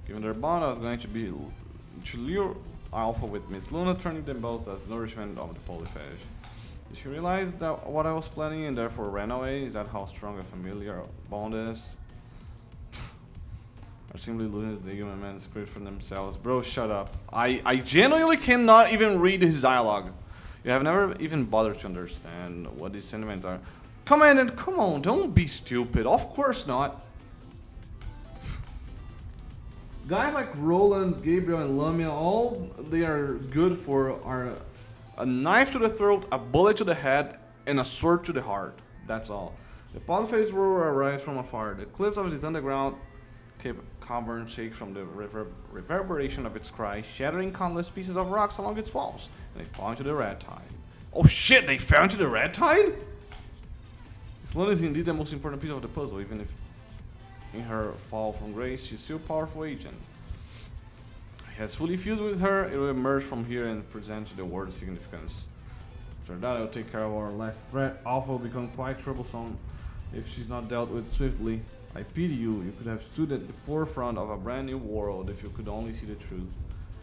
Given their bond, I was going to lure Alpha with Miss Luna, turning them both as nourishment of the polyphage. Did she realize that what I was planning and therefore ran away? Is that how strong a familiar bond is? Or simply losing the human man's spirit for themselves? Bro, shut up. I genuinely cannot even read his dialogue. You have never even bothered to understand what these sentiments are. Commandant, come on, don't be stupid. Of course not. Guys like Roland, Gabriel, and LAMIA, all they are good for are a knife to the throat, a bullet to the head, and a sword to the heart. That's all. The polyphase roar arrives from afar. The cliffs of this underground cavern shake from the reverberation of its cry, shattering countless pieces of rocks along its walls. And they fall into the red tide. Oh shit, they fell into the red tide? Miss Luna is indeed the most important piece of the puzzle, even if in her fall from grace, she's still a powerful agent. He has fully fused with her, it will emerge from here and present to the world significance. After that, I will take care of our last threat. Alpha will become quite troublesome if she's not dealt with swiftly. I pity you. You could have stood at the forefront of a brand new world if you could only see the truth.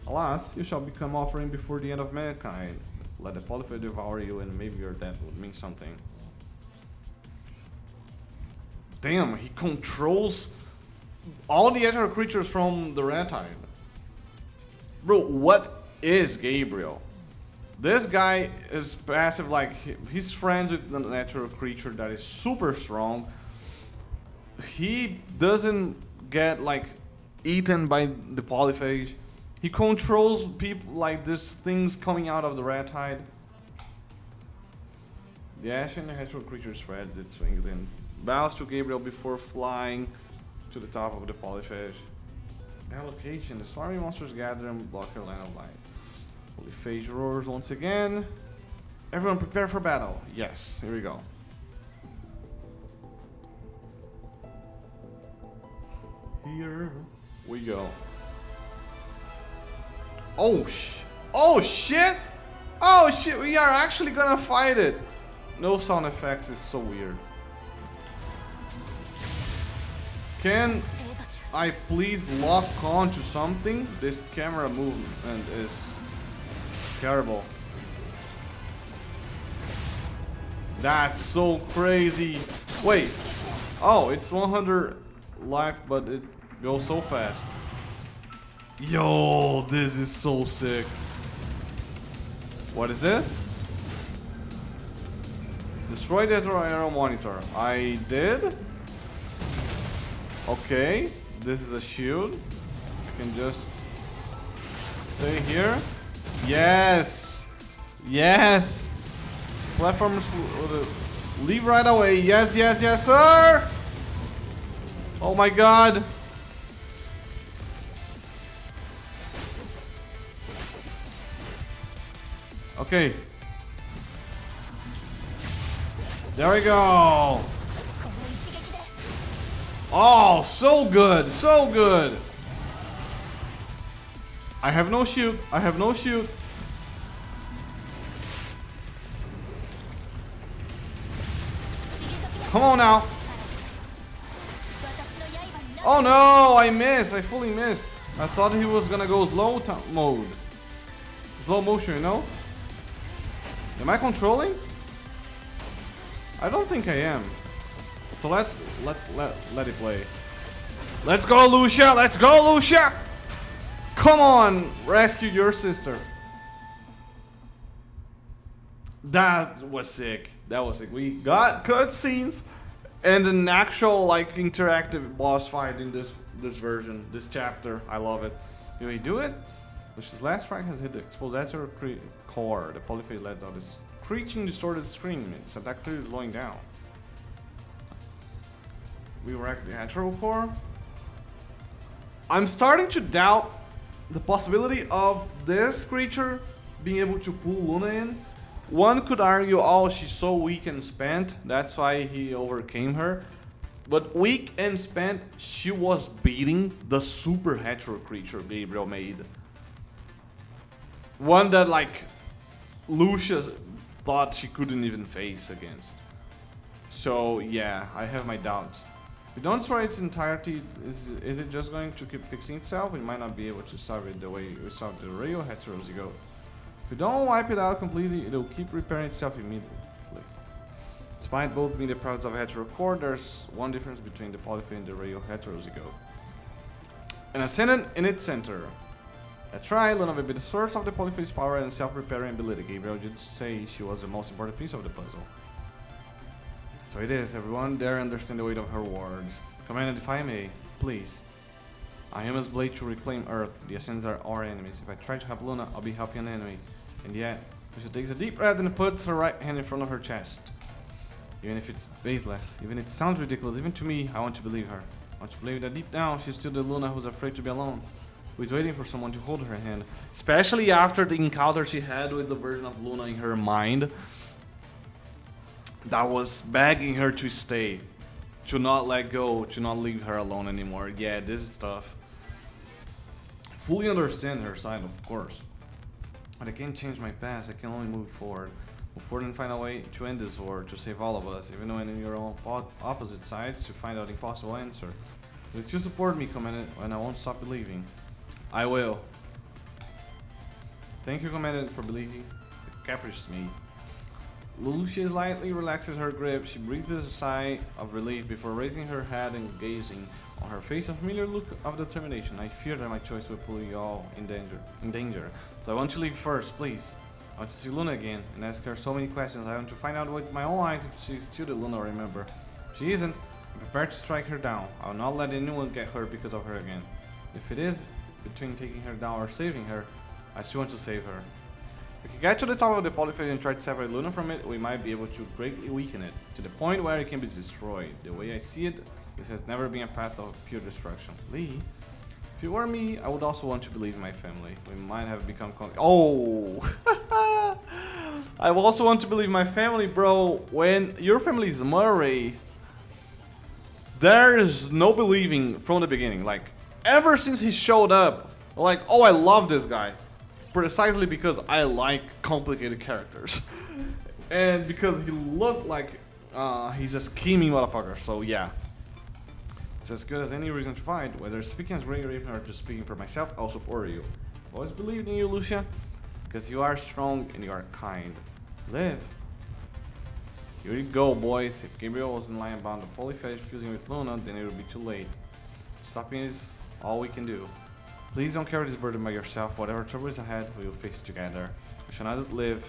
Alas, you shall become offering before the end of mankind. Let the polyphage devour you and maybe your death would mean something. Damn, he controls all the other creatures from the red tide. Bro, what is Gabriel? This guy is passive, like he's friends with the natural creature that is super strong. He doesn't get like eaten by the polyphage. He controls people like these things coming out of the red tide. The ashen natural creature spreads its wings and bows to Gabriel before flying to the top of the polyphage. That location, the swarming monsters gather and block your line of light. Polyphage roars once again. Everyone prepare for battle. Yes, here we go. Here we go. Oh shit! Oh shit! We are actually gonna fight it. No sound effects is so weird. Can I please lock on to something? This camera movement is terrible. That's so crazy. Wait. Oh, it's 100 life, but it goes so fast. Yo, this is so sick. What is this? Destroy the Hetero-Core monitor. I did. Okay, this is a shield. I can just stay here. Yes, yes. Platforms leave right away. Yes, yes, yes, sir. Oh my God. Okay. There we go. Oh, so good. So good. I have no shoot. I have no shoot. Come on now. Oh no, I missed. I fully missed. I thought he was gonna go slow mode. Slow motion, you know? Am I controlling? I don't think I am. So let's let it play. Let's go, Lucia. Let's go, Lucia. Come on, rescue your sister. That was sick. That was sick. We got cutscenes and an actual like interactive boss fight in this version, this chapter. I love it. Did we do it? Lucia's last strike has hit the exposed Hetero-Core. The polyphase lets out this screeching, distorted scream. Its attack is slowing down. We wrecked the Hetero-Core. I'm starting to doubt the possibility of this creature being able to pull Luna in. One could argue, oh, she's so weak and spent, that's why he overcame her. But weak and spent, she was beating the super hetero creature Gabriel made. One that, like, Lucia thought she couldn't even face against. So, yeah, I have my doubts. If we don't destroy its entirety, is it just going to keep fixing itself? We might not be able to stop it the way we stopped the real Hetero-Core. If we don't wipe it out completely, it'll keep repairing itself immediately. Despite both being the products of Hetero-Core, there's one difference between the polyphase and the real Hetero-Core. An Ascendant in its center. That's right, Luna will be the source of the polyphase power and self-repairing ability. Gabriel did say she was the most important piece of the puzzle. So it is, everyone dare understand the weight of her words. Command, if I may, please. I am as blade to reclaim Earth. The Ascendants are our enemies. If I try to help Luna, I'll be helping an enemy. And yet, she takes a deep breath and puts her right hand in front of her chest. Even if it's baseless, even if it sounds ridiculous, even to me, I want to believe her. I want to believe that deep down, she's still the Luna who's afraid to be alone. Who's waiting for someone to hold her hand. Especially after the encounter she had with the version of Luna in her mind. That was begging her to stay. To not let go, to not leave her alone anymore. Yeah, this is tough. Fully understand her side, of course. But I can't change my past, I can only move forward. Move forward and find a way to end this war, to save all of us, even when you're on opposite sides, to find out the impossible answer. Please you support me, Commandant, and I won't stop believing. I will. Thank you, Commandant, for believing. It captures me. Lucia lightly relaxes her grip. She breathes a sigh of relief before raising her head and gazing on her face a familiar look of determination. I fear that my choice will put you all in danger. So I want to leave first, please. I want to see Luna again and ask her so many questions. I want to find out with my own eyes if she's still the Luna I remember. If she isn't, I'm prepared to strike her down. I will not let anyone get hurt because of her again. If it is between taking her down or saving her, I still want to save her. If we get to the top of the polyphase and try to separate Luna from it, we might be able to greatly weaken it, to the point where it can be destroyed. The way I see it, this has never been a path of pure destruction. Lee, if you were me, I would also want to believe in my family. We might have become oh! I also want to believe my family, bro. When your family is Murray, there is no believing from the beginning. Like, ever since he showed up, like, oh, I love this guy. Precisely because I like complicated characters. And because he looked like he's a scheming motherfucker, so yeah. It's as good as any reason to fight, whether speaking as Ray or even or just speaking for myself, I'll support you. I've always believed in you, Lucia, because you are strong and you are kind. Live. Here you go, boys. If Gabriel wasn't lying about the polyphase fusing with Luna, then it would be too late. Stopping is all we can do. Please don't carry this burden by yourself. Whatever trouble is ahead, we will face it together. We shall not live.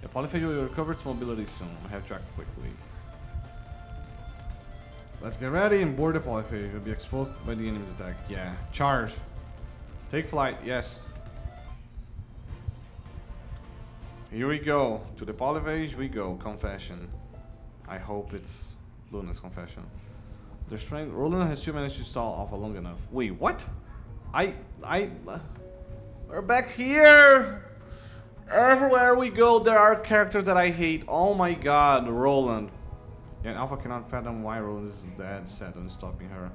The polyphase will recover its mobility soon. We have to act quickly. Let's get ready and board the polyphase. We'll be exposed by the enemy's attack. Yeah. Charge. Take flight. Yes. Here we go. To the polyphase we go. Confession. I hope it's Luna's confession. The strength. Roland has still managed to stall Alpha long enough. Wait, what? We're back here. Everywhere we go, there are characters that I hate. Oh my god, Roland. Yeah, and Alpha cannot fathom why Roland is dead set on stopping her.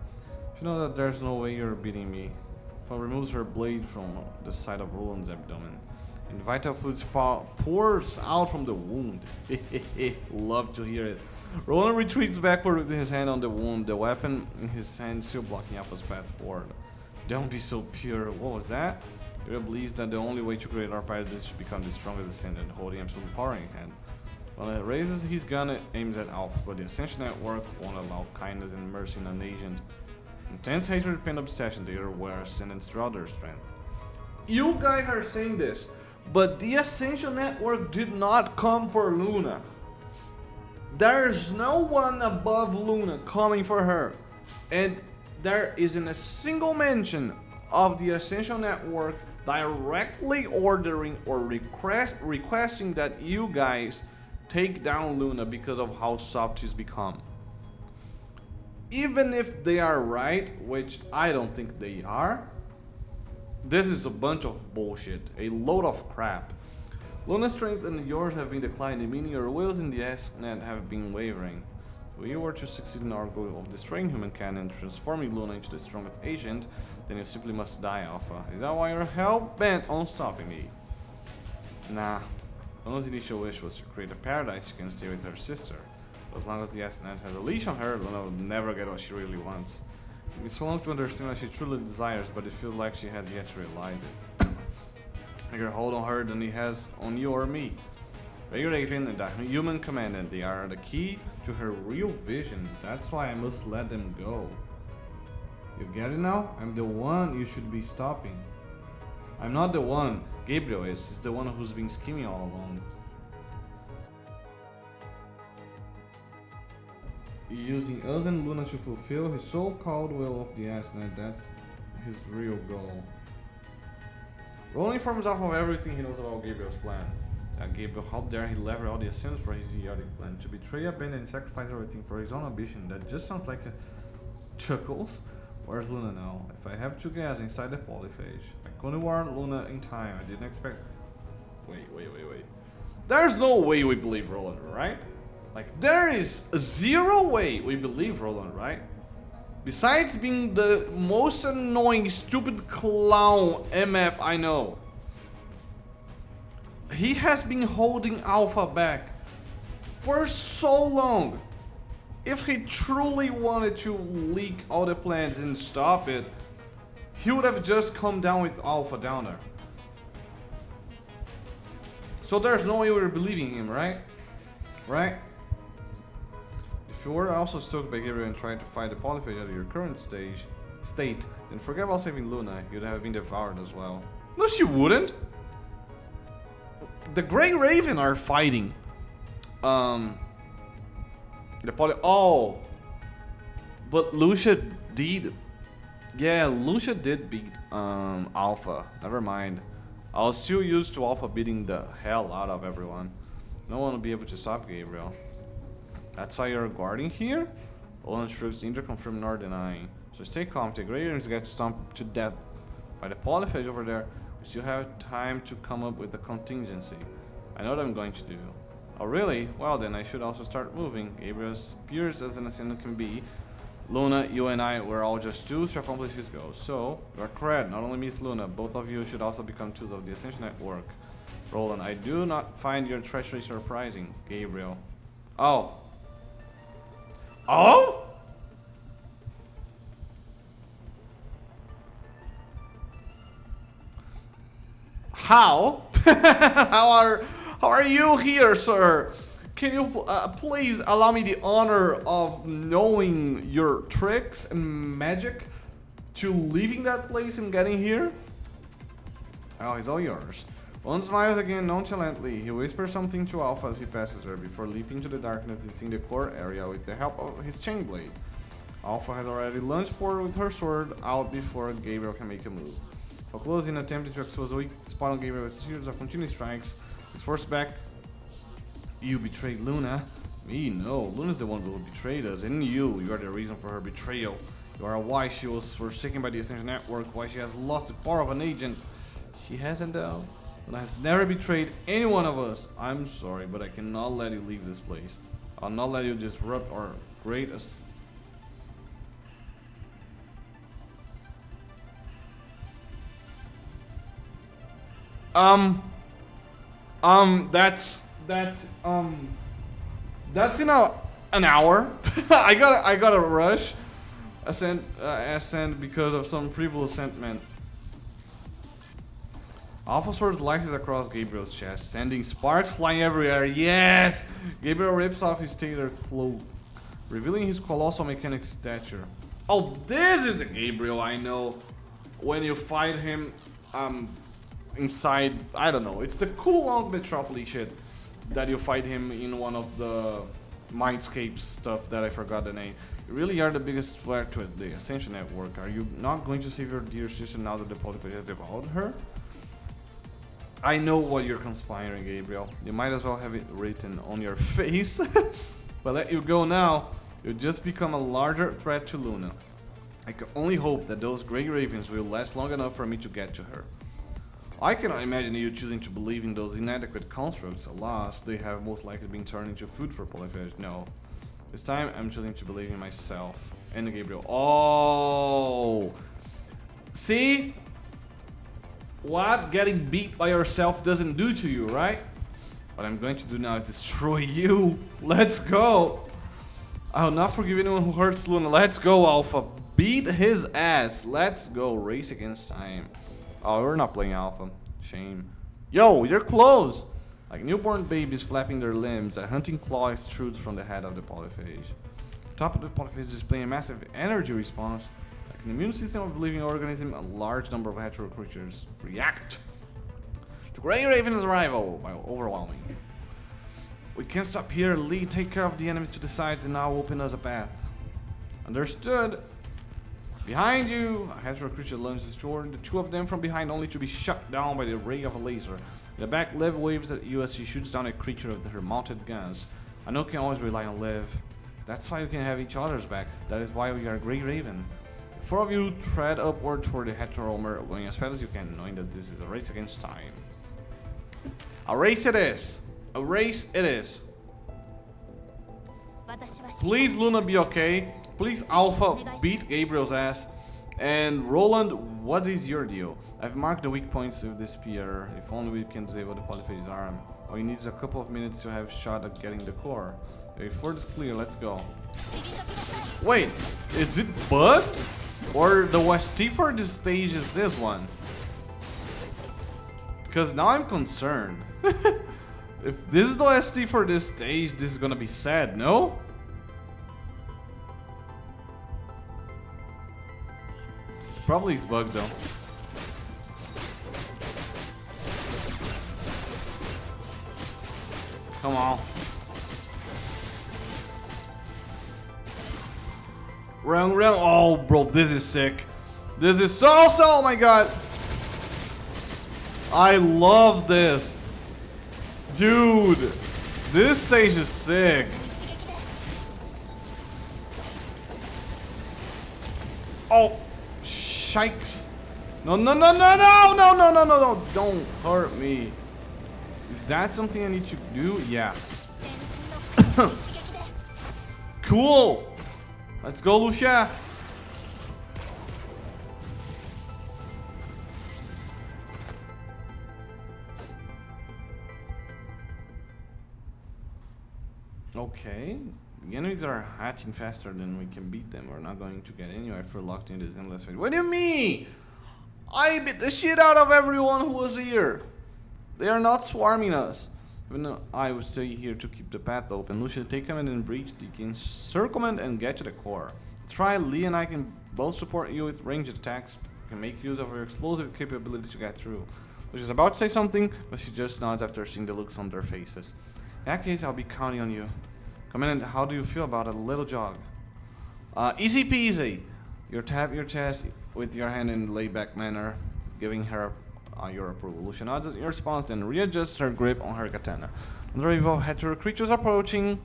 She knows that there's no way you're beating me. Alpha removes her blade from the side of Roland's abdomen. And vital fluid pours out from the wound. Love to hear it. Roland retreats backward with his hand on the wound, the weapon in his hand still blocking Alpha's path forward. Don't be so pure. What was that? He believes that the only way to create our pilot is to become the strongest Ascendant, holding absolute power in hand. When he raises his gun, it aims at Alpha, but the Ascension Network won't allow kindness and mercy in an agent. Intense hatred and obsession, they are where Ascendants draw their strength. You guys are saying this, but the Ascension Network did not come for Luna. There's no one above Luna coming for her. And there isn't a single mention of the Ascension Network directly ordering or requesting that you guys take down Luna because of how soft she's become. Even if they are right, which I don't think they are, this is a bunch of bullshit, a load of crap. Luna's strength and yours have been declining, meaning your wills in the Ascendant have been wavering. If you were to succeed in our goal of destroying humankind and transforming Luna into the strongest agent, then you simply must die, Alpha. Is that why you're hell-bent on stopping me? Nah. Luna's initial wish was to create a paradise she can stay with her sister. But as long as the Ascendant has a leash on her, Luna will never get what she really wants. It took me so long to understand what she truly desires, but it feels like she has yet to realize it. Bigger hold on her than he has on you or me. Bigger Raven and the human commandant, they are the key to her real vision. That's why I must let them go. You get it now? I'm the one you should be stopping. I'm not the one. Gabriel is. He's the one who's been scheming all along. Using us and Luna to fulfill his so-called will of the Ascendant, that's his real goal. Roland informs Alpha of everything he knows about Gabriel's plan. Gabriel, how dare he lever all the Ascendants for his idiotic plan to betray, abandon, and sacrifice everything for his own ambition. That just sounds like a chuckles. Where's Luna now? If I have to guess, inside the polyphage. I couldn't warn Luna in time. I didn't expect. Wait. There's no way we believe Roland, right? Like, there is zero way we believe Roland, right? Besides being the most annoying, stupid clown MF I know. He has been holding Alpha back for so long. If he truly wanted to leak all the plans and stop it, he would have just come down with Alpha down there. So there's no way we're believing him, right? Right? If you were also stoked by Gabriel and trying to fight the polyphage out of your current state, then forget about saving Luna. You'd have been devoured as well. No, she wouldn't. The Grey Raven are fighting. Oh, but Lucia did. Yeah, Lucia did beat Alpha. Never mind. I was still used to Alpha beating the hell out of everyone. No one will be able to stop Gabriel. That's why you're guarding here? Roland shrugs, neither confirm nor denying. So stay calm. The Grey Ravens get stomped to death by the polyphage over there. We still have time to come up with a contingency. I know what I'm going to do. Oh really? Well then I should also start moving. Gabriel appears as an Ascendant can be. Luna, you and I were all just tools to accomplish his goals. So, you're correct. Not only Miss Luna, both of you should also become tools of the Ascension Network. Roland, I do not find your treachery surprising. Gabriel. Oh. Oh? How? How are you here, sir? Can you please allow me the honor of knowing your tricks and magic to leaving that place and getting here? Oh, it's all yours. Roland smiles again nonchalantly. He whispers something to Alpha as he passes her before leaping to the darkness within the core area with the help of his chain blade. Alpha has already lunged forward with her sword out before Gabriel can make a move. While closing, attempting to expose a weak spot on Gabriel with a series of continuous strikes, he's forced back. You betrayed Luna. Me? No. Luna's the one who betrayed us. And you are the reason for her betrayal. You are why she was forsaken by the Ascension Network, why she has lost the power of an agent. She hasn't though. Luna has never betrayed any one of us. I'm sorry, but I cannot let you leave this place. I'll not let you disrupt our great that's in an hour. I gotta rush. Ascend because of some frivolous sentiment. Alpha Sword slices across Gabriel's chest, sending sparks flying everywhere. Yes! Gabriel rips off his tailored cloak, revealing his colossal mechanic stature. Oh, this is the Gabriel I know. When you fight him, inside, I don't know, it's the cool long Metropolis shit that you fight him in one of the Mindscape stuff that I forgot the name. You really are the biggest threat to the Ascension Network. Are you not going to save your dear sister now that the Polyphage has devoured her? I know what you're conspiring, Gabriel. You might as well have it written on your face. But let you go now, you'll just become a larger threat to Luna. I can only hope that those Grey Ravens will last long enough for me to get to her. I cannot imagine you choosing to believe in those inadequate constructs. Alas, they have most likely been turned into food for Polyphage. No. This time, I'm choosing to believe in myself. And Gabriel. Oh! See? What getting beat by yourself doesn't do to you, right? What I'm going to do now is destroy you. Let's go. I'll not forgive anyone who hurts Luna. Let's go, Alpha. Beat his ass. Let's go. Race against time. Oh, we're not playing Alpha. Shame. Yo, you're close. Like newborn babies flapping their limbs, a hunting claw extrudes from the head of the polyphage. Top of the polyphage is displaying a massive energy response. Like an immune system of living organism, a large number of hetero creatures react to Grey Raven's arrival by overwhelming. We can't stop here. Lee, take care of the enemies to the sides and now open us a path. Understood. Behind you, a hetero creature lunges toward the two of them from behind, only to be shot down by the ray of a laser. In the back, Liv waves at you as she shoots down a creature with her mounted guns. I know you can always rely on Liv. That's why you can have each other's back. That is why we are Grey Raven. The four of you tread upward toward the Hetero-Core, going as fast as you can, knowing that this is a race against time. A race it is! A race it is! Please, Luna, be okay. Please, Alpha, beat Gabriel's ass. And Roland, what is your deal? I've marked the weak points of this spear. If only we can disable the polyphage's arm. All you need is a couple of minutes to have a shot at getting the core. Before it's clear, let's go. Wait, is it Bud? Or the OST for this stage is this one? Because now I'm concerned. If this is the OST for this stage, this is gonna be sad, no? Probably it's bugged though. Come on. Run. Oh, bro, this is sick. This is so, oh my god. I love this. Dude, this stage is sick. Oh, shikes. No, don't hurt me. Is that something I need to do? Yeah. Cool. Let's go, Lucia. Okay. The enemies are hatching faster than we can beat them. We're not going to get anywhere if we're locked in this endless fight. What do you mean? I beat the shit out of everyone who was here. They are not swarming us. Even though I will stay here to keep the path open. Lucia, take command and breach the encirclement and get to the core. Try, Lee and I can both support you with ranged attacks. We can make use of your explosive capabilities to get through. Lucia's about to say something, but she just nods after seeing the looks on their faces. In that case, I'll be counting on you. Commandant, how do you feel about a little jog? Easy peasy. You tap your chest with your hand in a laid-back manner, giving her your approval. Lucia nods at your response, then readjusts her grip on her katana. Another wave of hetero creatures approaching.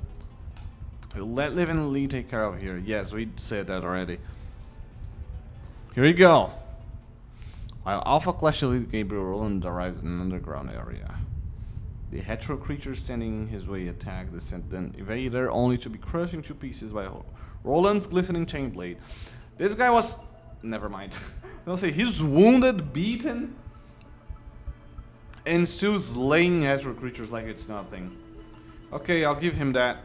We'll let Liv and Lee take care of here. Yes, we said that already. Here we go. While Alpha Clash Elite Gabriel Roland arrives in an underground area. The hetero creature standing in his way attack the Ascendant Evader, only to be crushed into pieces by Roland's glistening chain blade. This guy was... Never mind. I'll say he's wounded, beaten, and still slaying hetero creatures like it's nothing. Okay, I'll give him that.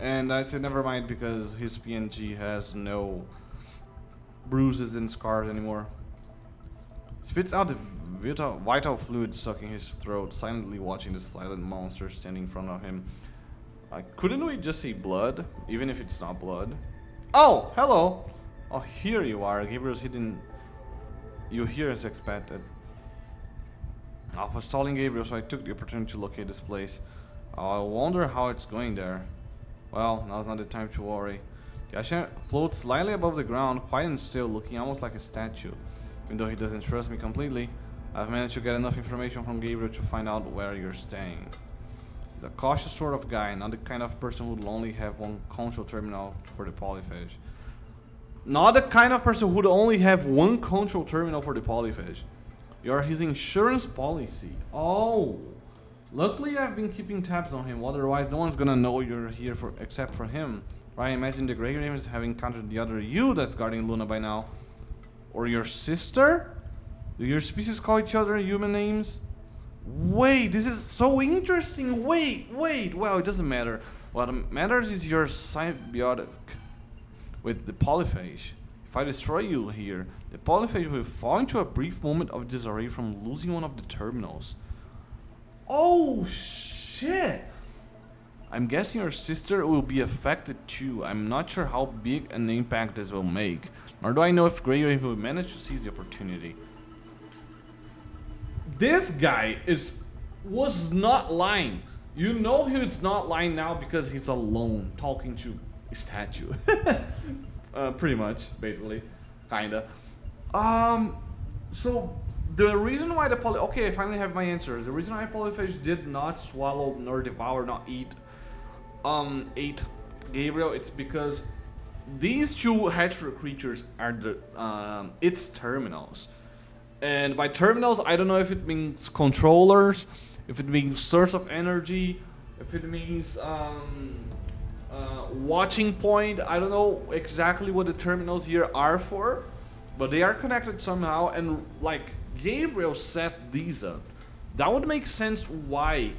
And I said never mind because his PNG has no bruises and scars anymore. Spits out the vital fluid sucking his throat, silently watching the silent monster standing in front of him. Couldn't we just say blood, even if it's not blood? Oh, hello! Oh, here you are. Gabriel's hidden. You here as expected. I was stalling Gabriel, so I took the opportunity to locate this place. I wonder how it's going there. Well, now's not the time to worry. The Ascendant floats slightly above the ground, quiet and still, looking almost like a statue. Even though he doesn't trust me completely, I've managed to get enough information from Gabriel to find out where you're staying. He's a cautious sort of guy, not the kind of person who'd only have one control terminal for the polyphage. Not the kind of person who'd only have one control terminal for the polyphage. You're his insurance policy. Oh! Luckily I've been keeping tabs on him, otherwise no one's gonna know you're here except for him. Right? Imagine the Grey Ravens have encountered the other you that's guarding Luna by now. Or your sister? Do your species call each other human names? Wait, this is so interesting. Wait. Well, it doesn't matter. What matters is your symbiotic with the polyphage. If I destroy you here, the polyphage will fall into a brief moment of disarray from losing one of the terminals. Oh, shit! I'm guessing your sister will be affected too. I'm not sure how big an impact this will make. Nor do I know if Grey Raven will manage to seize the opportunity. This guy was not lying. You know he's not lying now because he's alone talking to a statue. Pretty much, basically. Kinda. So the reason why the okay, I finally have my answer. The reason why polyphage did not swallow nor devour, not eat Gabriel, it's because these two hetero creatures are the its terminals. And by terminals, I don't know if it means controllers, if it means source of energy, if it means watching point. I don't know exactly what the terminals here are for, but they are connected somehow. And like Gabriel set these up, that would make sense why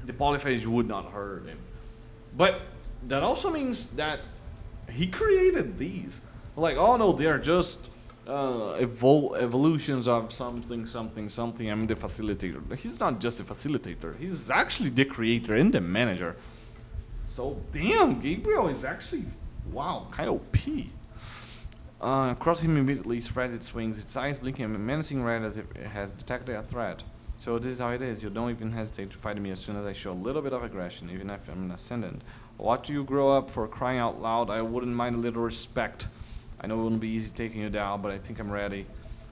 the polyphage would not hurt him. But that also means that he created these. Like, oh no, they are just evolutions of something. I'm the facilitator. He's not just a facilitator. He's actually the creator and the manager. So damn, Gabriel is actually, wow, kind of OP. Across him immediately spreads its wings, its eyes blinking a menacing red as if it has detected a threat. So this is how it is. You don't even hesitate to fight me as soon as I show a little bit of aggression, even if I'm an Ascendant. Watch you grow up, for crying out loud. I wouldn't mind a little respect. I know it wouldn't be easy taking you down, but I think I'm ready.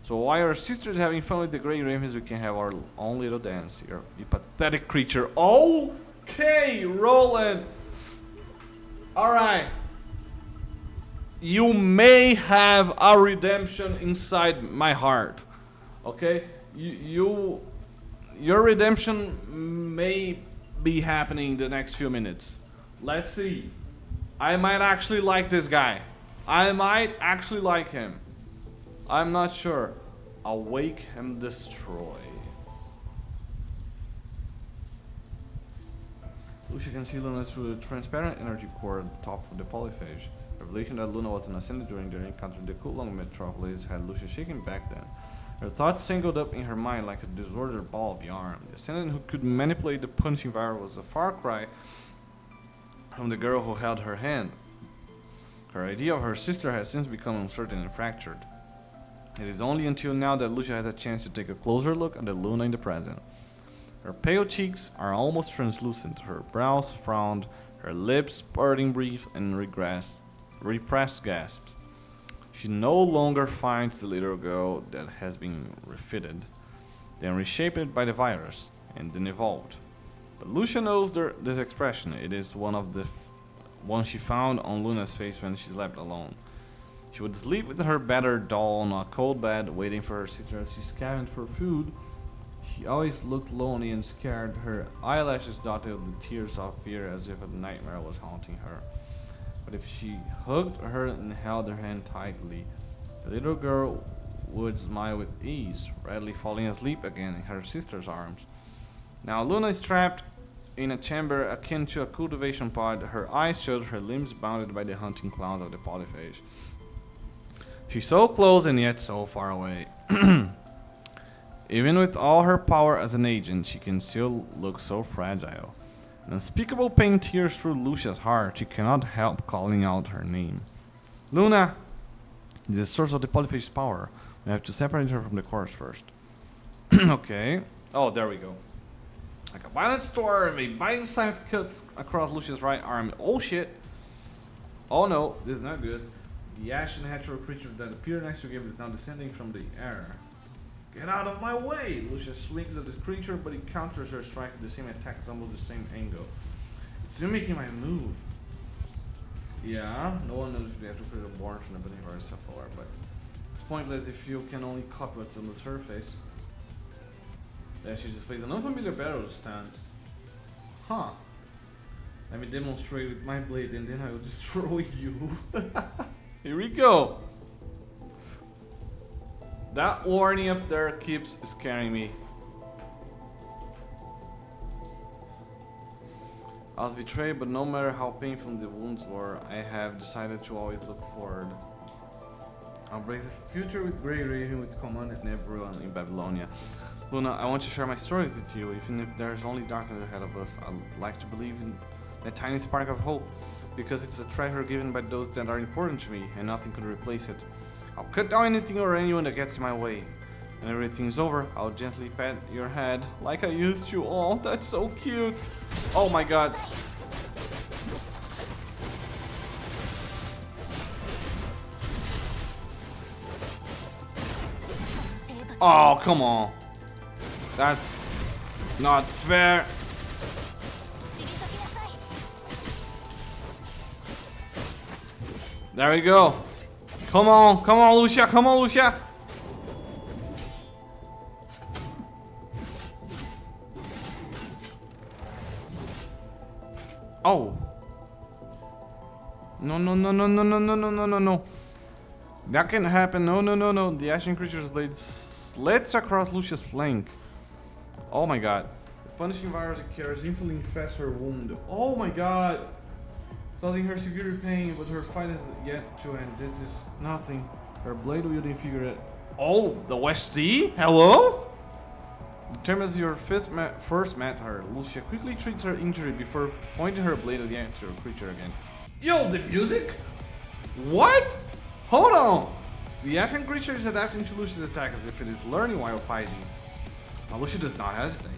So while our sister's having fun with the Grey Ravens, we can have our own little dance here. You pathetic creature. Okay, Roland. Alright. You may have a redemption inside my heart. Okay? Your redemption may be happening in the next few minutes. Let's see. I might actually like this guy. I might actually like him. I'm not sure. Awake and destroy. Lucia can see Luna through the transparent energy core at the top of the polyphage. Revelation that Luna was an Ascendant during their encounter in the Kulong metropolis had Lucia shaken back then. Her thoughts tangled up in her mind like a disordered ball of yarn. The Ascendant who could manipulate the punching power was a far cry from the girl who held her hand. Her idea of her sister has since become uncertain and fractured. It is only until now that Lucia has a chance to take a closer look at the Luna in the present. Her pale cheeks are almost translucent, her brows frowned, her lips parting brief and repressed gasps. She no longer finds the little girl that has been refitted, then reshaped by the virus, and then evolved. But Lucia knows this expression. It is one she found on Luna's face when she slept alone. She would sleep with her battered doll on a cold bed, waiting for her sister as she scavenged for food. She always looked lonely and scared, her eyelashes dotted with tears of fear as if a nightmare was haunting her. But if she hugged her and held her hand tightly, the little girl would smile with ease, readily falling asleep again in her sister's arms. Now Luna is trapped in a chamber akin to a cultivation pod. Her eyes shut, her limbs bounded by the hunting claws of the polyphage. She's so close and yet so far away. Even with all her power as an agent, she can still look so fragile. An unspeakable pain tears through Lucia's heart. She cannot help calling out her name. Luna! This is the source of the polyphage's power. We have to separate her from the chorus first. Okay. Oh, there we go. Like a violent storm, a biting sight cuts across Lucia's right arm. Oh shit! Oh no, this is not good. The ashen hetero creature that appeared next to him is now descending from the air. Get out of my way! Lucia swings at this creature, but he counters her strike with the same attack, almost the same angle. It's mimicking my move. Yeah, no one knows if they have to put a born from the benevolent Sephilar, but it's pointless if you can only copy what's on the surface. Then she displays an unfamiliar barrel stance. Huh. Let me demonstrate with my blade and then I will destroy you. Here we go. That warning up there keeps scaring me. I was betrayed, but no matter how painful the wounds were, I have decided to always look forward. I'll embrace the future with great radiance with command at everyone in Babylonia. Luna, I want to share my stories with you, even if there's only darkness ahead of us. I'd like to believe in that tiny spark of hope, because it's a treasure given by those that are important to me, and nothing could replace it. I'll cut down anything or anyone that gets in my way. When everything's over, I'll gently pat your head like I used to. Oh, that's so cute. Oh my god. Oh, come on. That's not fair. There we go. Come on, Lucia, come on, Lucia. Oh. No. That can't happen. No. The ashen creature's blade slits across Lucia's flank. Oh my god. The punishing virus it carries instantly infects her wound. Oh my god. Causing her severe pain, but her fight is yet to end. This is nothing. Her blade wielding figure. Oh, the West Sea? Hello? Determines your first met her. Lucia quickly treats her injury before pointing her blade at the actual creature again. Yo, the music? What? Hold on! The ashen creature is adapting to Lucia's attack as if it is learning while fighting. Now Lucia does not hesitate.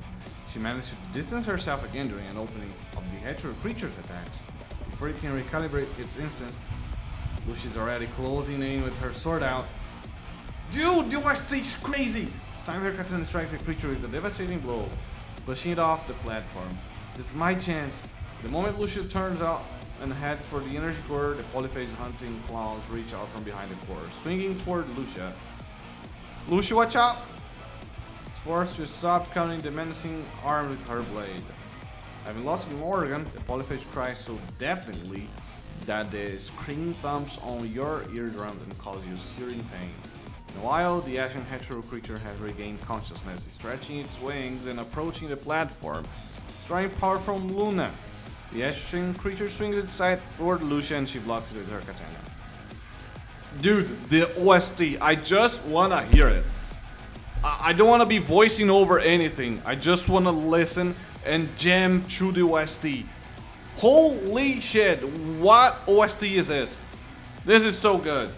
She managed to distance herself again during an opening of the hetero creature's attacks. Before it can recalibrate its instance, Lucia's already closing in with her sword out. Dude, the West State's crazy! It's time her katana strikes the creature with a devastating blow, pushing it off the platform. This is my chance. The moment Lucia turns out and heads for the energy core, the polyphage hunting claws reach out from behind the core, swinging toward Lucia. Lucia, watch out! Is forced to stop counting the menacing arm with her blade. Having lost an organ, the polyphage cries so deafeningly that the scream thumps on your eardrums and causes you searing pain. Meanwhile, the ashen hetero creature has regained consciousness, stretching its wings and approaching the platform, drawing power from Luna. The ashen creature swings its side toward Lucia and she blocks it with her katana. Dude, the OST, I just wanna hear it. I don't wanna be voicing over anything. I just wanna listen and jam through the OST. Holy shit, what OST is this? This is so good.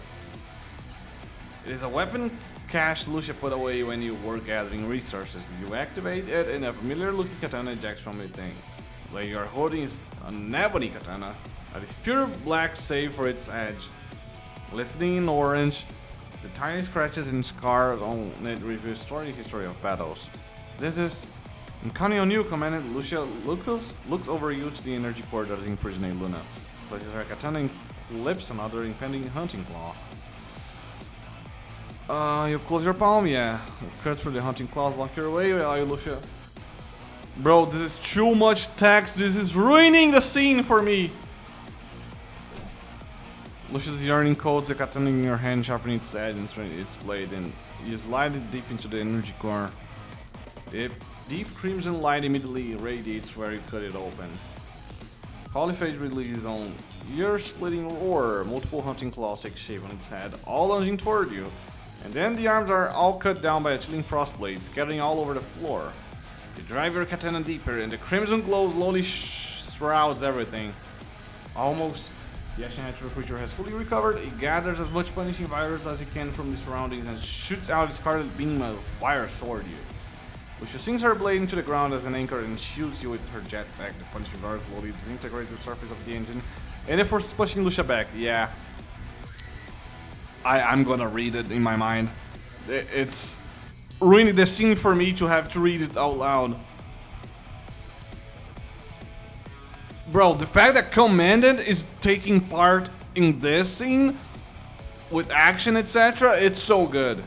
It is a weapon cache Lucia put away when you were gathering resources. You activate it and a familiar looking katana ejects from the thing. What you are holding is an ebony katana that is pure black save for its edge. Glistening in orange, the tiny scratches and scars on it reveal the history of battles. This is... I'm counting on you, Commandant. Lucia looks over you to the energy core that is imprisoning Luna. Places her katana and clips another impending hunting claw. You close your palm, yeah. You cut through the hunting claws, block your way, are you, Lucia? Bro, this is too much text, this is ruining the scene for me! Lucia's yarning coats a katana in your hand, sharpening its edge and straining its blade, and you slide it deep into the energy core. The deep crimson light immediately radiates where you cut it open. Polyphase releases on ear-splitting roar. Multiple hunting claws take shape on its head, all lunging toward you. And then the arms are all cut down by a chilling frost blade, scattering all over the floor. You drive your katana deeper, and the crimson glow slowly shrouds everything. Almost. The Ascendant creature has fully recovered. It gathers as much punishing virus as it can from the surroundings and shoots out its scarlet beam of fire toward you. Lucia sinks her blade into the ground as an anchor and shoots you with her jetpack. The punishing virus slowly disintegrates the surface of the engine, and it forces pushing Lucia back. Yeah, I'm gonna read it in my mind. It's ruining the scene for me to have to read it out loud. Bro, the fact that Commandant is taking part in this scene with action, etc., it's so good.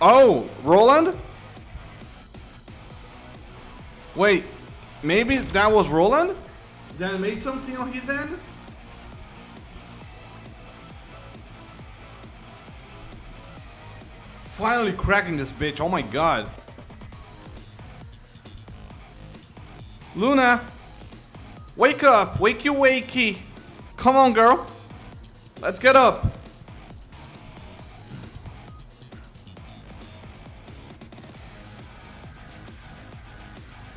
Oh, Roland? Wait, maybe that was Roland? That made something on his end? Finally cracking this bitch, oh my god. Luna! Wake up! Wakey wakey! Come on, girl! Let's get up!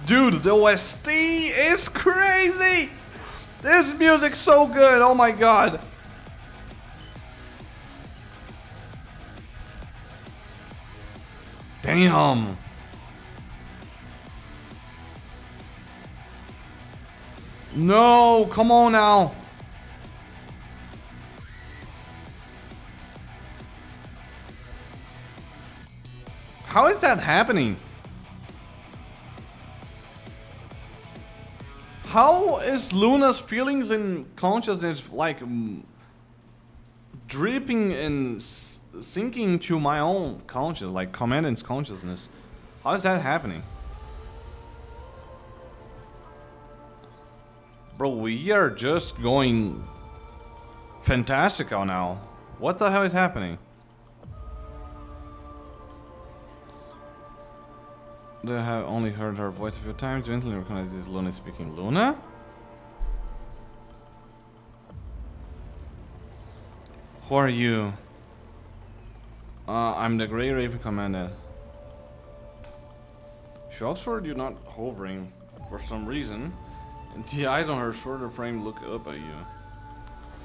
Dude, the OST is crazy! This music's so good, oh my god! Damn! No, come on now! How is that happening? How is Luna's feelings and consciousness like dripping and sinking to my own consciousness, like Commandant's consciousness? How is that happening? Bro, we are just going fantastical now. What the hell is happening? I have only heard her voice a few times. Gently recognize this Luna speaking. Luna? Who are you? I'm the Grey Raven Commander. She also heard you not hovering for some reason, and the eyes on her shorter frame look up at you.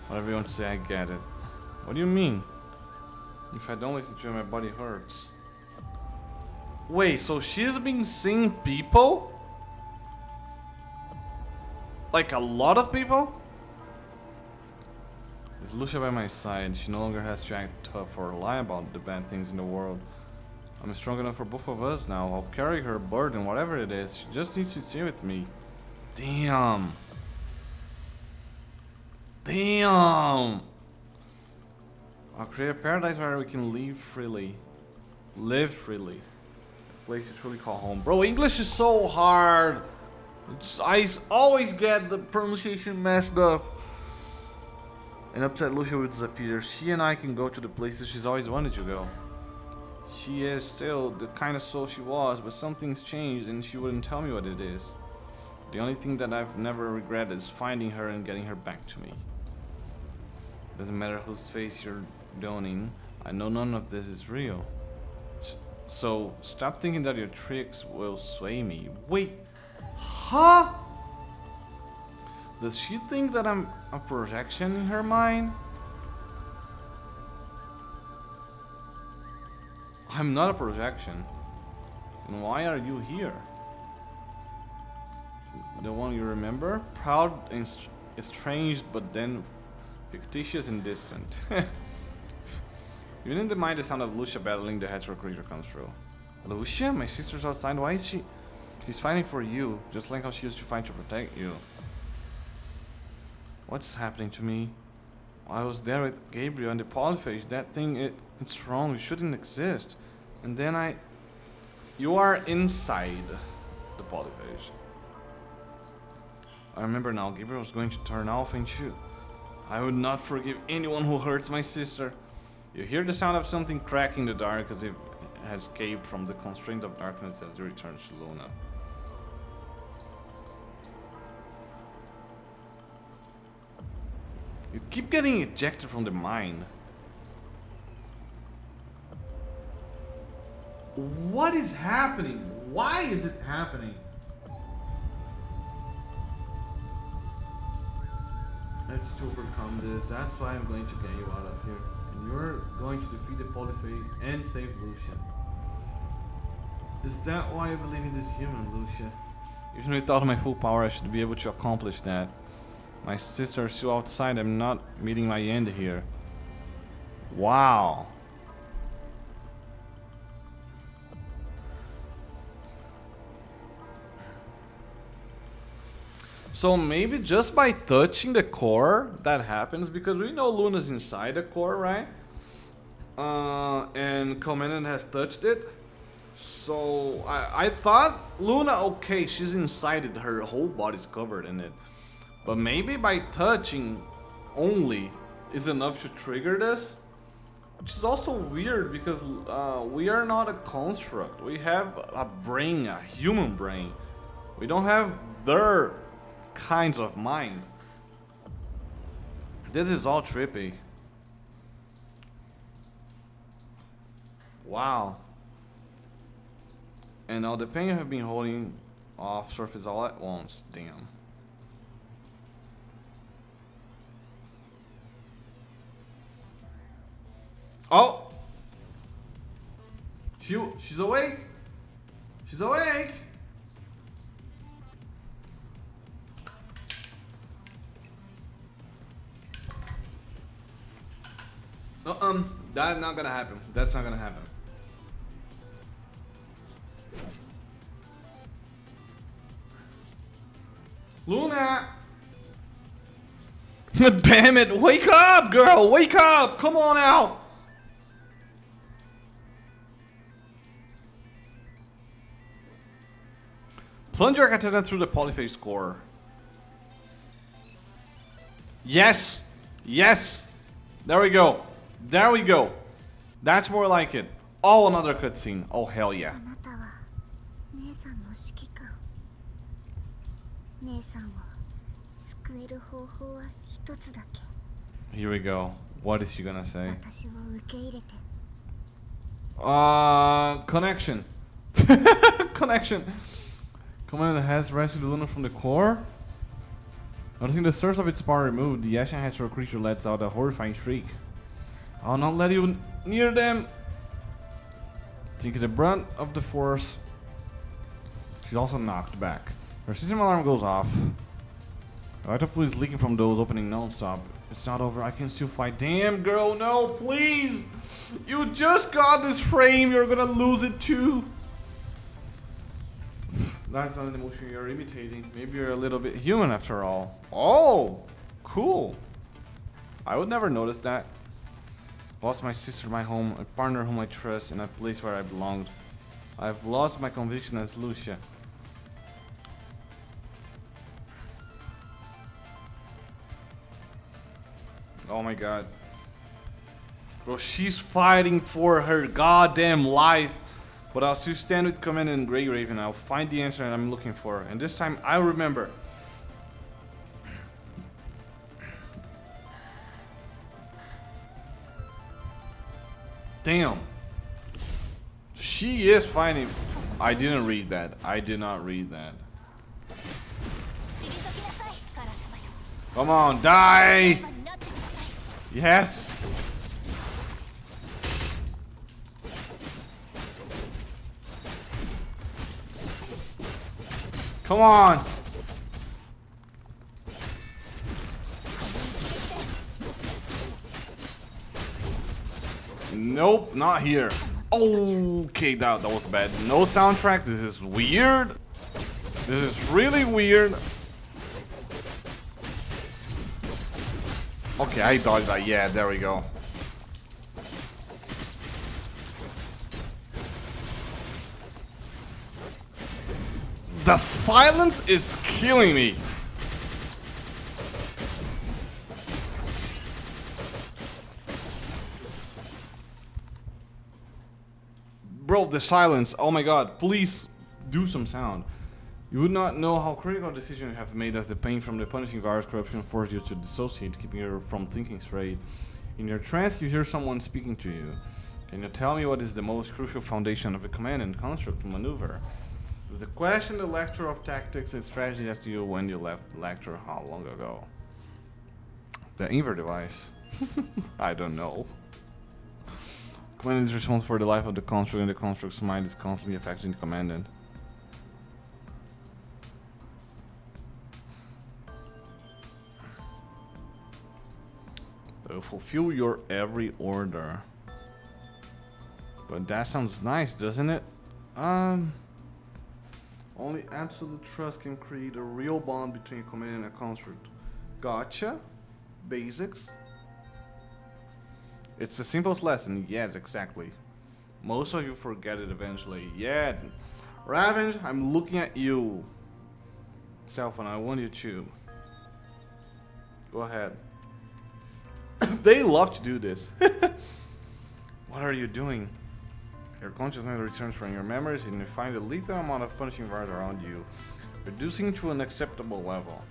Whatever you want to say, I get it. What do you mean? If I don't listen to you, my body hurts. Wait, so she's been seeing people? Like a lot of people? With Lucia by my side, she no longer has to act tough or lie about the bad things in the world. I'm strong enough for both of us now. I'll carry her burden, whatever it is. She just needs to stay with me. Damn. Damn. I'll create a paradise where we can live freely. Live freely. A place you truly call home. Bro, English is so hard. I always get the pronunciation messed up. And upset Lucia will disappear. She and I can go to the places she's always wanted to go. She is still the kind of soul she was, but something's changed and she wouldn't tell me what it is. The only thing that I've never regretted is finding her and getting her back to me. Doesn't matter whose face you're donning, I know none of this is real. So stop thinking that your tricks will sway me. Wait, huh? Does she think that I'm a projection in her mind? I'm not a projection. And why are you here? The one you remember? Proud and estranged, but then fictitious and distant. Even in the mind, the sound of Lucia battling the Hetero-Core creature comes through. Lucia, my sister's outside. Why is she? She's fighting for you, just like how she used to fight to protect you. What's happening to me? I was there with Gabriel and the polyphage. That thing, it's wrong. It shouldn't exist. And then you are inside the polyphage. I remember now. Gabriel was going to turn off and shoot. I would not forgive anyone who hurts my sister. You hear the sound of something cracking in the dark as if it has escaped from the constraint of darkness as it returns to Luna. You keep getting ejected from the mine. What is happening? Why is it happening? Let's to overcome this. That's why I'm going to get you out of here. And you're going to defeat the polyphage and save Lucia. Is that why you believe in this human, Lucia? Even without my full power, I should be able to accomplish that. My sister is still outside. I'm not meeting my end here. Wow. So maybe just by touching the core that happens, because we know Luna's inside the core, right? And Commandant has touched it. So I thought Luna, okay, she's inside it, her whole body's covered in it. But maybe by touching only is enough to trigger this. Which is also weird because we are not a construct. We have a brain, a human brain. We don't have their kinds of mind. This is all trippy. Wow. And now the pain you have been holding off surface all at once. Damn. Oh! She's awake! She's awake! That's not gonna happen. That's not gonna happen. Luna! Damn it! Wake up, girl! Wake up! Come on out! Plunge your katana through the polyphase core. Yes! Yes! There we go. There we go. That's more like it. Oh, another cutscene. Oh, hell yeah. Here we go. What is she gonna say? Connection. Connection. Commander has rescued Luna from the core. Noticing the source of its power removed, the Ashen Hetero creature lets out a horrifying shriek. I'll not let you near them. Taking the brunt of the force. She's also knocked back. Her system alarm goes off. Vital fluid is leaking from those opening non-stop. It's not over. I can still fight. Damn, girl, no, please. You just got this frame. You're gonna lose it too. That's not an emotion you're imitating. Maybe you're a little bit human after all. Oh, cool. I would never notice that. Lost my sister, my home, a partner whom I trust, and a place where I belonged. I've lost my conviction as Lucia. Oh my god. Bro, she's fighting for her goddamn life. But I'll still stand with Commandant and Grey Raven. I'll find the answer I'm looking for. And this time, I'll remember. Damn. She is fighting. I didn't read that. I did not read that. Come on, die! Yes! Come on! Nope, not here. Okay, that was bad. No soundtrack. This is weird. This is really weird. Okay, I dodged that. Yeah, there we go. The silence is killing me. Bro, the silence. Oh my god, please do some sound. You would not know how critical a decision you have made as the pain from the punishing virus corruption forced you to dissociate, keeping you from thinking straight. In your trance, you hear someone speaking to you. Can you tell me what is the most crucial foundation of a command and construct to maneuver? This is the question the lecturer of tactics and strategy asked you when you left the lecture how long ago? The invert device? I don't know. Commandant is responsible for the life of the construct, and the construct's mind is constantly affecting the commandant. They will fulfill your every order. But that sounds nice, doesn't it? Only absolute trust can create a real bond between a commandant and a construct. Gotcha. Basics. It's the simplest lesson, yes, exactly. Most of you forget it eventually. Yeah. Ravenge, I'm looking at you. Cellphone, I want you to. Go ahead. They love to do this. What are you doing? Your consciousness returns from your memories and you find a lethal amount of punishing virus around you, reducing to an acceptable level.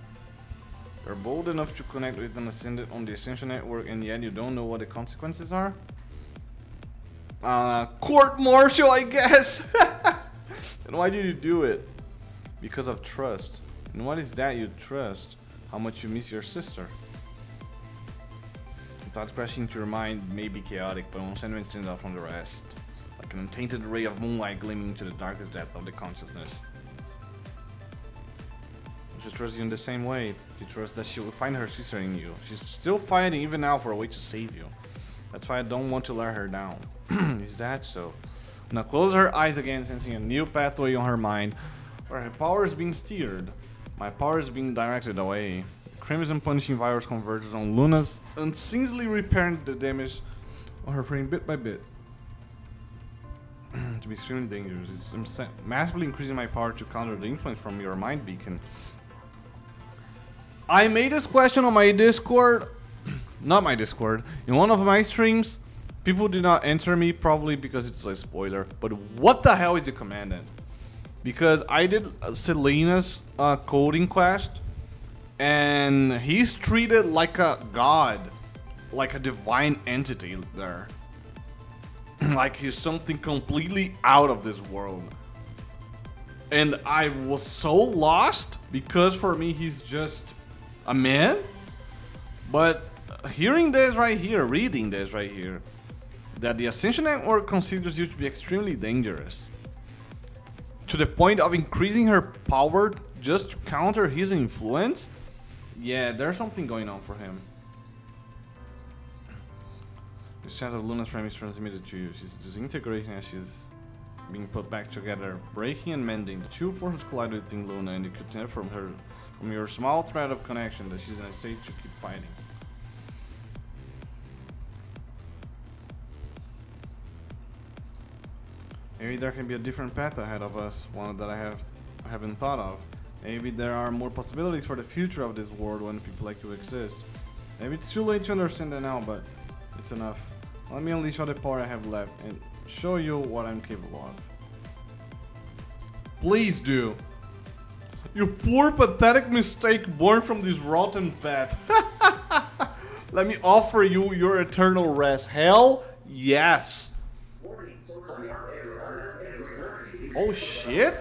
You're bold enough to connect with an Ascendant on the Ascension network, and yet you don't know what the consequences are? Court-martial, I guess! And why did you do it? Because of trust. And what is that you trust? How much you miss your sister? The thoughts crashing into your mind may be chaotic, but one sentiment stands out from the rest. Like an untainted ray of moonlight gleaming into the darkest depth of the consciousness. She trusts you in the same way. She trusts that she will find her sister in you. She's still fighting even now for a way to save you. That's why I don't want to let her down. Is that so? Now close her eyes again, sensing a new pathway on her mind, where her power is being steered. My power is being directed away. The Crimson Punishing Virus converges on Luna's, unceasingly repairing the damage on her frame bit by bit. To be extremely dangerous. It's massively increasing my power to counter the influence from your mind beacon. I made this question on my Discord, not my Discord, in one of my streams. People did not answer me, probably because it's a spoiler, but what the hell is the commandant? Because I did Selena's coding quest, and he's treated like a god, like a divine entity there. Like he's something completely out of this world. And I was so lost, because for me he's just a man. But hearing this right here, reading this right here, that the Ascension Network considers you to be extremely dangerous, to the point of increasing her power just to counter his influence. Yeah, there's something going on for him. The shadow of Luna's frame is transmitted to you. She's disintegrating as she's being put back together, breaking and mending. The two forces collide within Luna, and you could tell from your small thread of connection that she's in a state to keep fighting. Maybe there can be a different path ahead of us, one that I haven't thought of. Maybe there are more possibilities for the future of this world when people like you exist. Maybe it's too late to understand that now, but it's enough. Let me unleash all the power I have left and show you what I'm capable of. Please do. You poor pathetic mistake born from this rotten path. Let me offer you your eternal rest. Hell yes. Oh shit.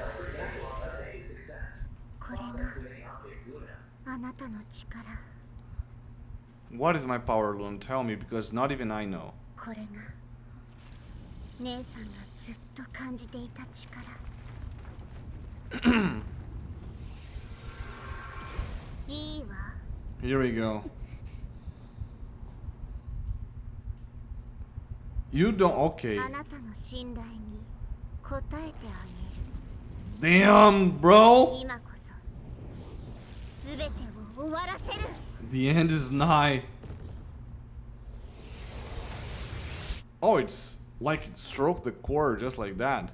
What is my power, Luna? Tell me, because not even I know. Here we go. You don't. Okay. Damn, bro. The end is nigh. Oh, it's like it stroked the core just like that.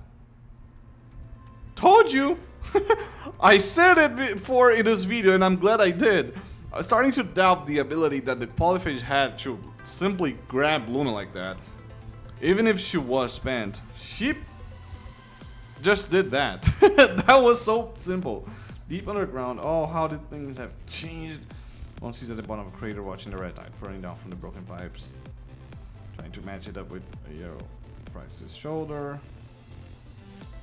Told you! I said it before in this video and I'm glad I did. I'm starting to doubt the ability that the polyphage had to simply grab Luna like that. Even if she was spent. She just did that. That was so simple. Deep underground. Oh, how did things have changed? One sees at the bottom of a crater watching the red tide pouring down from the broken pipes. Trying to match it up with a arrow. Fractures his shoulder.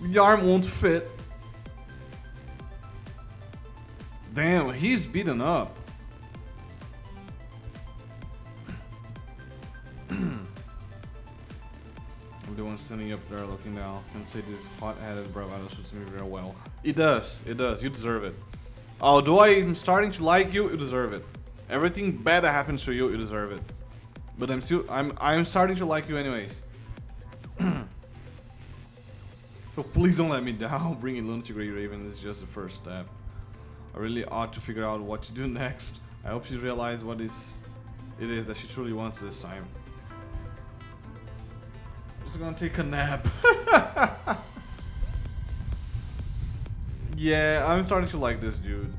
The arm won't fit. Damn, he's beaten up. I'm the one standing up there looking down and say this hot-headed bravado suits me very well. It does, it does. You deserve it. Although I'm starting to like you, you deserve it. Everything bad that happens to you, you deserve it. But I'm starting to like you anyways. So please don't let me down. Bringing Luna to Grey Raven is just the first step. I really ought to figure out what to do next. I hope she realizes what it is that she truly wants this time. Just gonna take a nap. Yeah, I'm starting to like this dude.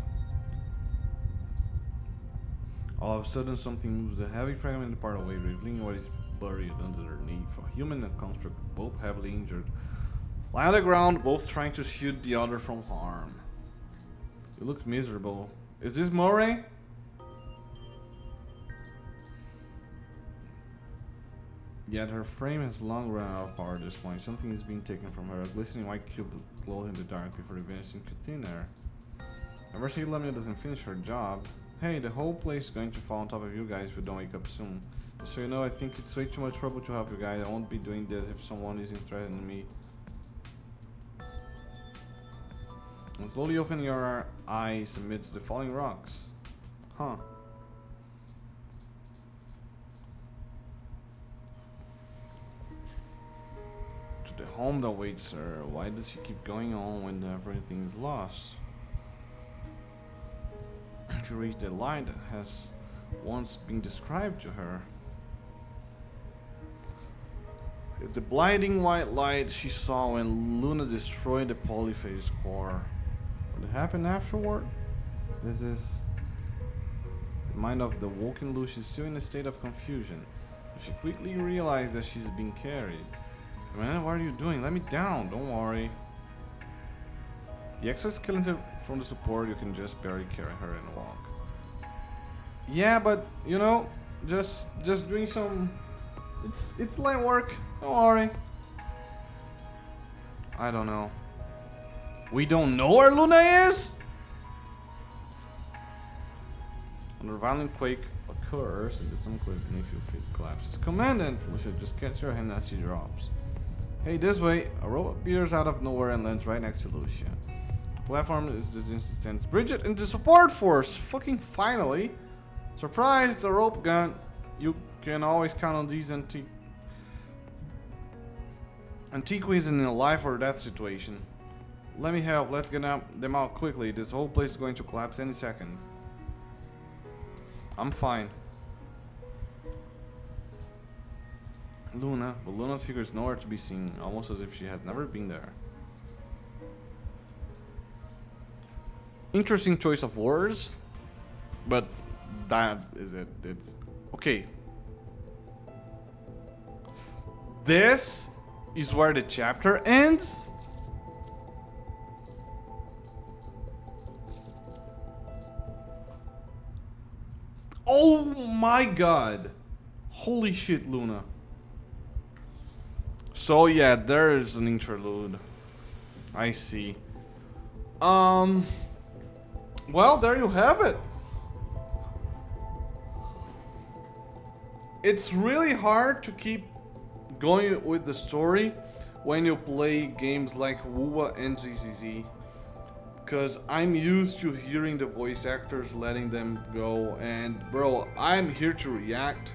All of a sudden, something moves the heavy fragment apart away, revealing what is buried underneath. A human and construct, both heavily injured, lie on the ground, both trying to shield the other from harm. You look miserable. Is this Moray? Yet her frame has long run out of power at this point. Something is being taken from her. A glistening white cube glowed in the dark before vanishing to thin air. Ever since LAMIA doesn't finish her job. Hey, the whole place is going to fall on top of you guys if you don't wake up soon. Just so you know, I think it's way too much trouble to help you guys. I won't be doing this if someone isn't threatening me. And slowly open your eyes amidst the falling rocks. Huh. To the home that waits her. Why does she keep going on when everything is lost? To reach the light that has once been described to her. It's the blinding white light she saw when Luna destroyed the polyphase core. What happened afterward? This is the mind of the woken Lucia is still in a state of confusion. She quickly realized that she's being carried. Man, what are you doing? Let me down, don't worry. The exoskeleton from the support, you can just barely carry her and walk. Yeah, but you know, just doing some. It's light work. Don't worry. I don't know. We don't know where Luna is. When a violent quake occurs, and some quake beneath your feet collapses. Commandant, Lucia, just catch your hand as she drops. Hey, this way. A rope appears out of nowhere and lands right next to Lucia. Platform is this instance. Bridget and the support force! Fucking finally! Surprise, it's a rope gun. You can always count on these antiquities in a life or death situation. Let me help, let's get them out quickly. This whole place is going to collapse any second. I'm fine. Luna, but Luna's figure is nowhere to be seen, almost as if she had never been there. Interesting choice of words, but that is it. It's okay. This is where the chapter ends. Oh my god. Holy shit, Luna. So yeah, there's an interlude. I see. Well, there you have it. It's really hard to keep going with the story when you play games like WUWA and ZZZ, because I'm used to hearing the voice actors letting them go, and bro, I'm here to react.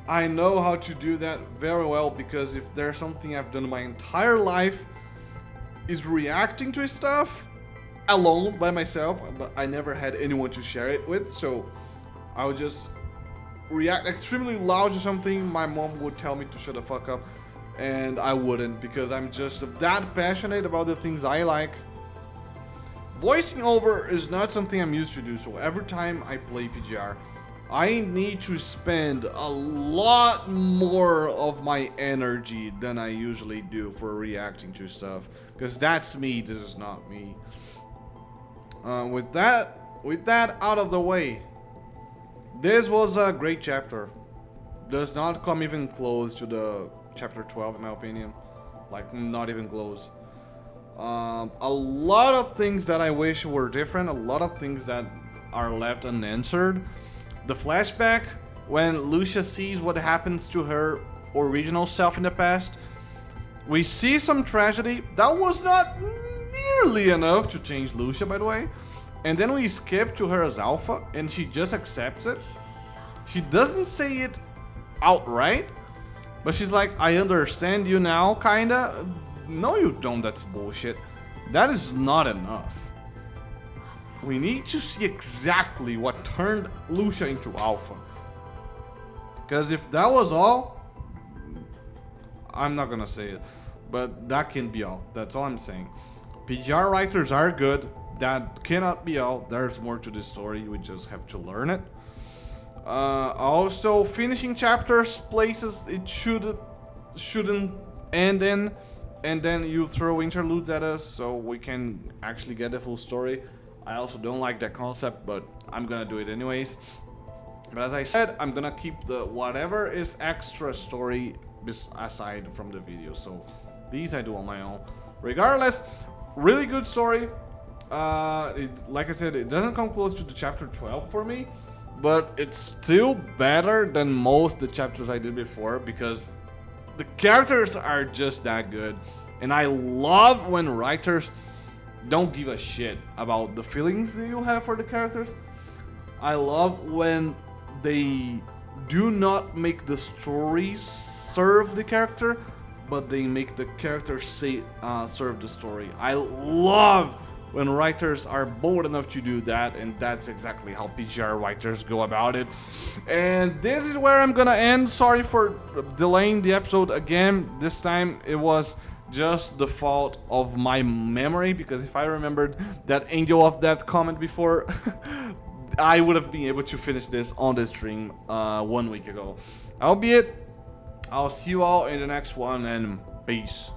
I know how to do that very well, because if there's something I've done my entire life is reacting to stuff alone by myself, but I never had anyone to share it with, so I would just react extremely loud to something. My mom would tell me to shut the fuck up, and I wouldn't, because I'm just that passionate about the things I like. Voicing over is not something I'm used to do, so every time I play PGR, I need to spend a lot more of my energy than I usually do for reacting to stuff, because that's me, this is not me. With that out of the way, this was a great chapter. Does not come even close to the chapter 12 in my opinion, like not even close. A lot of things that I wish were different, a lot of things that are left unanswered. The flashback when Lucia sees what happens to her original self in the past. We see some tragedy. That was not nearly enough to change Lucia, by the way. And then we skip to her as Alpha, and she just accepts it. She doesn't say it outright, but she's like, I understand you now, kinda. No, you don't, that's bullshit. That is not enough. We need to see exactly what turned Lucia into Alpha. Because if that was all, I'm not gonna say it, but that can be all. That's all I'm saying. PGR writers are good. That cannot be all. There's more to this story. We just have to learn it. Also, finishing chapters, places it shouldn't end in, and then you throw interludes at us so we can actually get the full story. I also don't like that concept, but I'm gonna do it anyways. But as I said, I'm gonna keep the whatever is extra story aside from the video. So these I do on my own. Regardless, really good story. Like I said, it doesn't come close to the chapter 12 for me, but it's still better than most of the chapters I did before, because the characters are just that good. And I love when writers don't give a shit about the feelings that you have for the characters. I love when they do not make the story serve the character, but they make the character serve the story. I love when writers are bold enough to do that, and that's exactly how PGR writers go about it. And this is where I'm gonna end. Sorry for delaying the episode again. This time it was just the fault of my memory, because if I remembered that Angel of Death comment before, I would have been able to finish this on the stream 1 week ago. Albeit, I'll see you all in the next one, and peace.